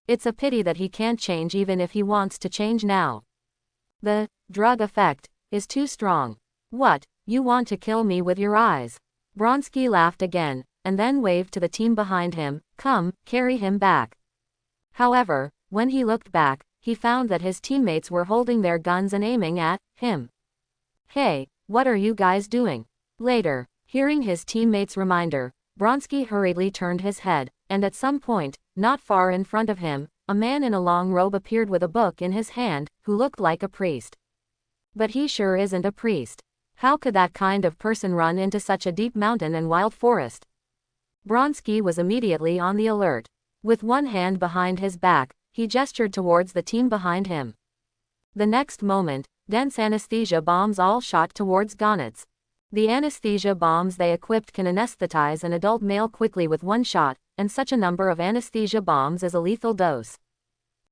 It's a pity that he can't change even if he wants to change now. The drug effect is too strong. What, you want to kill me with your eyes? Bronski laughed again, and then waved to the team behind him. Come, carry him back. However, when he looked back, he found that his teammates were holding their guns and aiming at him. Hey, what are you guys doing? Later, hearing his teammates' reminder, Bronski hurriedly turned his head, and at some point, not far in front of him, a man in a long robe appeared with a book in his hand, who looked like a priest. But he sure isn't a priest. How could that kind of person run into such a deep mountain and wild forest? Bronski was immediately on the alert. With one hand behind his back, he gestured towards the team behind him. The next moment, dense anesthesia bombs all shot towards Gonitz. The anesthesia bombs they equipped can anesthetize an adult male quickly with one shot, and such a number of anesthesia bombs is a lethal dose.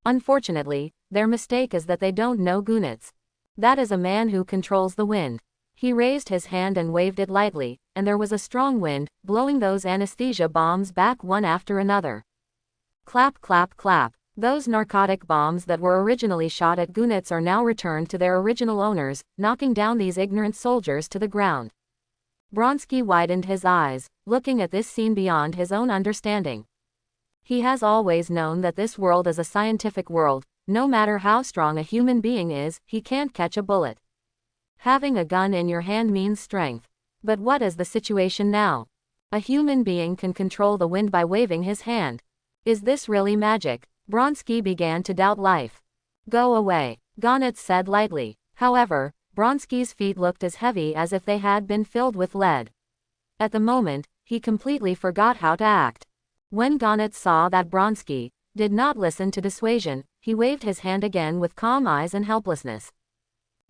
Unfortunately, their mistake is that they don't know Gonitz. That is a man who controls the wind. He raised his hand and waved it lightly, and there was a strong wind, blowing those anesthesia bombs back one after another. Clap clap clap. Those narcotic bombs that were originally shot at Gonitz are now returned to their original owners, knocking down these ignorant soldiers to the ground. Bronski widened his eyes, looking at this scene beyond his own understanding. He has always known that this world is a scientific world. No matter how strong a human being is, he can't catch a bullet. Having a gun in your hand means strength. But what is the situation now? A human being can control the wind by waving his hand. Is this really magic? Bronski began to doubt life. Go away, Gonitz said lightly. However, Bronski's feet looked as heavy as if they had been filled with lead. At the moment, he completely forgot how to act. When Gonitz saw that Bronski did not listen to dissuasion, he waved his hand again with calm eyes and helplessness.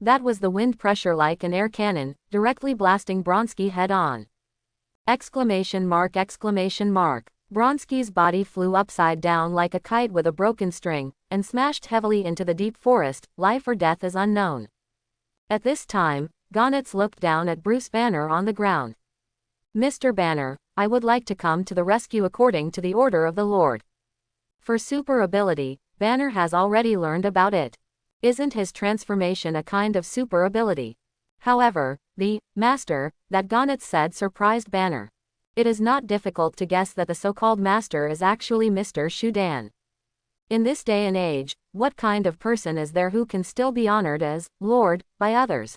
That was the wind pressure like an air cannon, directly blasting Bronski head-on. Exclamation mark! Bronski's body flew upside down like a kite with a broken string, and smashed heavily into the deep forest. Life or death is unknown. At this time, Gonitz looked down at Bruce Banner on the ground. Mr. Banner, I would like to come to the rescue according to the order of the Lord. For super ability, Banner has already learned about it. Isn't his transformation a kind of super ability? However, the master that Gonitz said surprised Banner. It is not difficult to guess that the so-called master is actually Mr. Shudan. In this day and age, what kind of person is there who can still be honored as Lord by others?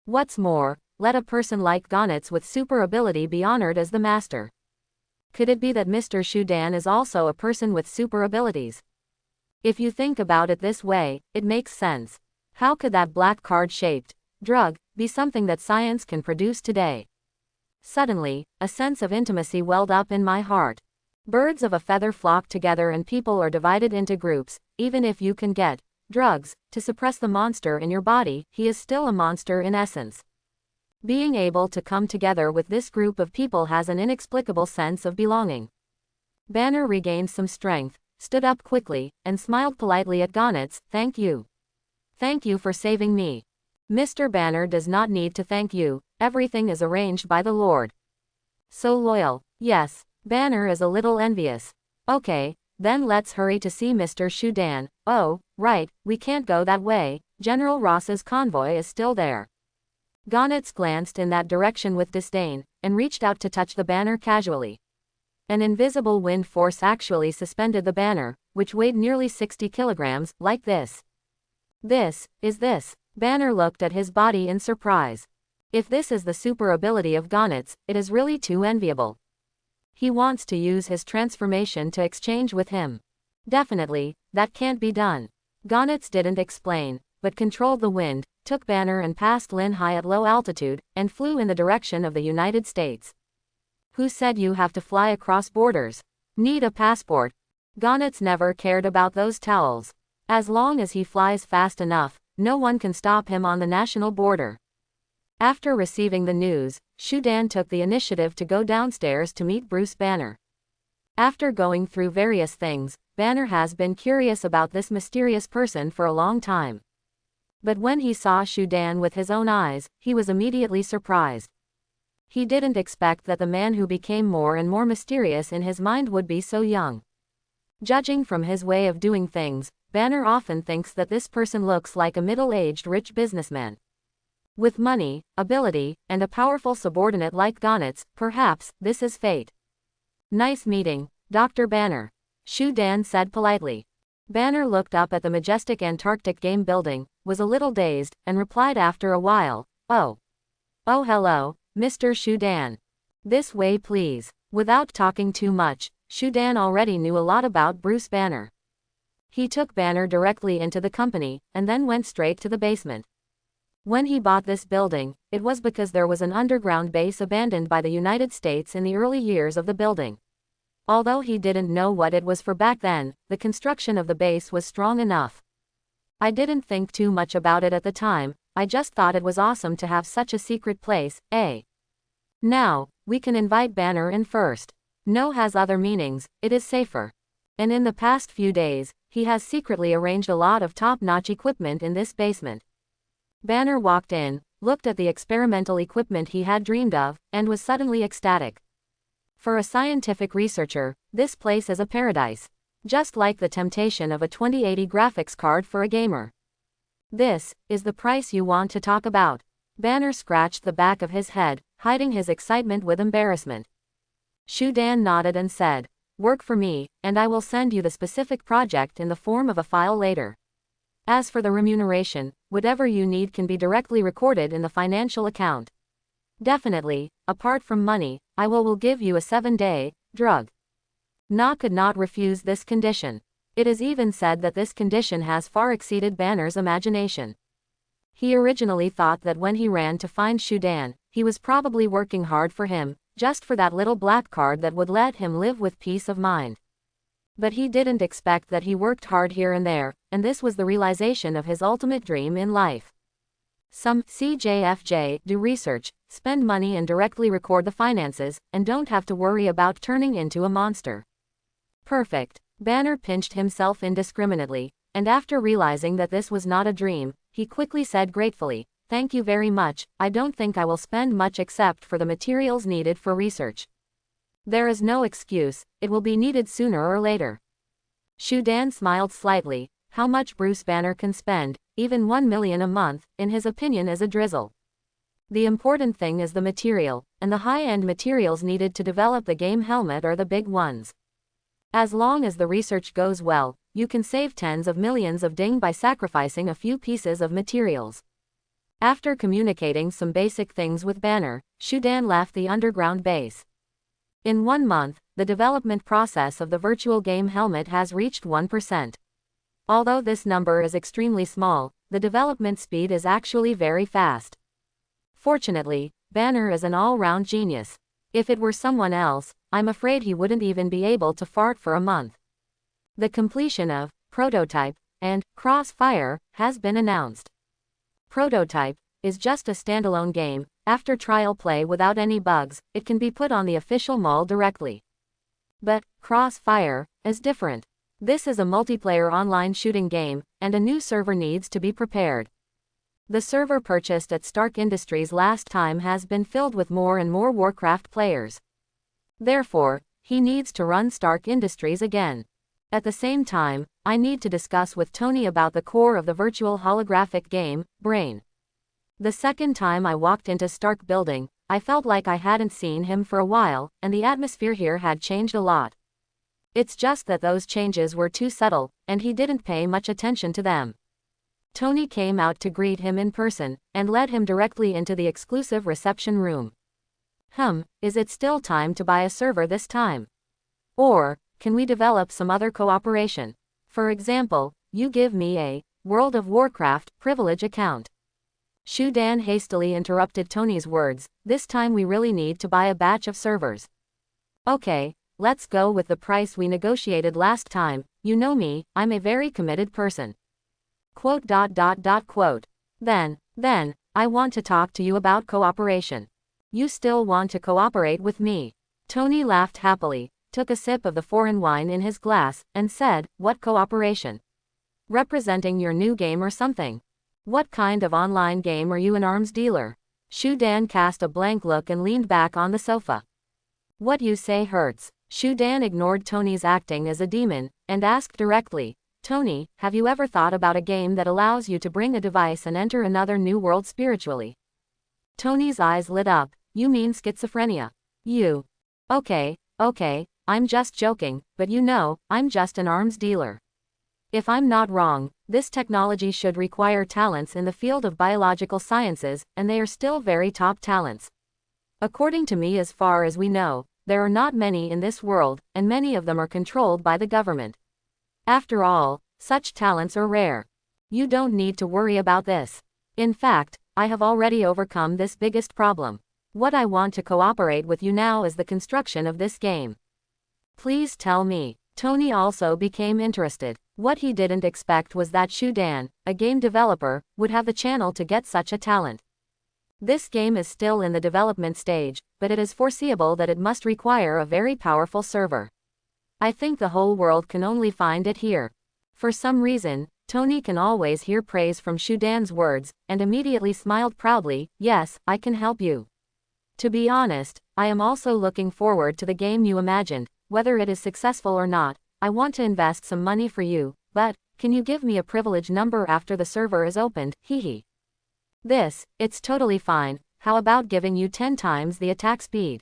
What's more, let a person like Gonitz with super ability be honored as the master. Could it be that Mr. Shudan is also a person with super abilities? If you think about it this way, it makes sense. How could that black card-shaped drug be something that science can produce today? Suddenly, a sense of intimacy welled up in my heart. Birds of a feather flock together and people are divided into groups. Even if you can get drugs to suppress the monster in your body, he is still a monster in essence. Being able to come together with this group of people has an inexplicable sense of belonging. Banner regained some strength, stood up quickly, and smiled politely at Gonitz. Thank you. Thank you for saving me. Mr. Banner does not need to thank you. Everything is arranged by the Lord. So loyal. Yes, Banner is a little envious. Okay, then let's hurry to see Mr. Shudan. Oh, right, we can't go that way. General Ross's convoy is still there. Gonitz glanced in that direction with disdain, and reached out to touch the banner casually. An invisible wind force actually suspended the banner, which weighed nearly 60 kilograms, like this. This. Banner looked at his body in surprise. If this is the super ability of Gonitz, it is really too enviable. He wants to use his transformation to exchange with him. Definitely, that can't be done. Gonitz didn't explain, but controlled the wind, took Banner and passed Lin High at low altitude, and flew in the direction of the United States. Who said you have to fly across borders? Need a passport? Gonnets never cared about those towels. As long as he flies fast enough, no one can stop him on the national border. After receiving the news, Shudan took the initiative to go downstairs to meet Bruce Banner. After going through various things, Banner has been curious about this mysterious person for a long time. But when he saw Shudan with his own eyes, he was immediately surprised. He didn't expect that the man who became more and more mysterious in his mind would be so young. Judging from his way of doing things, Banner often thinks that this person looks like a middle-aged rich businessman. With money, ability, and a powerful subordinate like Gonnets, perhaps this is fate. Nice meeting, Dr. Banner, Shudan said politely. Banner looked up at the majestic Antarctic game building, was a little dazed, and replied after a while, "Oh, hello, Mr. Shudan. This way please." Without talking too much, Shudan already knew a lot about Bruce Banner. He took Banner directly into the company, and then went straight to the basement. When he bought this building, it was because there was an underground base abandoned by the United States in the early years of the building. Although he didn't know what it was for back then, the construction of the base was strong enough. "I didn't think too much about it at the time, I just thought it was awesome to have such a secret place, eh? Now, we can invite Banner in first. No has other meanings, it is safer. And in the past few days, he has secretly arranged a lot of top-notch equipment in this basement." Banner walked in, looked at the experimental equipment he had dreamed of, and was suddenly ecstatic. For a scientific researcher, this place is a paradise. Just like the temptation of a 2080 graphics card for a gamer. "This is the price you want to talk about." Banner scratched the back of his head, hiding his excitement with embarrassment. Shudan nodded and said, "Work for me, and I will send you the specific project in the form of a file later. As for the remuneration, whatever you need can be directly recorded in the financial account. Definitely, apart from money, I will give you a 7-day drug." Na could not refuse this condition. It is even said that this condition has far exceeded Banner's imagination. He originally thought that when he ran to find Shudan, he was probably working hard for him, just for that little black card that would let him live with peace of mind. But he didn't expect that he worked hard here and there, and this was the realization of his ultimate dream in life. Some CJFJ do research, spend money and directly record the finances, and don't have to worry about turning into a monster. Perfect. Banner pinched himself indiscriminately, and after realizing that this was not a dream, he quickly said gratefully, "Thank you very much, I don't think I will spend much except for the materials needed for research. There is no excuse, it will be needed sooner or later." Shudan smiled slightly. How much Bruce Banner can spend, even 1 million a month, in his opinion is a drizzle. The important thing is the material, and the high-end materials needed to develop the game helmet are the big ones. As long as the research goes well, you can save tens of millions of ding by sacrificing a few pieces of materials. After communicating some basic things with Banner, Shudan left the underground base. In 1 month, the development process of the virtual game helmet has reached 1%. Although this number is extremely small, the development speed is actually very fast. Fortunately, Banner is an all-round genius. If it were someone else, I'm afraid he wouldn't even be able to fart for a month. The completion of Prototype and Crossfire has been announced. Prototype is just a standalone game. After trial play without any bugs, it can be put on the official mall directly. But Crossfire is different. This is a multiplayer online shooting game, and a new server needs to be prepared. The server purchased at Stark Industries last time has been filled with more and more Warcraft players. Therefore, he needs to run Stark Industries again. At the same time, I need to discuss with Tony about the core of the virtual holographic game, Brain. The second time I walked into Stark Building, I felt like I hadn't seen him for a while, and the atmosphere here had changed a lot. It's just that those changes were too subtle, and he didn't pay much attention to them. Tony came out to greet him in person, and led him directly into the exclusive reception room. Is it still time to buy a server this time? Or, can we develop some other cooperation? For example, you give me a World of Warcraft privilege account. Shudan hastily interrupted Tony's words, "This time we really need to buy a batch of servers. Okay, let's go with the price we negotiated last time, you know me, I'm a very committed person. Quote. Then, I want to talk to you about cooperation. You still want to cooperate with me? Tony laughed happily, took a sip of the foreign wine in his glass, and said, what cooperation? Representing your new game or something? What kind of online game are you, an arms dealer? Shu Dan cast a blank look and leaned back on the sofa. What you say hurts. Shu Dan ignored Tony's acting as a demon, and asked directly, Tony, have you ever thought about a game that allows you to bring a device and enter another new world spiritually? Tony's eyes lit up. You mean schizophrenia? You. Okay, I'm just joking, but you know, I'm just an arms dealer. If I'm not wrong, this technology should require talents in the field of biological sciences, and they are still very top talents. According to me, as far as we know, there are not many in this world, and many of them are controlled by the government. After all, such talents are rare. You don't need to worry about this. In fact, I have already overcome this biggest problem. What I want to cooperate with you now is the construction of this game. Please tell me. Tony also became interested. What he didn't expect was that Shu Dan, a game developer, would have the channel to get such a talent. This game is still in the development stage, but it is foreseeable that it must require a very powerful server. I think the whole world can only find it here. For some reason, Tony can always hear praise from Shu Dan's words, and immediately smiled proudly. Yes, I can help you. To be honest, I am also looking forward to the game you imagined. Whether it is successful or not, I want to invest some money for you, but, can you give me a privilege number after the server is opened? Hehe. It's totally fine. How about giving you 10 times the attack speed?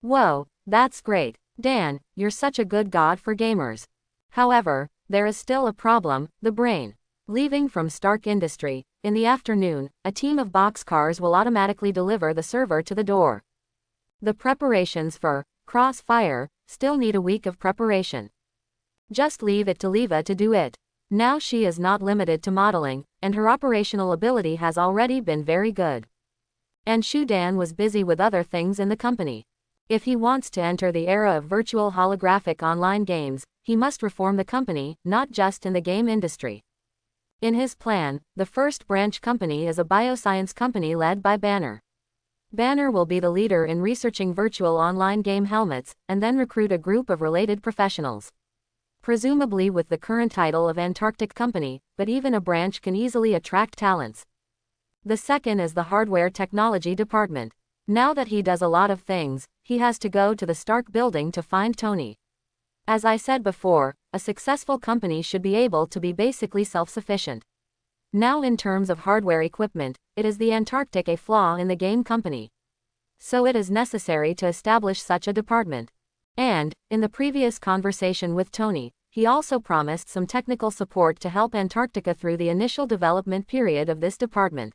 Whoa, that's great. Dan, you're such a good god for gamers. However, there is still a problem, the brain. Leaving from Stark Industry, in the afternoon, a team of boxcars will automatically deliver the server to the door. The preparations for Crossfire still need a week of preparation. Just leave it to Leva to do it. Now she is not limited to modeling, and her operational ability has already been very good. And Shu Dan was busy with other things in the company. If he wants to enter the era of virtual holographic online games, he must reform the company, not just in the game industry. In his plan, the first branch company is a bioscience company led by Banner. Banner will be the leader in researching virtual online game helmets, and then recruit a group of related professionals. Presumably with the current title of Antarctic Company, but even a branch can easily attract talents. The second is the hardware technology department. Now that he does a lot of things, he has to go to the Stark building to find Tony. As I said before, a successful company should be able to be basically self-sufficient. Now in terms of hardware equipment, it is the Antarctic a flaw in the game company. So it is necessary to establish such a department. And, in the previous conversation with Tony, he also promised some technical support to help Antarctica through the initial development period of this department.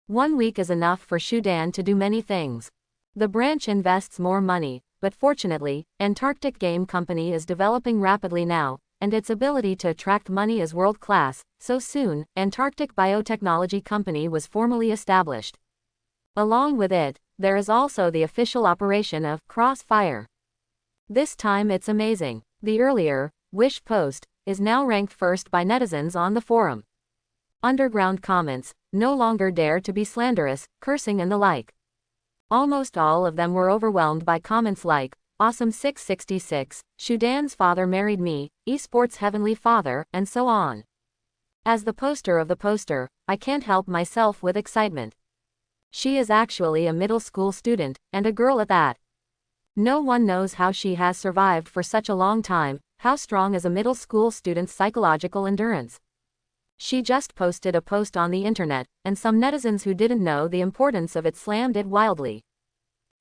1 week is enough for Shu Dan to do many things. The branch invests more money, but fortunately, Antarctic Game Company is developing rapidly now, and its ability to attract money is world-class, so soon, Antarctic Biotechnology Company was formally established. Along with it, there is also the official operation of Crossfire. This time it's amazing. The earlier, Wish post, is now ranked first by netizens on the forum. Underground comments no longer dare to be slanderous, cursing and the like. Almost all of them were overwhelmed by comments like, Awesome 666, Shu Dan's father married me, esports heavenly father, and so on. As the poster of the poster, I can't help myself with excitement. She is actually a middle school student, and a girl at that. No one knows how she has survived for such a long time. How strong is a middle school student's psychological endurance? She just posted a post on the internet, and some netizens who didn't know the importance of it slammed it wildly.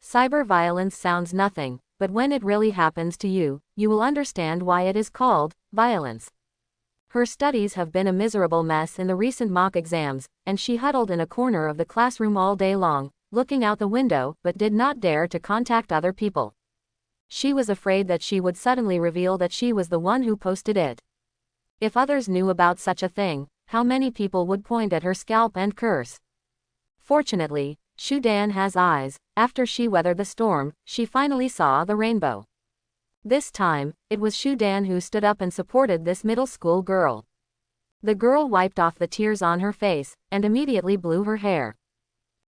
Cyber violence sounds nothing, but when it really happens to you, you will understand why it is called violence. Her studies have been a miserable mess in the recent mock exams, and she huddled in a corner of the classroom all day long, looking out the window, but did not dare to contact other people. She was afraid that she would suddenly reveal that she was the one who posted it. If others knew about such a thing, how many people would point at her scalp and curse? Fortunately, Shu Dan has eyes. After she weathered the storm, she finally saw the rainbow. This time, it was Shudan who stood up and supported this middle school girl. The girl wiped off the tears on her face, and immediately blew her hair.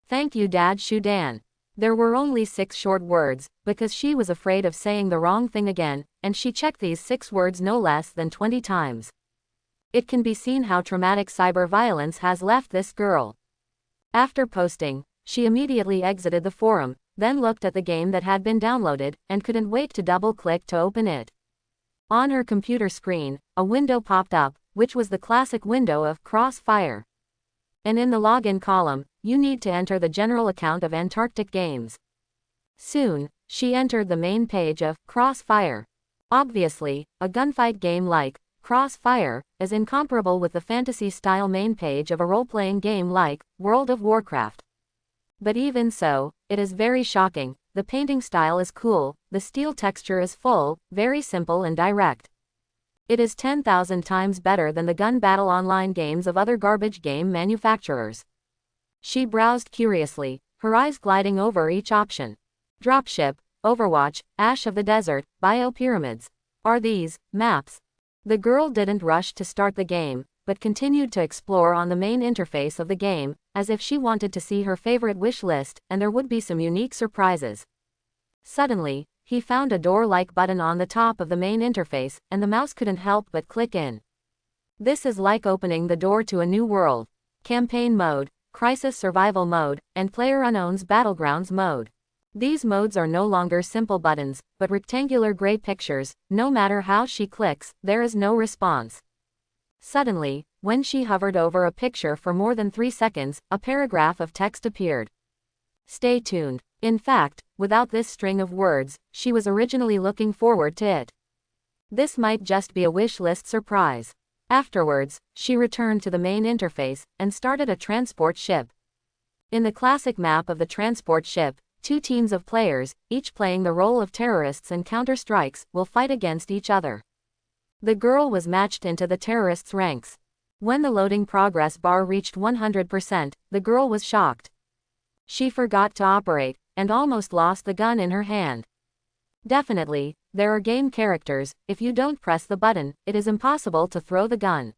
"Thank you, Dad." Shudan. There were only 6 short words, because she was afraid of saying the wrong thing again, and she checked these 6 words no less than 20 times. It can be seen how traumatic cyber violence has left this girl. After posting, she immediately exited the forum, then looked at the game that had been downloaded, and couldn't wait to double-click to open it. On her computer screen, a window popped up, which was the classic window of Crossfire. And in the login column, you need to enter the general account of Antarctic Games. Soon, she entered the main page of Crossfire. Obviously, a gunfight game like Crossfire is incomparable with the fantasy-style main page of a role-playing game like World of Warcraft. But even so, it is very shocking. The painting style is cool, the steel texture is full, very simple and direct. It is 10,000 times better than the gun battle online games of other garbage game manufacturers. She browsed curiously, her eyes gliding over each option. Dropship, Overwatch, Ash of the Desert, Biopyramids. Are these maps? The girl didn't rush to start the game, but continued to explore on the main interface of the game, as if she wanted to see her favorite wish list, and there would be some unique surprises. Suddenly, he found a door-like button on the top of the main interface, and the mouse couldn't help but click in. This is like opening the door to a new world. Campaign mode, Crisis Survival mode, and PlayerUnknown's Battlegrounds mode. These modes are no longer simple buttons, but rectangular gray pictures. No matter how she clicks, there is no response. Suddenly, when she hovered over a picture for more than 3 seconds, a paragraph of text appeared. Stay tuned. In fact, without this string of words, she was originally looking forward to it. This might just be a wish list surprise. Afterwards, she returned to the main interface, and started a transport ship. In the classic map of the transport ship, 2 teams of players, each playing the role of terrorists and counter-strikes, will fight against each other. The girl was matched into the terrorists' ranks. When the loading progress bar reached 100%, the girl was shocked. She forgot to operate, and almost lost the gun in her hand. Definitely, there are game characters. If you don't press the button, it is impossible to throw the gun.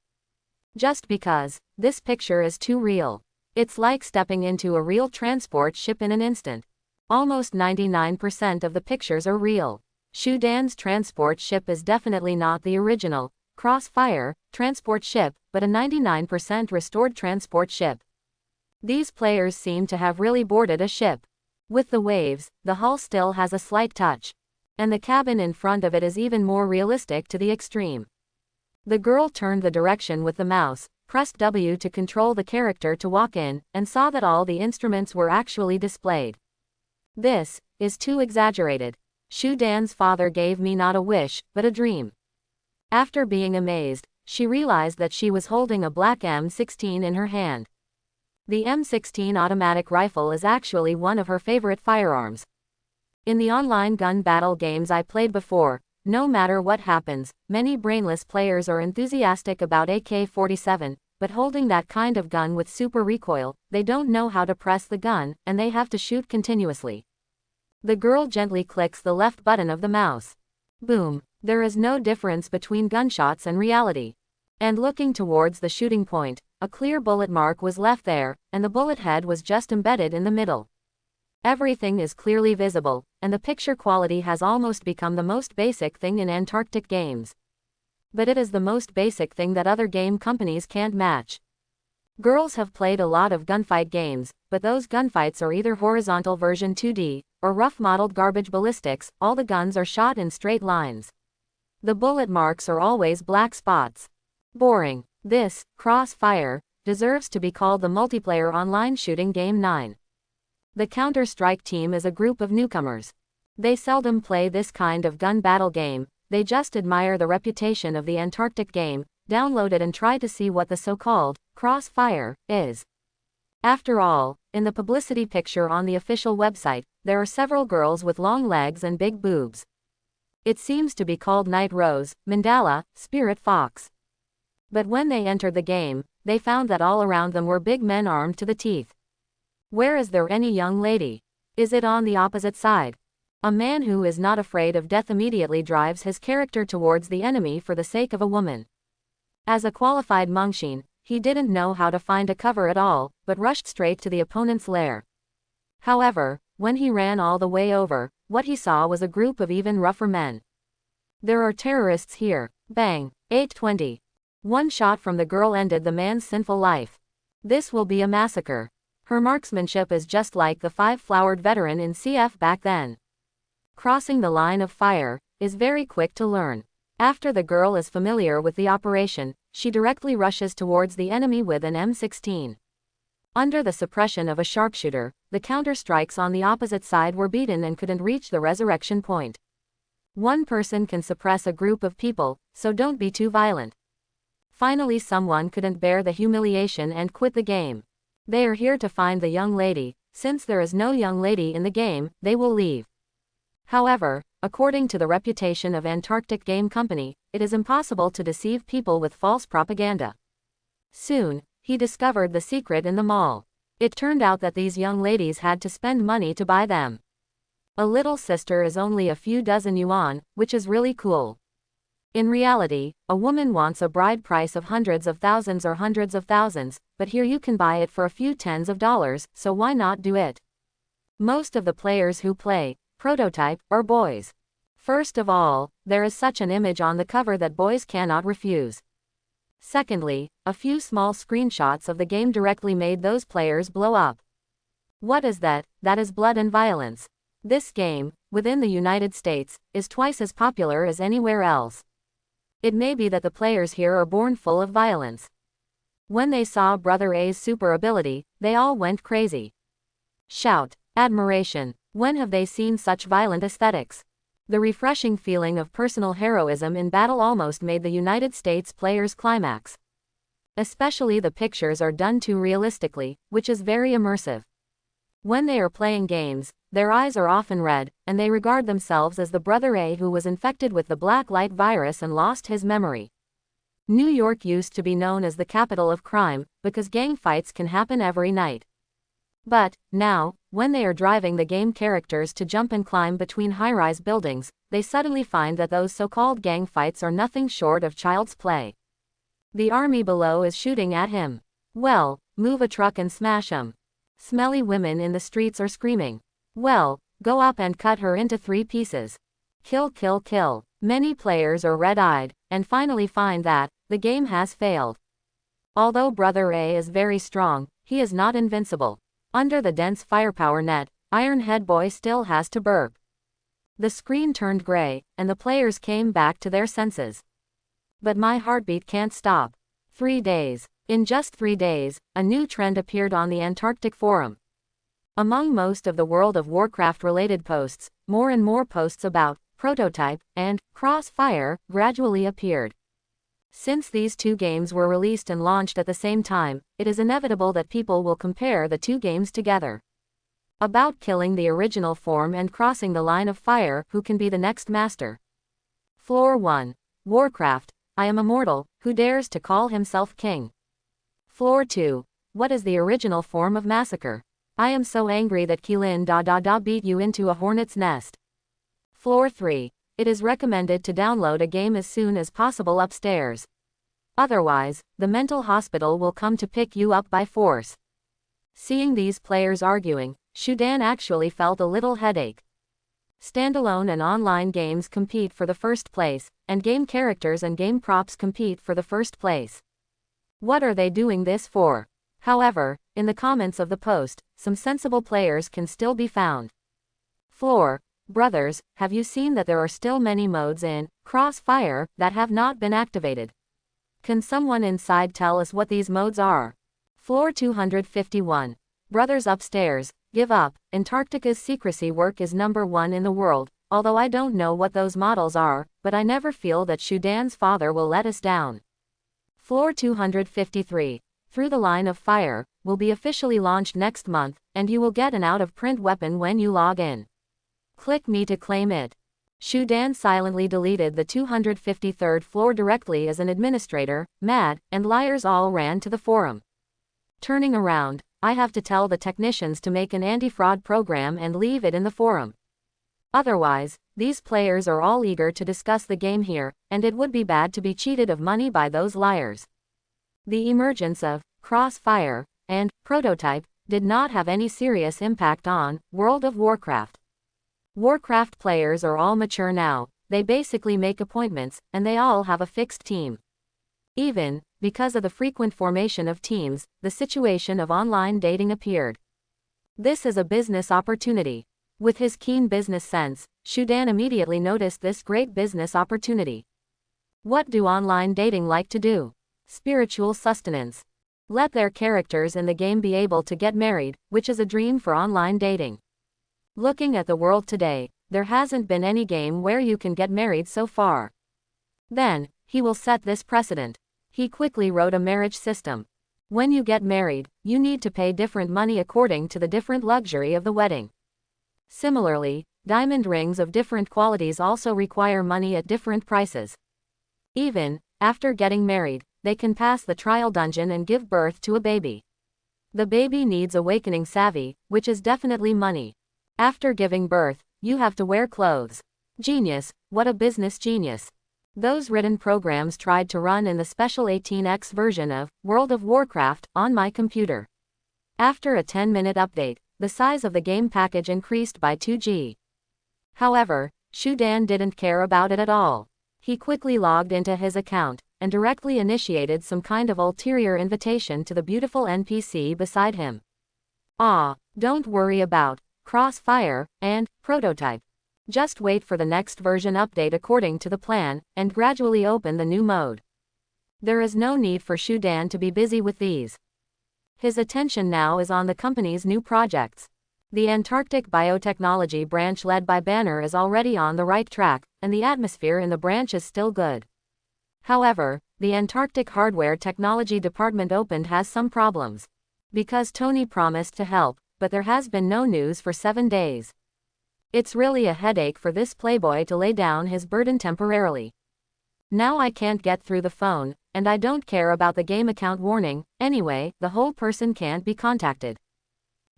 Just because, this picture is too real. It's like stepping into a real transport ship in an instant. Almost 99% of the pictures are real. Shudan's transport ship is definitely not the original Crossfire transport ship, but a 99% restored transport ship. These players seem to have really boarded a ship. With the waves, the hull still has a slight touch. And the cabin in front of it is even more realistic to the extreme. The girl turned the direction with the mouse, pressed W to control the character to walk in, and saw that all the instruments were actually displayed. This is too exaggerated. Shudan's father gave me not a wish, but a dream. After being amazed, she realized that she was holding a black M16 in her hand. The M16 automatic rifle is actually one of her favorite firearms. In the online gun battle games I played before, no matter what happens, many brainless players are enthusiastic about AK-47, but holding that kind of gun with super recoil, they don't know how to press the gun, and they have to shoot continuously. The girl gently clicks the left button of the mouse. Boom. There is no difference between gunshots and reality. And looking towards the shooting point, a clear bullet mark was left there, and the bullet head was just embedded in the middle. Everything is clearly visible, and the picture quality has almost become the most basic thing in Antarctic games. But it is the most basic thing that other game companies can't match. Girls have played a lot of gunfight games, but those gunfights are either horizontal version 2D, or rough-modeled garbage ballistics. All the guns are shot in straight lines. The bullet marks are always black spots. Boring. This, Crossfire, deserves to be called the multiplayer online shooting game 9. The Counter-Strike team is a group of newcomers. They seldom play this kind of gun battle game, they just admire the reputation of the Antarctic game, download it and try to see what the so-called Crossfire is. After all, in the publicity picture on the official website, there are several girls with long legs and big boobs. It seems to be called Night Rose, Mandala, Spirit Fox. But when they entered the game, they found that all around them were big men armed to the teeth. Where is there any young lady? Is it on the opposite side? A man who is not afraid of death immediately drives his character towards the enemy for the sake of a woman. As a qualified Mongshin, he didn't know how to find a cover at all, but rushed straight to the opponent's lair. However, when he ran all the way over, what he saw was a group of even rougher men. There are terrorists here. Bang. 820. One shot from the girl ended the man's sinful life. This will be a massacre. Her marksmanship is just like the five-flowered veteran in CF back then. Crossing the line of fire is very quick to learn. After the girl is familiar with the operation, she directly rushes towards the enemy with an M16. Under the suppression of a sharpshooter, the counter-strikes on the opposite side were beaten and couldn't reach the resurrection point. One person can suppress a group of people, so don't be too violent. Finally, someone couldn't bear the humiliation and quit the game. They are here to find the young lady. Since there is no young lady in the game, they will leave. However, according to the reputation of Antarctic Game Company, it is impossible to deceive people with false propaganda. Soon, he discovered the secret in the mall. It turned out that these young ladies had to spend money to buy them. A little sister is only a few dozen yuan, which is really cool. In reality, a woman wants a bride price of hundreds of thousands or hundreds of thousands, but here you can buy it for a few tens of dollars, so why not do it? Most of the players who play Prototype are boys. First of all, there is such an image on the cover that boys cannot refuse. Secondly, a few small screenshots of the game directly made those players blow up. What is that? That is blood and violence. This game, within the United States, is twice as popular as anywhere else. It may be that the players here are born full of violence. When they saw Brother A's super ability, they all went crazy. Shout. Admiration. When have they seen such violent aesthetics? The refreshing feeling of personal heroism in battle almost made the United States players climax. Especially the pictures are done too realistically, which is very immersive. When they are playing games, their eyes are often red, and they regard themselves as the Brother A who was infected with the black light virus and lost his memory. New York used to be known as the capital of crime, because gang fights can happen every night. But, now, when they are driving the game characters to jump and climb between high-rise buildings, they suddenly find that those so-called gang fights are nothing short of child's play. The army below is shooting at him. Well, move a truck and smash him. Smelly women in the streets are screaming. Well, go up and cut her into 3 pieces. Kill, kill, kill. Many players are red-eyed, and finally find that the game has failed. Although Brother A is very strong, he is not invincible. Under the dense firepower net, Iron Head Boy still has to burp. The screen turned gray, and the players came back to their senses. But my heartbeat can't stop. 3 days. In just 3 days, a new trend appeared on the Antarctic forum. Among most of the World of Warcraft-related posts, more and more posts about Prototype and Crossfire gradually appeared. Since these 2 games were released and launched at the same time, it is inevitable that people will compare the 2 games together. About killing the original form and crossing the line of fire, who can be the next master? Floor 1. Warcraft. I am a mortal, who dares to call himself king. Floor 2. What is the original form of massacre? I am so angry that Keelan beat you into a hornet's nest. Floor 3. It is recommended to download a game as soon as possible upstairs. Otherwise, the mental hospital will come to pick you up by force. Seeing these players arguing, Shudan actually felt a little headache. Standalone and online games compete for the first place, and game characters and game props compete for the first place. What are they doing this for? However, in the comments of the post, some sensible players can still be found. Floor. Brothers, have you seen that there are still many modes in Crossfire that have not been activated? Can someone inside tell us what these modes are? Floor 251. Brothers upstairs, give up. Antarctica's secrecy work is #1 in the world, although I don't know what those models are, but I never feel that Shudan's father will let us down. Floor 253. Through the Line of Fire will be officially launched next month, and you will get an out-of-print weapon when you log in. Click me to claim it. Shudan silently deleted the 253rd floor directly as an administrator, mad, and liars all ran to the forum. Turning around, I have to tell the technicians to make an anti-fraud program and leave it in the forum. Otherwise, these players are all eager to discuss the game here, and it would be bad to be cheated of money by those liars. The emergence of Crossfire and Prototype did not have any serious impact on World of Warcraft. Warcraft players are all mature now, they basically make appointments, and they all have a fixed team. Even, because of the frequent formation of teams, the situation of online dating appeared. This is a business opportunity. With his keen business sense, Shudan immediately noticed this great business opportunity. What do online dating like to do? Spiritual sustenance. Let their characters in the game be able to get married, which is a dream for online dating. Looking at the world today, there hasn't been any game where you can get married so far. Then, he will set this precedent. He quickly wrote a marriage system. When you get married, you need to pay different money according to the different luxury of the wedding. Similarly, diamond rings of different qualities also require money at different prices. Even, after getting married, they can pass the trial dungeon and give birth to a baby. The baby needs awakening savvy, which is definitely money. After giving birth, you have to wear clothes. Genius, what a business genius. Those written programs tried to run in the special 18x version of World of Warcraft on my computer. After a 10-minute update, the size of the game package increased by 2 GB. However, Shudan didn't care about it at all. He quickly logged into his account, and directly initiated some kind of ulterior invitation to the beautiful NPC beside him. Don't worry about Crossfire and Prototype. Just wait for the next version update according to the plan, and gradually open the new mode. There is no need for Shudan to be busy with these. His attention now is on the company's new projects. The Antarctic biotechnology branch led by Banner is already on the right track, and the atmosphere in the branch is still good. However, the Antarctic hardware technology department opened has some problems. Because Tony promised to help, but there has been no news for 7 days. It's really a headache for this playboy to lay down his burden temporarily. Now I can't get through the phone, and I don't care about the game account warning, anyway, the whole person can't be contacted.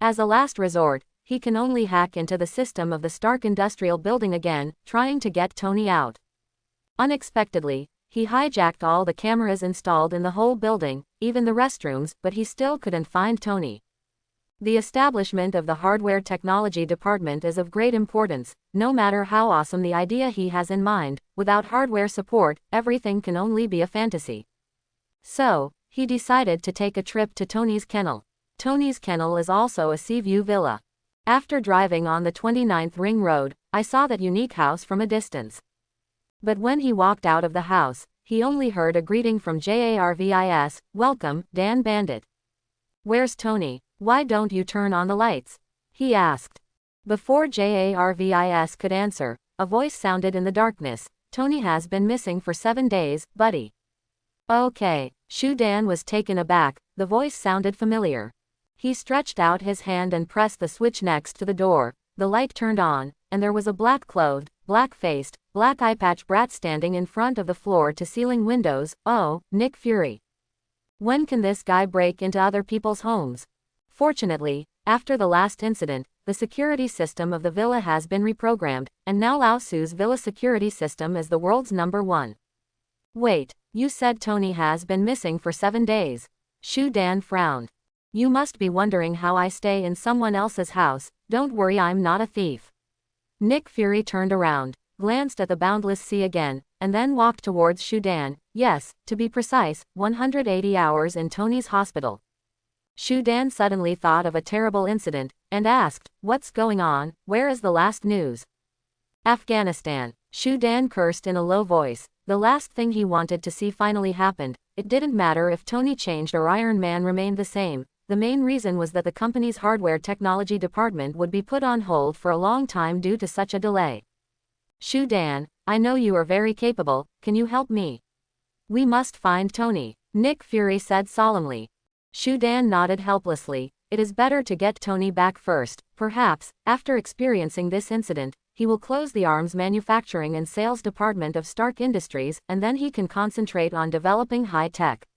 As a last resort, he can only hack into the system of the Stark Industrial Building again, trying to get Tony out. Unexpectedly, he hijacked all the cameras installed in the whole building, even the restrooms, but he still couldn't find Tony. The establishment of the hardware technology department is of great importance. No matter how awesome the idea he has in mind, without hardware support, everything can only be a fantasy. So, he decided to take a trip to Tony's kennel. Tony's kennel is also a sea view villa. After driving on the 29th Ring Road, I saw that unique house from a distance. But when he walked out of the house, he only heard a greeting from Jarvis, "Welcome, Dan Bandit." "Where's Tony? Why don't you turn on the lights?" he asked. Before Jarvis could answer, a voice sounded in the darkness. "Tony has been missing for 7 days, buddy." Okay, Shudan was taken aback, the voice sounded familiar. He stretched out his hand and pressed the switch next to the door. The light turned on, and there was a black-clothed, black-faced, black eye-patch brat standing in front of the floor-to-ceiling windows. Oh, Nick Fury. When can this guy break into other people's homes? Fortunately, after the last incident, the security system of the villa has been reprogrammed, and now Lao Tzu's villa security system is the world's #1. Wait, you said Tony has been missing for 7 days. Shudan frowned. You must be wondering how I stay in someone else's house. Don't worry, I'm not a thief. Nick Fury turned around, glanced at the boundless sea again, and then walked towards Shudan. Yes, to be precise, 180 hours in Tony's hospital. Shudan suddenly thought of a terrible incident, and asked, "What's going on? Where is the last news?" Afghanistan. Shudan cursed in a low voice. The last thing he wanted to see finally happened. It didn't matter if Tony changed or Iron Man remained the same. The main reason was that the company's hardware technology department would be put on hold for a long time due to such a delay. "Shudan, I know you are very capable, can you help me?" "We must find Tony," Nick Fury said solemnly. Shudan nodded helplessly. It is better to get Tony back first. Perhaps, after experiencing this incident, he will close the arms manufacturing and sales department of Stark Industries, and then he can concentrate on developing high tech.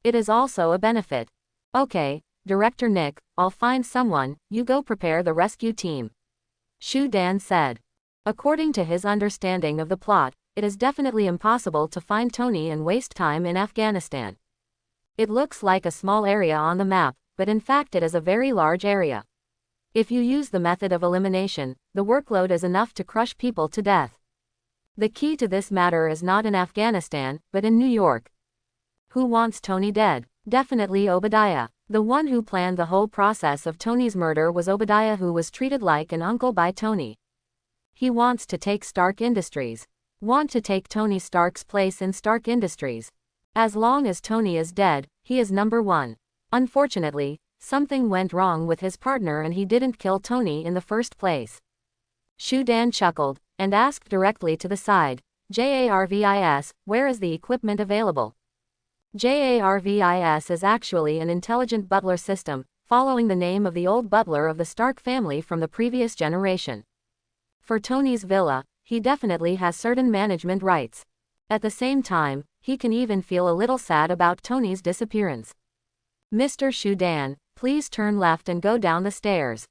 It is also a benefit. Okay, Director Nick, I'll find someone, you go prepare the rescue team. Shudan said. According to his understanding of the plot, it is definitely impossible to find Tony and waste time in Afghanistan. It looks like a small area on the map, but in fact it is a very large area. If you use the method of elimination, the workload is enough to crush people to death. The key to this matter is not in Afghanistan, but in New York. Who wants Tony dead? Definitely Obadiah. The one who planned the whole process of Tony's murder was Obadiah, who was treated like an uncle by Tony. He wants to take Stark Industries. Want to take Tony Stark's place in Stark Industries. As long as Tony is dead, he is number one. Unfortunately, something went wrong with his partner and he didn't kill Tony in the first place. Shu Dan chuckled, and asked directly to the side, JARVIS, where is the equipment available? JARVIS is actually an intelligent butler system, following the name of the old butler of the Stark family from the previous generation. For Tony's villa, he definitely has certain management rights. At the same time, he can even feel a little sad about Tony's disappearance. Mr. Shu Dan, please turn left and go down the stairs.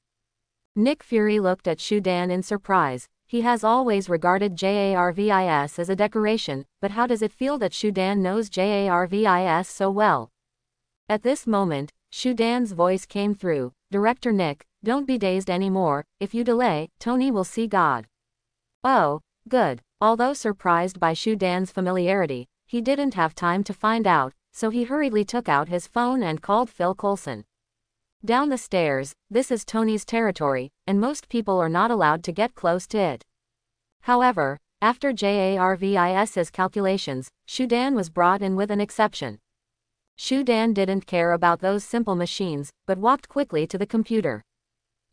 Nick Fury looked at Shu Dan in surprise. He has always regarded JARVIS as a decoration, but how does it feel that Shu Dan knows JARVIS so well? At this moment, Shu Dan's voice came through. Director Nick, don't be dazed anymore. If you delay, Tony will see God. Oh, good. Although surprised by Shu Dan's familiarity, he didn't have time to find out, so he hurriedly took out his phone and called Phil Coulson. Down the stairs, this is Tony's territory, and most people are not allowed to get close to it. However, after JARVIS's calculations, Shu Dan was brought in with an exception. Shu Dan didn't care about those simple machines, but walked quickly to the computer.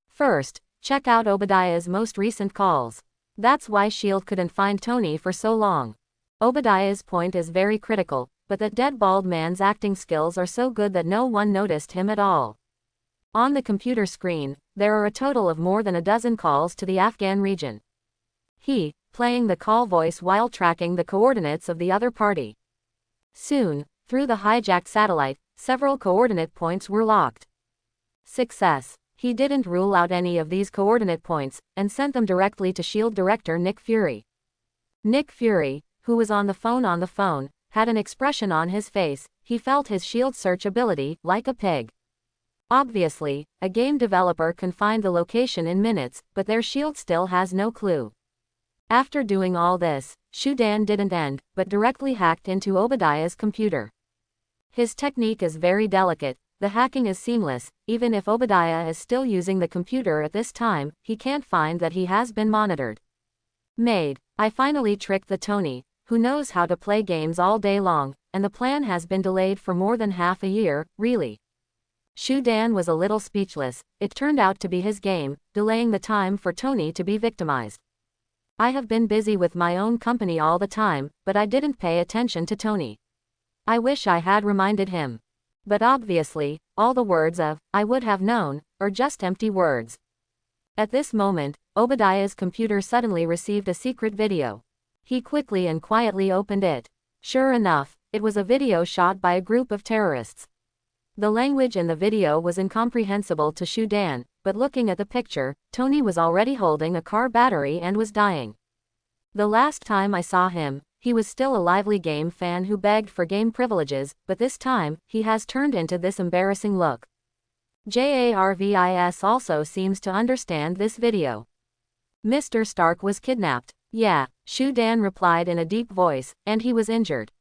First, check out Obadiah's most recent calls. That's why S.H.I.E.L.D. couldn't find Tony for so long. Obadiah's point is very critical, but that dead bald man's acting skills are so good that no one noticed him at all. On the computer screen, there are a total of more than a dozen calls to the Afghan region. He, playing the call voice while tracking the coordinates of the other party. Soon, through the hijacked satellite, several coordinate points were locked. Success. He didn't rule out any of these coordinate points, and sent them directly to S.H.I.E.L.D. Director Nick Fury. Nick Fury, who was on the phone, had an expression on his face. He felt his S.H.I.E.L.D. search ability, like a pig. Obviously, a game developer can find the location in minutes, but their S.H.I.E.L.D. still has no clue. After doing all this, Shu Dan didn't end, but directly hacked into Obadiah's computer. His technique is very delicate. The hacking is seamless. Even if Obadiah is still using the computer at this time, he can't find that he has been monitored. Made. I finally tricked the Tony, who knows how to play games all day long, and the plan has been delayed for more than half a year, really. Shu Dan was a little speechless. It turned out to be his game, delaying the time for Tony to be victimized. I have been busy with my own company all the time, but I didn't pay attention to Tony. I wish I had reminded him. But obviously, all the words of, I would have known, are just empty words. At this moment, Obadiah's computer suddenly received a secret video. He quickly and quietly opened it. Sure enough, it was a video shot by a group of terrorists. The language in the video was incomprehensible to Shu Dan, but looking at the picture, Tony was already holding a car battery and was dying. The last time I saw him, he was still a lively game fan who begged for game privileges, but this time, he has turned into this embarrassing look. JARVIS also seems to understand this video. Mr. Stark was kidnapped. Yeah, Shu Dan replied in a deep voice, and he was injured.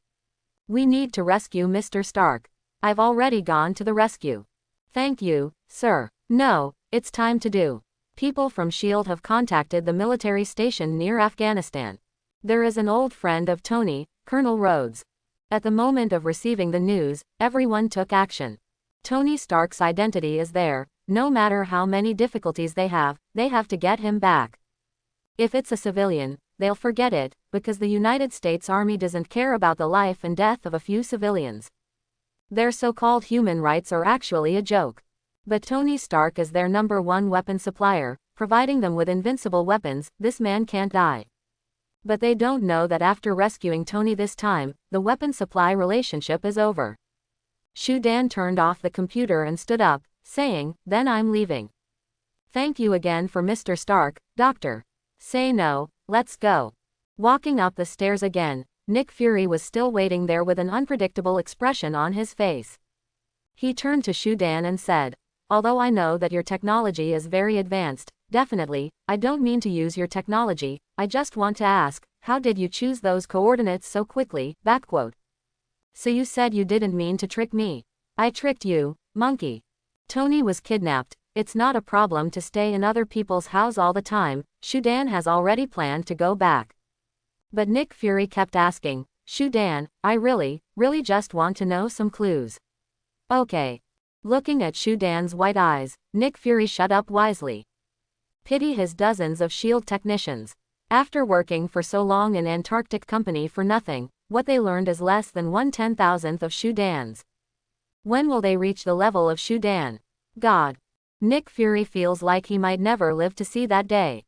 We need to rescue Mr. Stark. I've already gone to the rescue. Thank you, sir. No, it's time to do. People from S.H.I.E.L.D. have contacted the military station near Afghanistan. There is an old friend of Tony, Colonel Rhodes. At the moment of receiving the news, everyone took action. Tony Stark's identity is there. No matter how many difficulties they have to get him back. If it's a civilian, they'll forget it, because the United States Army doesn't care about the life and death of a few civilians. Their so-called human rights are actually a joke. But Tony Stark is their #1 weapon supplier, providing them with invincible weapons. This man can't die. But they don't know that after rescuing Tony this time, the weapon supply relationship is over. Shu Dan turned off the computer and stood up, saying, then I'm leaving. Thank you again for Mr. Stark, Doctor. Say no, let's go. Walking up the stairs again, Nick Fury was still waiting there with an unpredictable expression on his face. He turned to Shu Dan and said, although I know that your technology is very advanced, definitely, I don't mean to use your technology, I just want to ask, how did you choose those coordinates so quickly, backquote. So you said you didn't mean to trick me. I tricked you, monkey. Tony was kidnapped, it's not a problem to stay in other people's house all the time, Shu Dan has already planned to go back. But Nick Fury kept asking, Shu Dan, I really just want to know some clues. Okay. Looking at Shu Dan's white eyes, Nick Fury shut up wisely. Pity his dozens of S.H.I.E.L.D. technicians. After working for so long in Antarctic company for nothing, what they learned is less than 1/10,000th of Shu Dan's. When will they reach the level of Shu Dan? God. Nick Fury feels like he might never live to see that day.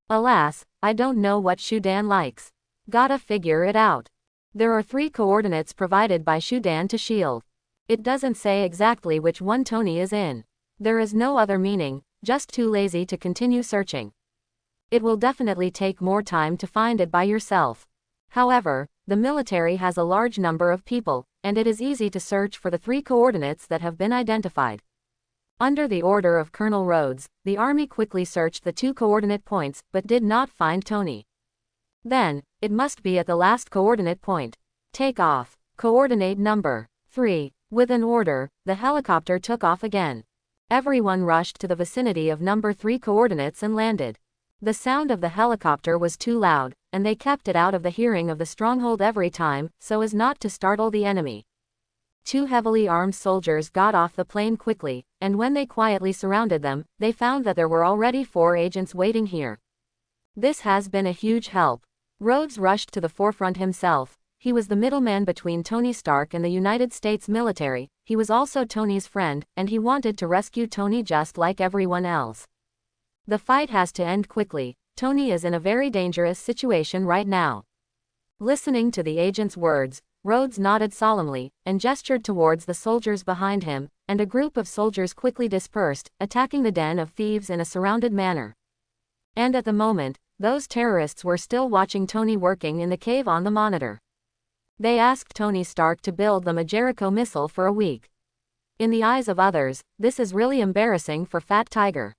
Alas, I don't know what Shu Dan likes. Gotta figure it out. There are 3 coordinates provided by Shu Dan to S.H.I.E.L.D. It doesn't say exactly which one Tony is in. There is no other meaning, just too lazy to continue searching. It will definitely take more time to find it by yourself. However, the military has a large number of people, and it is easy to search for the 3 coordinates that have been identified. Under the order of Colonel Rhodes, the army quickly searched the 2 coordinate points, but did not find Tony. Then, it must be at the last coordinate point. Take off. Coordinate number 3. With an order, the helicopter took off again. Everyone rushed to the vicinity of number 3 coordinates and landed. The sound of the helicopter was too loud, and they kept it out of the hearing of the stronghold every time, so as not to startle the enemy. 2 heavily armed soldiers got off the plane quickly, and when they quietly surrounded them, they found that there were already 4 agents waiting here. This has been a huge help. Rhodes rushed to the forefront himself. He was the middleman between Tony Stark and the United States military, he was also Tony's friend, and he wanted to rescue Tony just like everyone else. The fight has to end quickly, Tony is in a very dangerous situation right now. Listening to the agent's words, Rhodes nodded solemnly, and gestured towards the soldiers behind him, and a group of soldiers quickly dispersed, attacking the den of thieves in a surrounded manner. And at the moment, those terrorists were still watching Tony working in the cave on the monitor. They asked Tony Stark to build them a Jericho missile for a week. In the eyes of others, this is really embarrassing for Fat Tiger.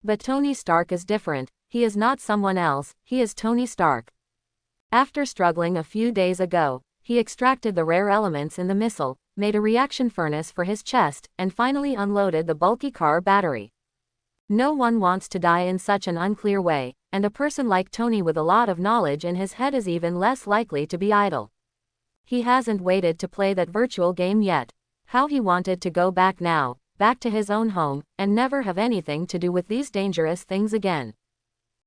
But Tony Stark is different, he is not someone else, he is Tony Stark. After struggling a few days ago, he extracted the rare elements in the missile, made a reaction furnace for his chest, and finally unloaded the bulky car battery. No one wants to die in such an unclear way, and a person like Tony with a lot of knowledge in his head is even less likely to be idle. He hasn't waited to play that virtual game yet. How he wanted to go back now, back to his own home, and never have anything to do with these dangerous things again.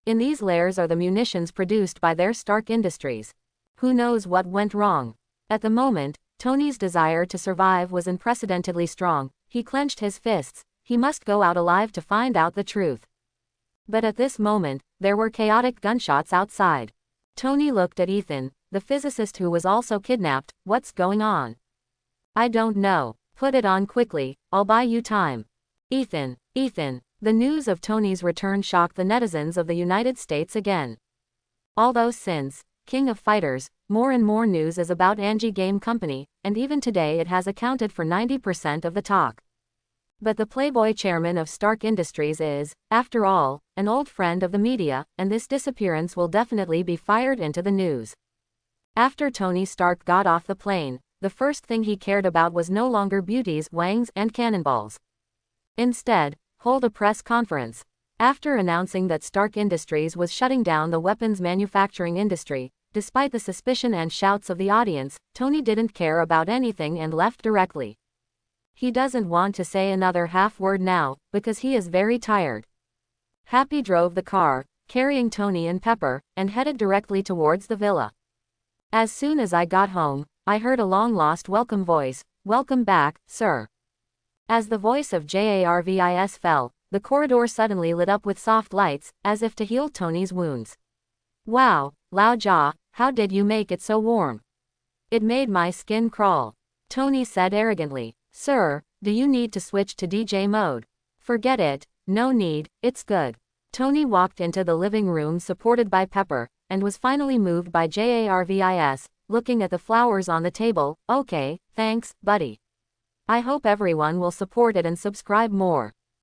In these lairs are the munitions produced by their Stark Industries. Who knows what went wrong? At the moment, Tony's desire to survive was unprecedentedly strong, he clenched his fists, he must go out alive to find out the truth. But at this moment, there were chaotic gunshots outside. Tony looked at Ethan, the physicist who was also kidnapped. What's going on? I don't know. Put it on quickly, I'll buy you time. Ethan. The news of Tony's return shocked the netizens of the United States again. Although since King of Fighters, more and more news is about Angie Game Company, and even today it has accounted for 90% of the talk. But the Playboy chairman of Stark Industries is, after all, an old friend of the media, and this disappearance will definitely be fired into the news. After Tony Stark got off the plane, the first thing he cared about was no longer beauties, wangs, and cannonballs. Instead, hold a press conference. After announcing that Stark Industries was shutting down the weapons manufacturing industry, despite the suspicion and shouts of the audience, Tony didn't care about anything and left directly. He doesn't want to say another half word now, because he is very tired. Happy drove the car, carrying Tony and Pepper, and headed directly towards the villa. As soon as I got home, I heard a long-lost welcome voice, "Welcome back, sir." As the voice of Jarvis fell, the corridor suddenly lit up with soft lights, as if to heal Tony's wounds. "Wow, Lao Ja, how did you make it so warm?" "It made my skin crawl," Tony said arrogantly. "Sir, do you need to switch to DJ mode?" "Forget it, no need, it's good." Tony walked into the living room supported by Pepper, and was finally moved by Jarvis, looking at the flowers on the table. Okay, thanks, buddy. I hope everyone will support it and subscribe more.